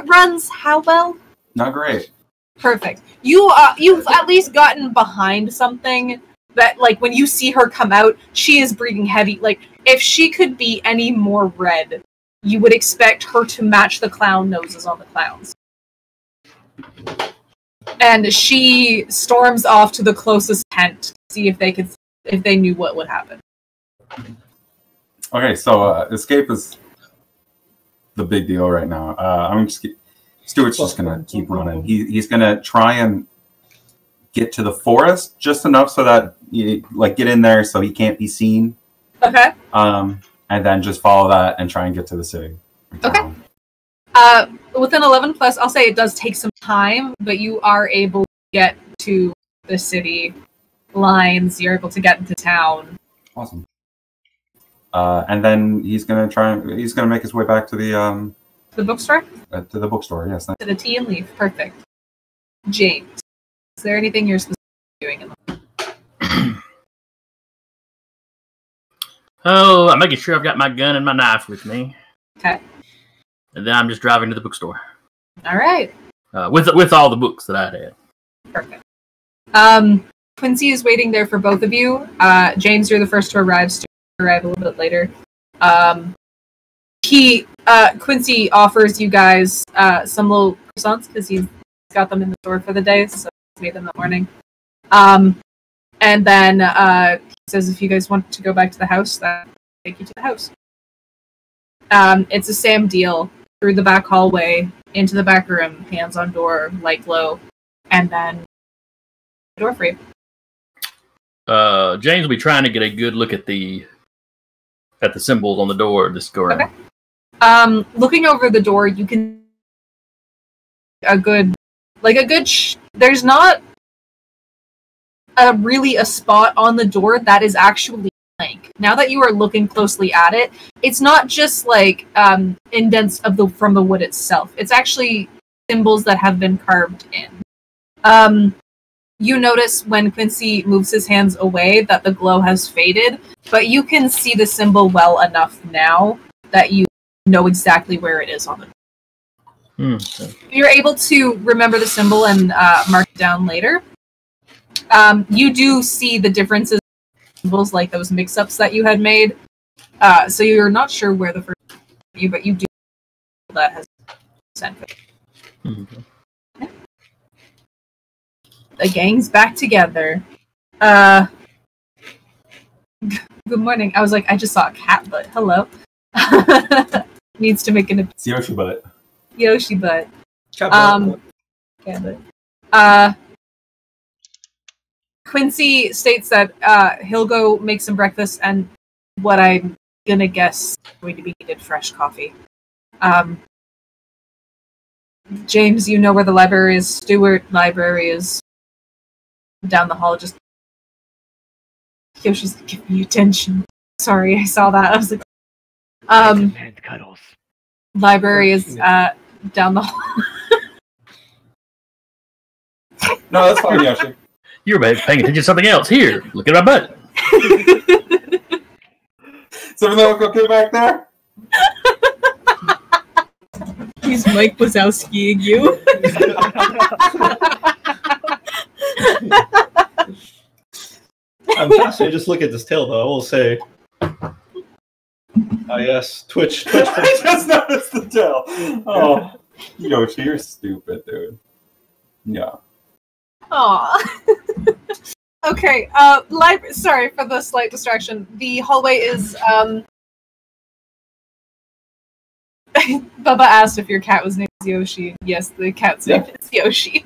runs how well? Not great. Perfect. You've at least gotten behind something that, like, when you see her come out, she is breathing heavy. Like, if she could be any more red, you would expect her to match the clown noses on the clowns. And she storms off to the closest tent to see if they knew what would happen. Okay, so escape is the big deal right now. Stuart's just gonna keep running. He's gonna try and get to the forest just enough so that you get in there so he can't be seen. Okay. And then just follow that and try and get to the city. Okay. Within 11 plus, I'll say it does take some time, but you are able to get to the city lines. You're able to get into town. Awesome. And then he's gonna make his way back to the bookstore. To the bookstore, yes. To the tea and leaf. Perfect. James, is there anything you're specifically doing in the Oh, I'm making sure I've got my gun and my knife with me. Okay. And then I'm just driving to the bookstore. All right. With all the books that I had. Perfect. Quincy is waiting there for both of you. James, you're the first to arrive. Stuart will arrive a little bit later. Quincy offers you guys some little croissants because he's got them in the store for the day, so he made them that morning. And then he says if you guys want to go back to the house, then take you to the house. It's the same deal. Through the back hallway, into the back room, hands on door, light glow, and then door free. James will be trying to get a good look at the symbols on the door. Just go around. Okay. Looking over the door, you can there's not really a spot on the door that is actually blank. Now that you are looking closely at it, it's not just like indents from the wood itself. It's actually symbols that have been carved in. You notice when Quincy moves his hands away that the glow has faded, but you can see the symbol well enough now that you know exactly where it is on the door. Okay. You're able to remember the symbol and mark it down later. You do see the differences in symbols, like those mix-ups that you had made. So you're not sure where the first you, but you do that has sent it. Mm-hmm. The gang's back together. Good morning. I was like, I just saw a cat, but hello. Needs to make an It's Yoshi butt. Yoshi butt. Cat but Quincy states that he'll go make some breakfast and what I'm gonna guess is going to be needed fresh coffee. James, you know where the library is. Stewart, library is down the hall. Just Yoshi's giving you attention. Sorry, I saw that. I was like, Man cuddles. library is down the hall. No, that's fine, Yoshi. You were paying attention to something else. Here, look at my butt. Is everything okay back there? He's Mike Wazowskiing you. I'm fascinated. Just look at this tail, though. I will say. Yes, Twitch. I just noticed the tail. Oh, Yoshi, you're stupid, dude. Yeah. Aw. Okay, sorry for the slight distraction. The hallway is, Bubba asked if your cat was named Yoshi. Yes, the cat's name is Yoshi.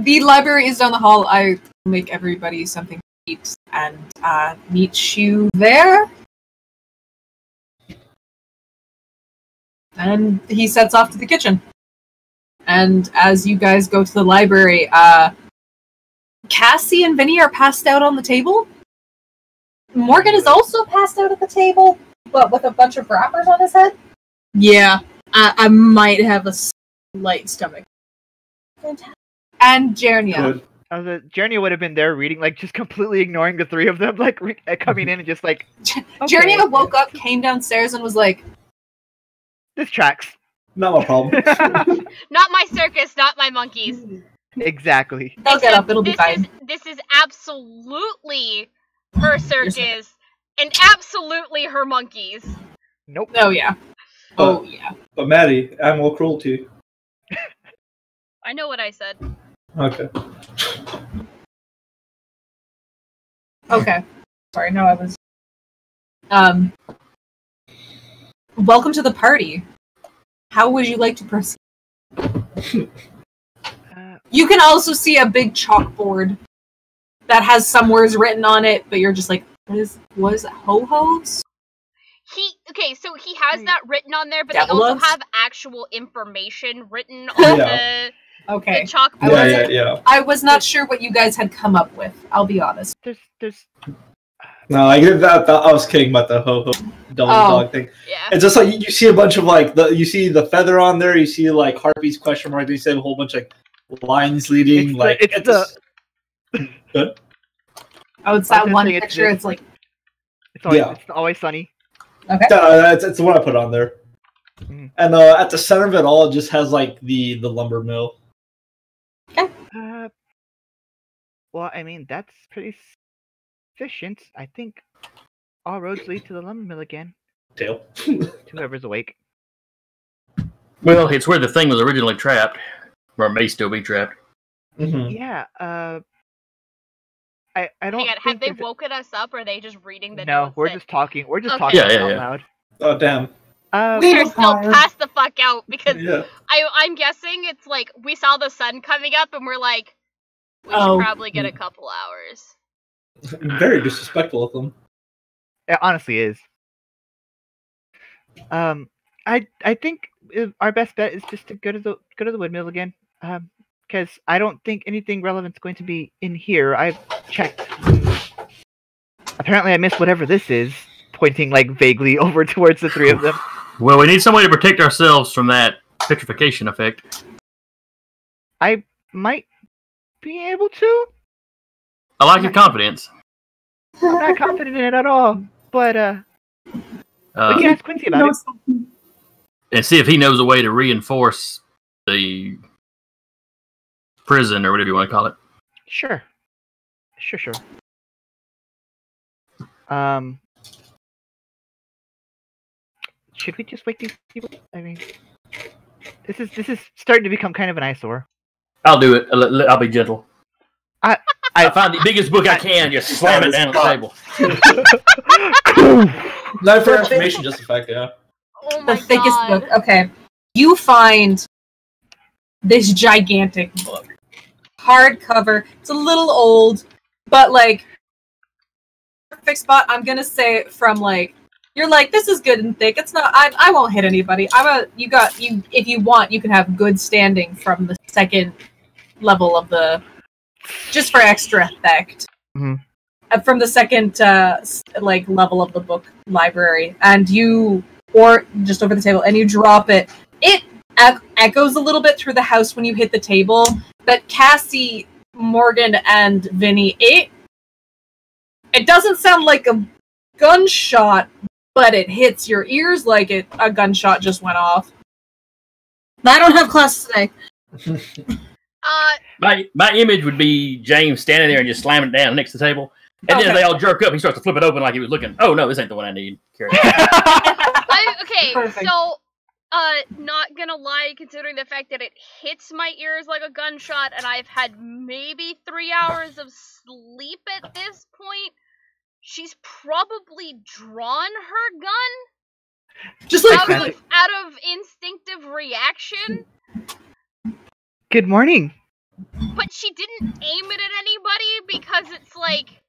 The library is down the hall. I will make everybody something to eat and meet you there. And he sets off to the kitchen. And as you guys go to the library, Cassie and Vinny are passed out on the table. Morgan is also passed out at the table, but with a bunch of wrappers on his head. Yeah, I might have a slight stomach. And Jernia. Jernia would have been there reading, like, just completely ignoring the three of them, like, coming in and just like... Jernia woke up, came downstairs, and was like... This tracks. Not my problem. Not my circus, not my monkeys. Exactly. They'll get up, it'll be fine. This is absolutely her circus, and absolutely her monkeys. Nope. Oh, yeah. Oh, yeah. But Maddie, animal cruelty. I know what I said. Okay. Okay. Sorry, no, I was... Welcome to the party. How would you like to proceed? You can also see a big chalkboard that has some words written on it, but you're just like, what is it, ho-hos? Okay, so he has that written on there, but Devil they also loves? have actual information written on the chalkboard. Yeah. I was not sure what you guys had come up with, I'll be honest. There's No, I get that. I was kidding about the ho-ho dog thing. Yeah. It's just like you see a bunch of like you see the feather on there. You see like Harpy's question mark. They said a whole bunch of lines leading. It's Oh, it's that one picture. It's like it's always sunny. Okay. It's the one I put on there. And at the center of it all, it just has like the lumber mill. Okay. Well, I mean that's pretty efficient. I think all roads lead to the lumber mill again. Tail. Whoever's awake. Well, it's where the thing was originally trapped, or may still be trapped. Mm-hmm. Yeah. I don't. Hang on, have they woken us up, or are they just reading the No, notes? we're just talking. We're just talking out loud. Oh damn! We're still passed the fuck out because Yeah. I'm guessing it's like we saw the sun coming up and we're like, we should Oh. probably get a couple hours. Very disrespectful of them. It honestly is. I think our best bet is just to go to the windmill again. Because I don't think anything relevant is going to be in here. I've checked. Apparently, I missed whatever this is. Pointing like vaguely over towards the three of them. Well, we need some way to protect ourselves from that petrification effect. I might be able to. I like your confidence. I'm not confident in it at all. But we can ask Quincy about it. And see if he knows a way to reinforce the prison or whatever you want to call it. Sure. Should we just wake these people? I mean, this is starting to become kind of an eyesore. I'll do it. I'll be gentle. I find the biggest book I can, just slam it down on the table. Not for information, just the fact, yeah. Oh my The thickest God. book. Okay. You find this gigantic book. Hardcover. It's a little old, but like perfect spot. I'm gonna say from like you're like, this is good and thick. It's not I won't hit anybody. If you want, you can have good standing from the second level of the just for extra effect. Mm-hmm. From the second like level of the book library, and you or just over the table, and you drop it. It echoes a little bit through the house when you hit the table, but Cassie, Morgan, and Vinny, it doesn't sound like a gunshot, but it hits your ears like a gunshot just went off. I don't have class today. My image would be James standing there and just slamming it down next to the table. And then Okay. they all jerk up. He starts to flip it open like he was looking. Oh, no, this ain't the one I need. Carry on. Okay, Perfect. so, not gonna lie, considering the fact that it hits my ears like a gunshot, and I've had maybe 3 hours of sleep at this point, she's probably drawn her gun Just like out of instinctive reaction, Good morning. but she didn't aim it at anybody because it's like,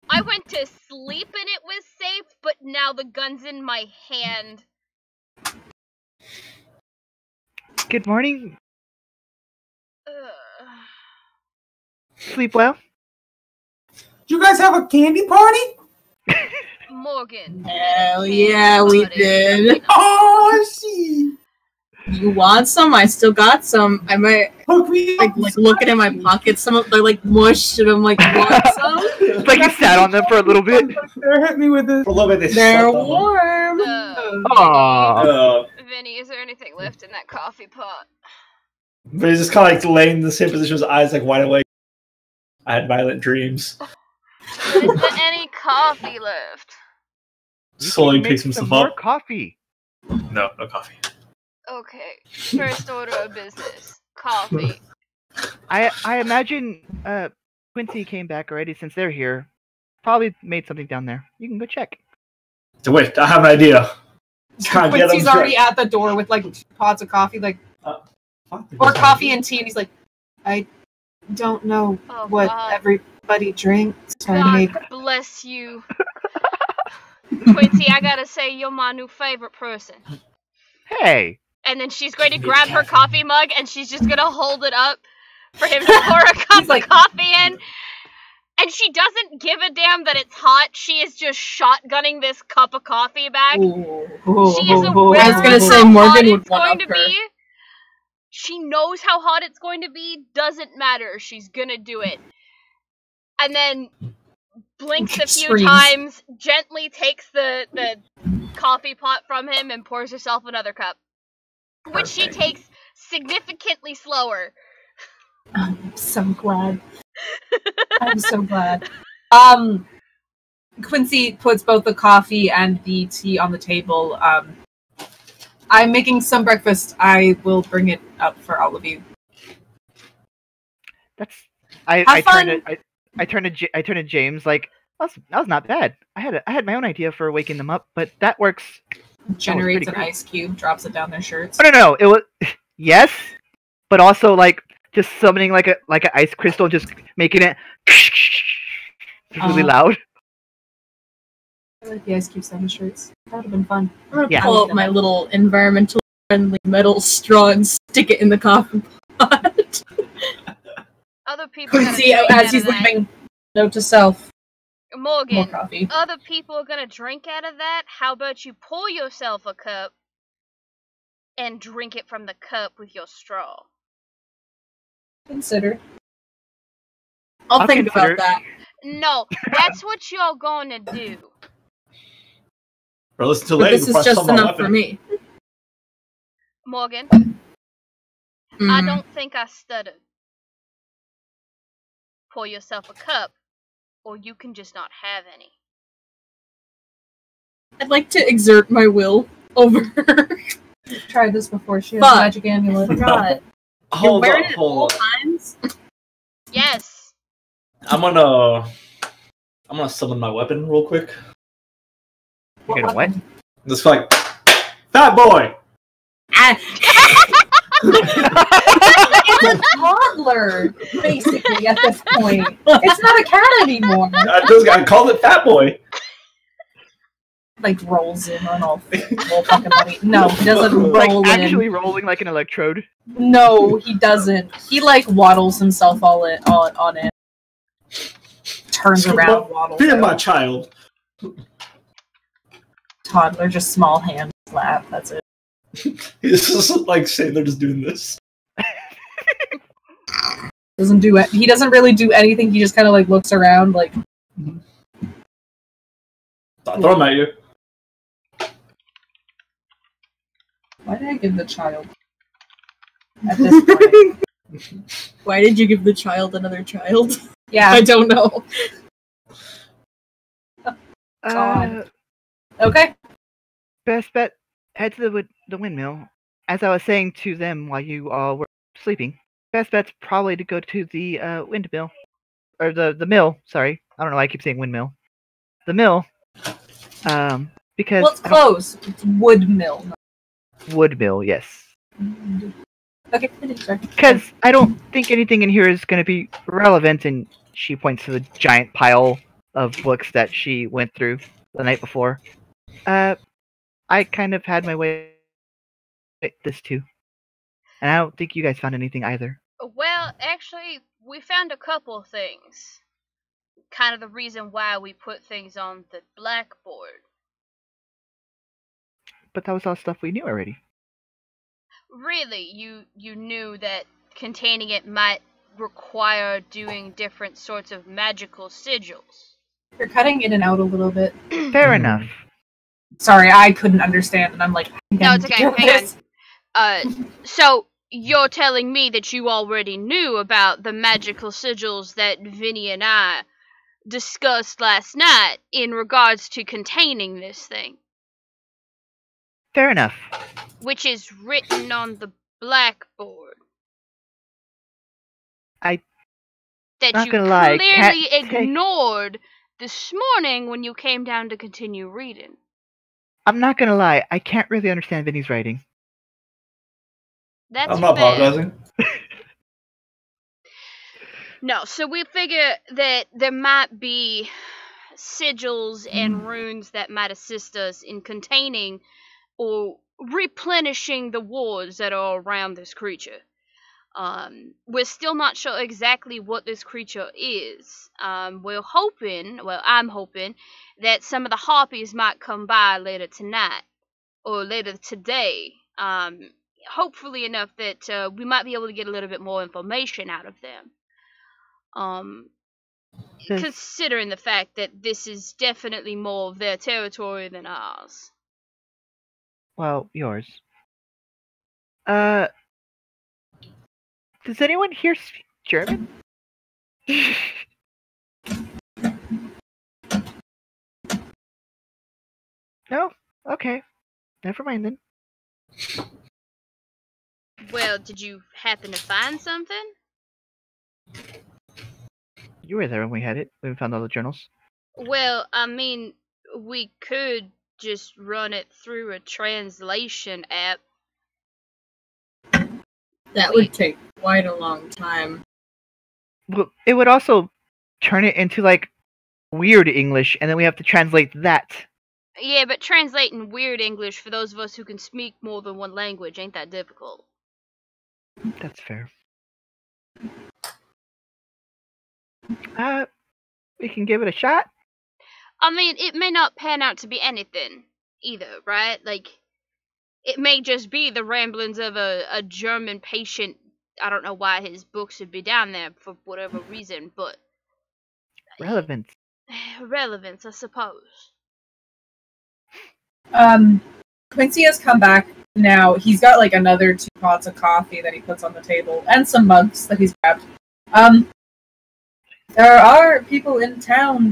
I went to sleep and it was safe, but now the gun's in my hand. Good morning. Ugh. Sleep well. You guys have a candy party? Morgan. Hell yeah, we did. Oh, she You want some? I still got some. I might hook me up. like looking in my pockets. Some of they're like mush, and I'm like, want some? It's like you sat on them for a little bit. They're hit me with this. For a little bit, they They're slept on them. warm. Aww. Vinny, is there anything left in that coffee pot? But he's just kind of like laying in the same position, with his eyes like wide awake. I had violent dreams. Is there any coffee left? Slowly Make picks some himself more up. coffee. No coffee. Okay, first order of business. Coffee. I imagine Quincy came back already since they're here. Probably made something down there. You can go check. So wait, I have an idea. Can't get Quincy's him already at the door with like 2 pots of coffee, like Fuck. or coffee and tea, and he's like, I don't know Oh, what God. everybody drinks. So I God made bless you. Quincy, I gotta say, you're my new favorite person. Hey. And then she's going to grab her coffee mug and she's just gonna hold it up for him to pour a cup like- of coffee in. And she doesn't give a damn that it's hot. She is just shotgunning this cup of coffee back. She is aware I was gonna say how hot Morgan would it's one going up to her. be. She knows how hot it's going to be. Doesn't matter. She's gonna do it. And then blinks a few Screams. times, gently takes the coffee pot from him and pours herself another cup. Which she takes significantly slower. I'm so glad. I'm so glad. Quincy puts both the coffee and the tea on the table. I'm making some breakfast. I will bring it up for all of you. That's I Have turn fun. to I turn to James like that was not bad. I had my own idea for waking them up, but that works Generates an great. ice cube, drops it down their shirts. Oh, no. It was yes, but also like just summoning like an ice crystal, just making it really loud. I like the ice cubes down the shirts. That would have been fun. I'm gonna Yeah. pull out my little environmental friendly metal straw and stick it in the coffin pot. Other people are gonna See, drink as out he's of that. leaving, note to self, more Morgan, coffee. other people are gonna drink out of that. How about you pour yourself a cup and drink it from the cup with your straw? Consider. I'll think consider about that. No, that's what you're gonna do. Or listen to But later this is before I just summon my enough for weapon. me. Morgan, I Mm. don't think I stuttered. Pour yourself a cup, or you can just not have any. I'd like to exert my will over her. Tried this before. She has Fuck. a magic amulet. God. Hold wearing on, it all hold on. times? Yes. I'm gonna summon my weapon real quick. You're gonna what? Just like fat boy. Ah. It's a toddler, basically, at this point. It's not a cat anymore. I called it fat boy. Like, rolls in on all fucking money. No, he doesn't Like roll in. actually rolling like an electrode. No, he doesn't. He, like, waddles himself all on it. Turns around, waddles Feed my out. child. Toddler, just small hand slap. That's it. He's just like saying they're just doing this. Doesn't do it. He doesn't really do anything. He just kind of like looks around, like. I'll throw him at you. Why did I give the child? At this point, Why did you give the child another child? yeah. I don't know. God. Okay. Best bet, head to the windmill. As I was saying to them while you all were sleeping, best bet's probably to go to the windmill. Or the mill, sorry. I don't know why I keep saying windmill. The mill. Because... Well, it's close. It's wood mill. Wood mill, yes. Okay, sorry. Because I don't think anything in here is going to be relevant, and she points to the giant pile of books that she went through the night before. I kind of had my way with this too. And I don't think you guys found anything either. Well, actually, we found a couple of things. Kind of the reason why we put things on the blackboard. But that was all stuff we knew already. Really, you knew that containing it might require doing different sorts of magical sigils. You're cutting in and out a little bit. Fair enough. Sorry, I couldn't understand, and I'm like, No, it's okay. Hang on. So you're telling me that you already knew about the magical sigils that Vinny and I discussed last night in regards to containing this thing, Fair enough. which is written on the blackboard. I- that not you gonna lie, clearly can't take- ignored this morning when you came down to continue reading. I'm not gonna lie, I can't really understand Vinny's writing. That's I'm not fair. apologizing. No, so we figure that there might be sigils and runes that might assist us in containing or replenishing the wards that are around this creature. We're still not sure exactly what this creature is. I'm hoping that some of the harpies might come by later tonight or later today. Hopefully enough that we might be able to get a little bit more information out of them. Considering the fact that this is definitely more of their territory than ours. Well, yours. Does anyone here speak German? No? Okay. Never mind then. Well, did you happen to find something? You were there when we had it. When we found all the journals. Well, I mean, we could just run it through a translation app. That would take quite a long time. Well, it would also turn it into like weird English, and then we have to translate that. Yeah, but translating weird English for those of us who can speak more than one language ain't that difficult. That's fair. We can give it a shot. I mean, it may not pan out to be anything either, right? Like, it may just be the ramblings of a German patient. I don't know why his books should be down there for whatever reason, but Relevance. relevance, I suppose. Quincy has come back now. He's got like another 2 pots of coffee that he puts on the table and some mugs that he's grabbed. There are people in town,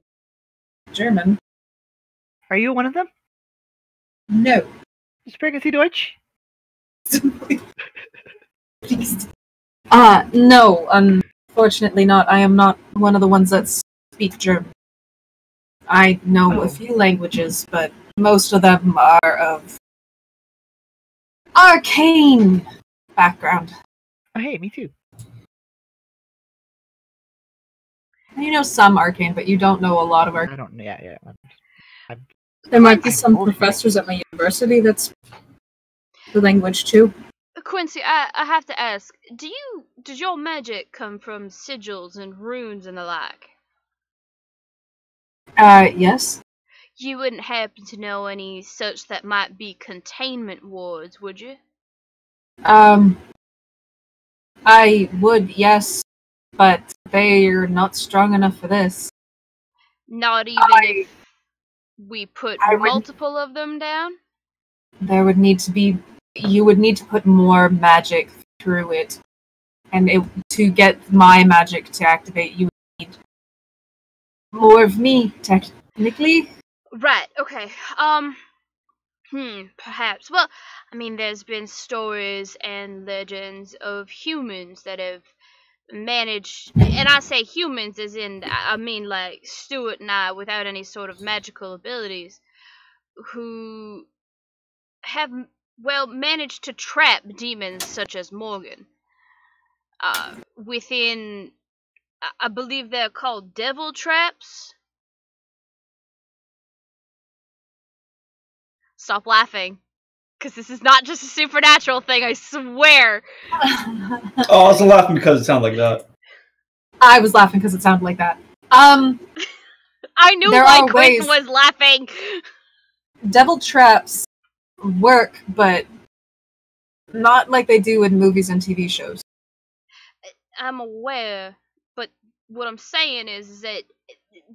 German. Are you one of them? No. Sprechen Sie Deutsch? Please. No, unfortunately not. I am not one of the ones that speak German. I know a few languages, but most of them are of arcane background. Oh, hey, me too. You know some arcane, but you don't know a lot of arcane. I don't. Yeah. There might be some professors at my university that's the language too. Quincy, I have to ask, does your magic come from sigils and runes and the like? Yes. You wouldn't happen to know any such that might be containment wards, would you? I would, yes, but they're not strong enough for this. Not even if we put multiple of them down? There would need to be, you would need to put more magic through it. And to get my magic to activate, you would need more of me, technically. Right, okay. Perhaps. Well, I mean, there's been stories and legends of humans that have managed, and I say humans as in, I mean like Stuart and I without any sort of magical abilities, who have, well, managed to trap demons such as Morgan. Within, I believe they're called devil traps. Stop laughing, because this is not just a supernatural thing, I swear. Oh, I was laughing because it sounded like that. I was laughing because it sounded like that. I knew why Quinn was laughing. Devil traps work, but not like they do in movies and TV shows. I'm aware, but what I'm saying is that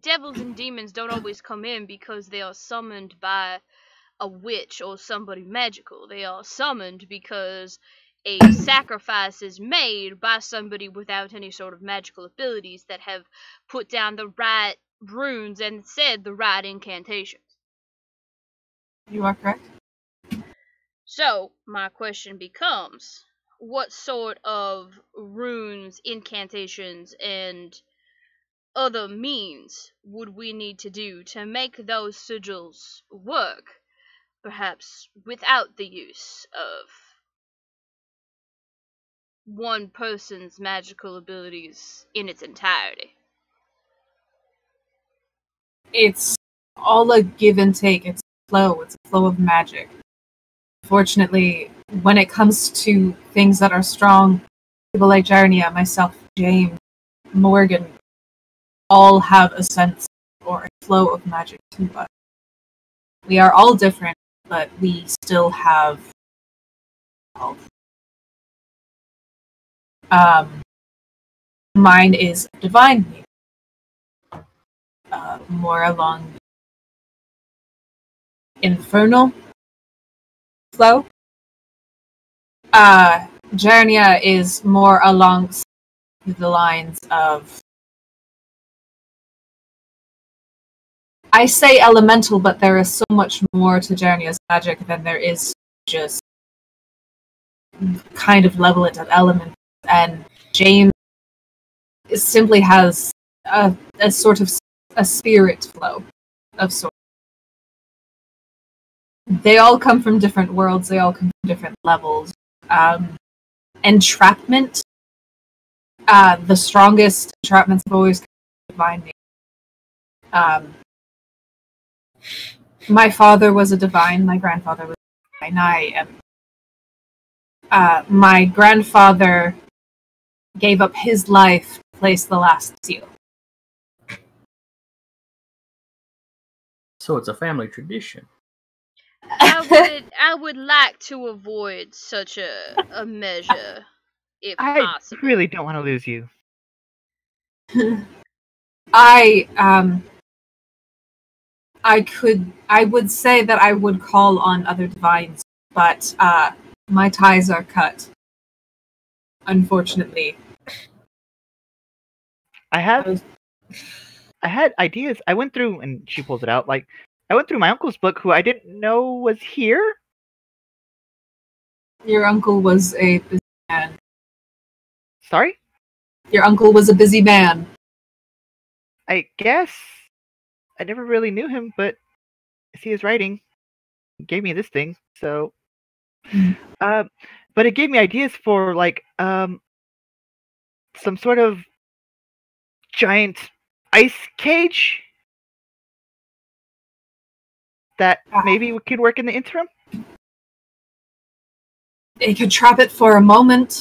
devils and demons don't always come in because they are summoned by a witch or somebody magical. They are summoned because a sacrifice is made by somebody without any sort of magical abilities that have put down the right runes and said the right incantations. You are correct. So, my question becomes, what sort of runes, incantations, and other means would we need to do to make those sigils work? Perhaps without the use of one person's magical abilities in its entirety. It's all a give and take. It's a flow. It's a flow of magic. Fortunately, when it comes to things that are strong, people like Jarnia, myself, James, Morgan, all have a sense or a flow of magic to us. We are all different, but we still have health. Mine is divine, more along infernal flow. Jarnia is more along the lines of, I say elemental, but there is so much more to Jarnia's magic than there is just kind of level it at element. And James simply has a sort of a spirit flow of sorts. they all come from different worlds. They all come from different levels. Entrapment. The strongest entrapments have always come from divine nature. My father was a divine. My grandfather was a divine. My grandfather gave up his life to place the last seal. So it's a family tradition. I would like to avoid such a measure, if I possible. really don't want to lose you. I would say that I would call on other divines, but my ties are cut. Unfortunately. I had ideas. I went through, and she pulls it out. Like, I went through my uncle's book, who I didn't know was here. Your uncle was a busy man. Sorry? Your uncle was a busy man. I guess I never really knew him, but I see his writing. He gave me this thing, so. But it gave me ideas for like some sort of giant ice cage that maybe could work in the interim. It could trap it for a moment.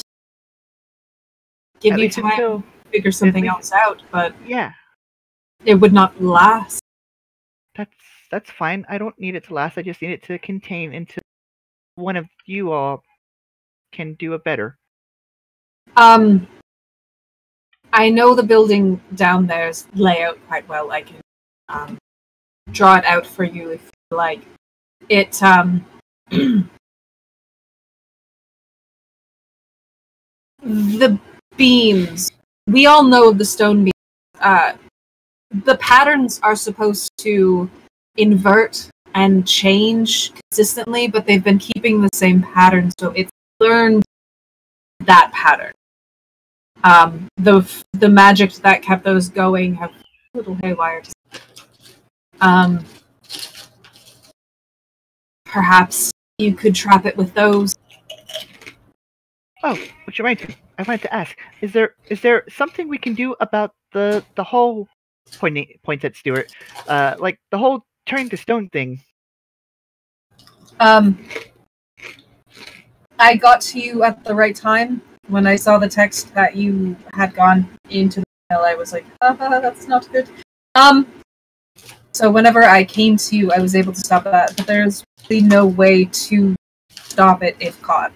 Give At you least time until- to figure something else out, but Yeah, it would not last. that's fine. I don't need it to last. I just need it to contain until one of you all can do it better. I know the building down there's layout quite well. I can draw it out for you if you like. It the beams. We all know of the stone beams. The patterns are supposed to invert and change consistently, but they've been keeping the same pattern, so it's learned that pattern. The magic that kept those going have a little haywire. Perhaps you could trap it with those. Oh, which reminds me, I wanted to ask: is there something we can do about the whole points at Stuart, like the whole turning to stone thing? I got to you at the right time. When I saw the text that you had gone into the mail, I was like, that's not good. So whenever I came to you, I was able to stop that, but there's really no way to stop it if caught.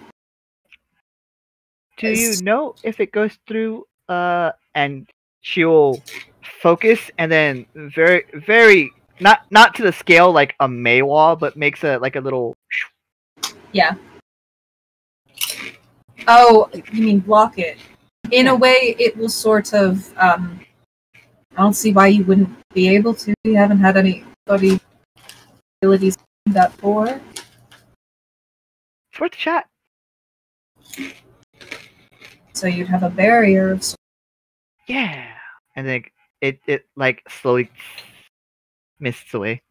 Do you know if it goes through, and she'll focus and then very, very, not to the scale like a Maywall, but makes a little. Yeah. Oh, you mean block it? In a way, it will sort of. I don't see why you wouldn't be able to. You haven't had anybody abilities to do that for. It's worth a shot. So you'd have a barrier of. Yeah, and then it like slowly mists away.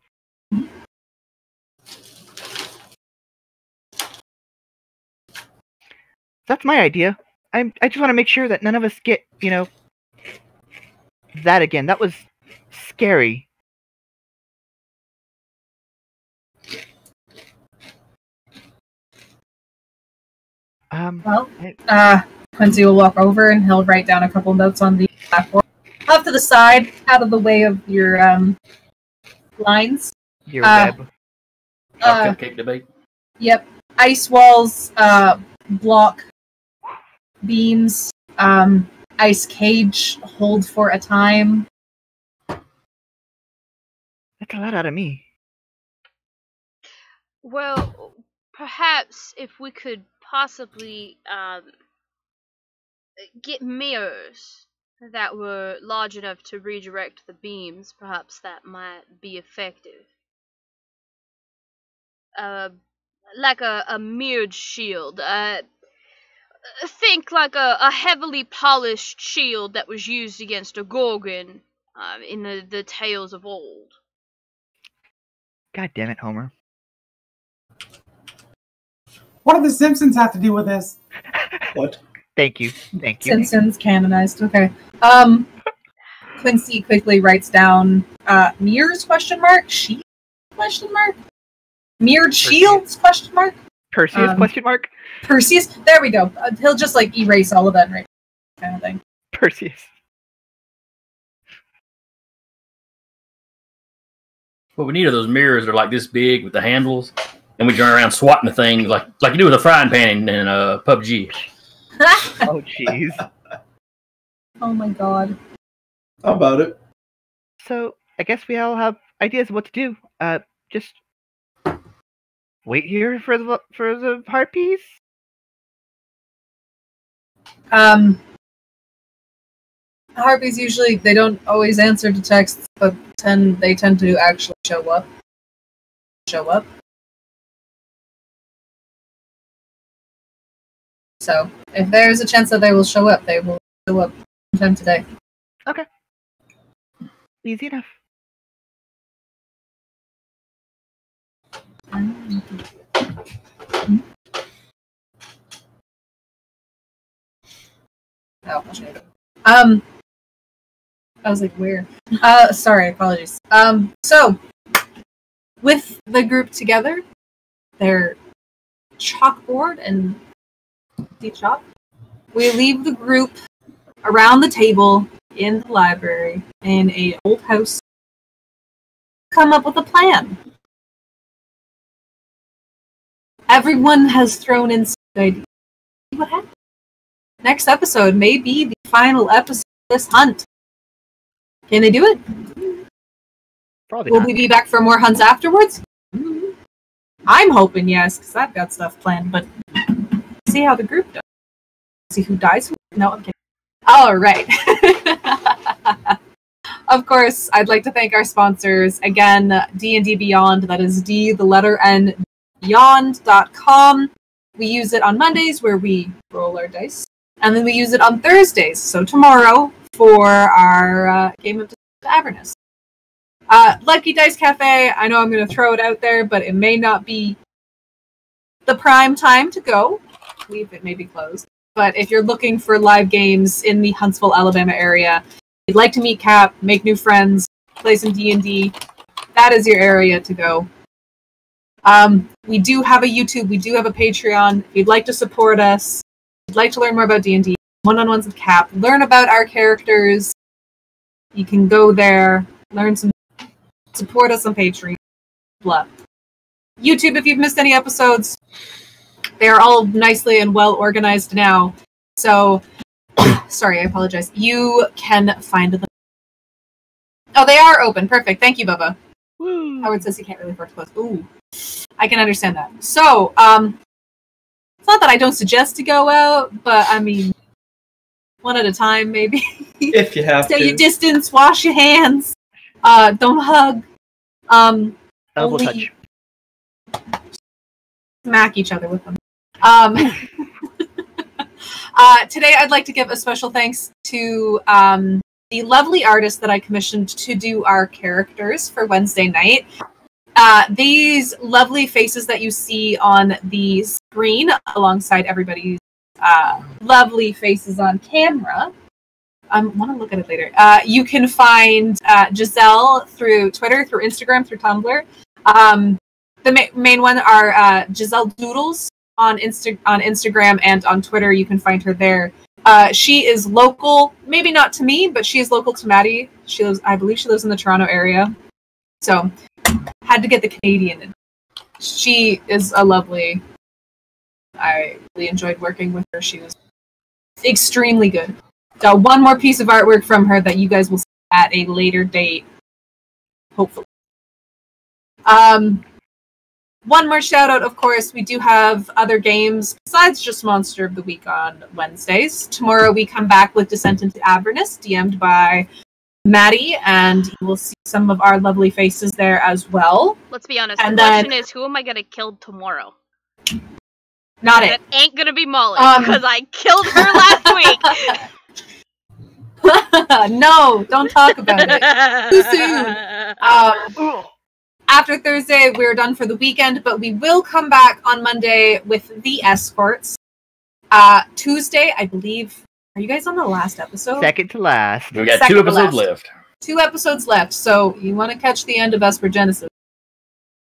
That's my idea. I just want to make sure that none of us get, that again. That was scary. Quincy will walk over and he'll write down a couple notes on the blackboard. Off to the side, out of the way of your lines. Your web. Cupcake debate. Yep. Ice walls, block beams, ice cage, hold for a time. That's a lot out of me. Well, perhaps if we could possibly get mirrors that were large enough to redirect the beams, perhaps that might be effective. Like a mirrored shield. Think like a heavily polished shield that was used against a Gorgon in the tales of old. God damn it, Homer. What do the Simpsons have to do with this? What? Thank you. Thank you. Simpsons canonized. Okay. Quincy quickly writes down mirrors ? Shield ? Mirrored shields ? Perseus ? Perseus. There we go. He'll just like erase all of that, right? Kind of thing. Perseus. What we need are those mirrors that are like this big with the handles, and we turn around swatting the things like you do with a frying pan in PUBG. Oh jeez. Oh my god. How about it? So I guess we all have ideas of what to do. Just wait here for the heart piece. Harpies usually, they don't always answer to texts, but they tend to actually show up. So, if there's a chance that they will show up, they will show up sometime today. Okay. Easy enough. Oh, I was like, where? Sorry, apologies. So, with the group together, their chalkboard and chalk, we leave the group around the table in the library in an old house. Come up with a plan. Everyone has thrown in some ideas. See what happens. Next episode may be the final episode of this hunt. Can they do it? Probably Will not. we be back for more hunts afterwards? I'm hoping yes, because I've got stuff planned, but see how the group does. See who dies. No, I'm kidding. All right. Of course, I'd like to thank our sponsors. Again, D&D Beyond, that is D, the letter N, beyond.com. We use it on Mondays where we roll our dice. And then we use it on Thursdays, so tomorrow, for our Game of Avernus. Lucky Dice Cafe, I know I'm going to throw it out there, but it may not be the prime time to go. I believe it may be closed. But if you're looking for live games in the Huntsville, Alabama area, you'd like to meet Cap, make new friends, play some D&D, that is your area to go. We do have a YouTube, we do have a Patreon. If you'd like to support us, if you'd like to learn more about D&D, one-on-ones with Cap, learn about our characters, you can go there, learn some, support us on Patreon, blah. YouTube, if you've missed any episodes, they are all nicely and well organized now. So, sorry, I apologize. You can find them. Oh, they are open. Perfect. Thank you, Bubba. Woo. Howard says he can't really afford to close. Ooh, I can understand that. So, it's not that I don't suggest to go out, but I mean, one at a time, maybe. If you have Stay to. your distance. Wash your hands. Don't hug. Elbow Only touch. smack each other with them. Today, I'd like to give a special thanks to the lovely artist that I commissioned to do our characters for Wednesday night. These lovely faces that you see on the screen alongside everybody's lovely faces on camera. I want to look at it later. You can find Giselle through Twitter, through Instagram, through Tumblr. The main one are Giselle Doodles on Instagram and on Twitter. You can find her there. She is local, maybe not to me, but she is local to Maddie. I believe she lives in the Toronto area. So, had to get the Canadian in. She is a lovely. I really enjoyed working with her. She was extremely good. So, one more piece of artwork from her that you guys will see at a later date, hopefully. One more shout out, of course, we do have other games besides just Monster of the Week on Wednesdays. Tomorrow we come back with Descent into Avernus, DM'd by Maddie, and you will see some of our lovely faces there as well. Let's be honest, And the question then- is, who am I gonna kill tomorrow? Not That it. ain't gonna be Molly, Um. because I killed her last week! No, don't talk about it. Too soon. after Thursday, we're done for the weekend, but we will come back on Monday with the escorts. Tuesday, I believe. Are you guys on the last episode? Second to last. We got Second 2 to episodes last. left. 2 episodes left, so you want to catch the end of Esper Genesis.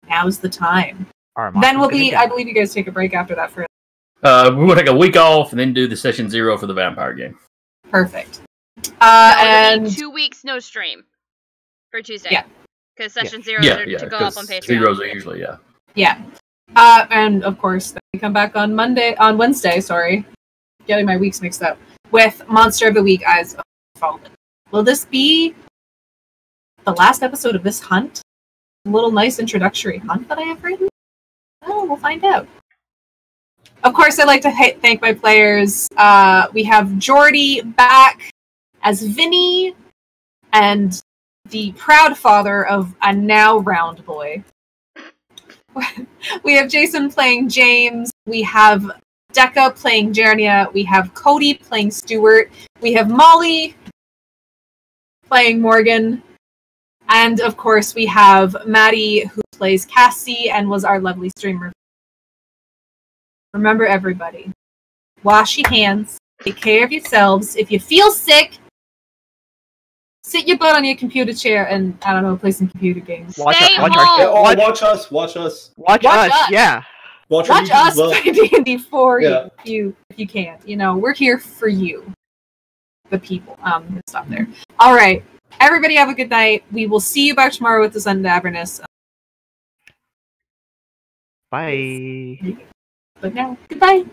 Now's the time. Then we'll be. I believe you guys take a break after that for. We will take a week off and then do the session 0 for the vampire game. Perfect. And 2 weeks no stream for Tuesday. Yeah. Because session 0 are to go up on Patreon. Zeros are usually, yeah. Yeah. And of course, we come back on Wednesday, sorry. Getting my weeks mixed up. With Monster of the Week, Eyes of Fallen. Will this be the last episode of this hunt? A little nice introductory hunt that I have written? Oh, we'll find out. Of course, I'd like to thank my players. We have Jordy back as Vinny, and the proud father of a now round boy. We have Jason playing James. We have Decca playing Jernia. We have Cody playing Stuart. We have Molly playing Morgan. And of course, we have Maddie, who plays Cassie and was our lovely streamer. Remember, everybody, wash your hands, take care of yourselves. If you feel sick, sit your butt on your computer chair and, I don't know, play some computer games. Watch us, yeah. Watch us play D&D for you if you can. You know, we're here for you, the people. Stop there. All right, everybody have a good night. We will see you back tomorrow with the Sun Avernus. Bye. But now, goodbye.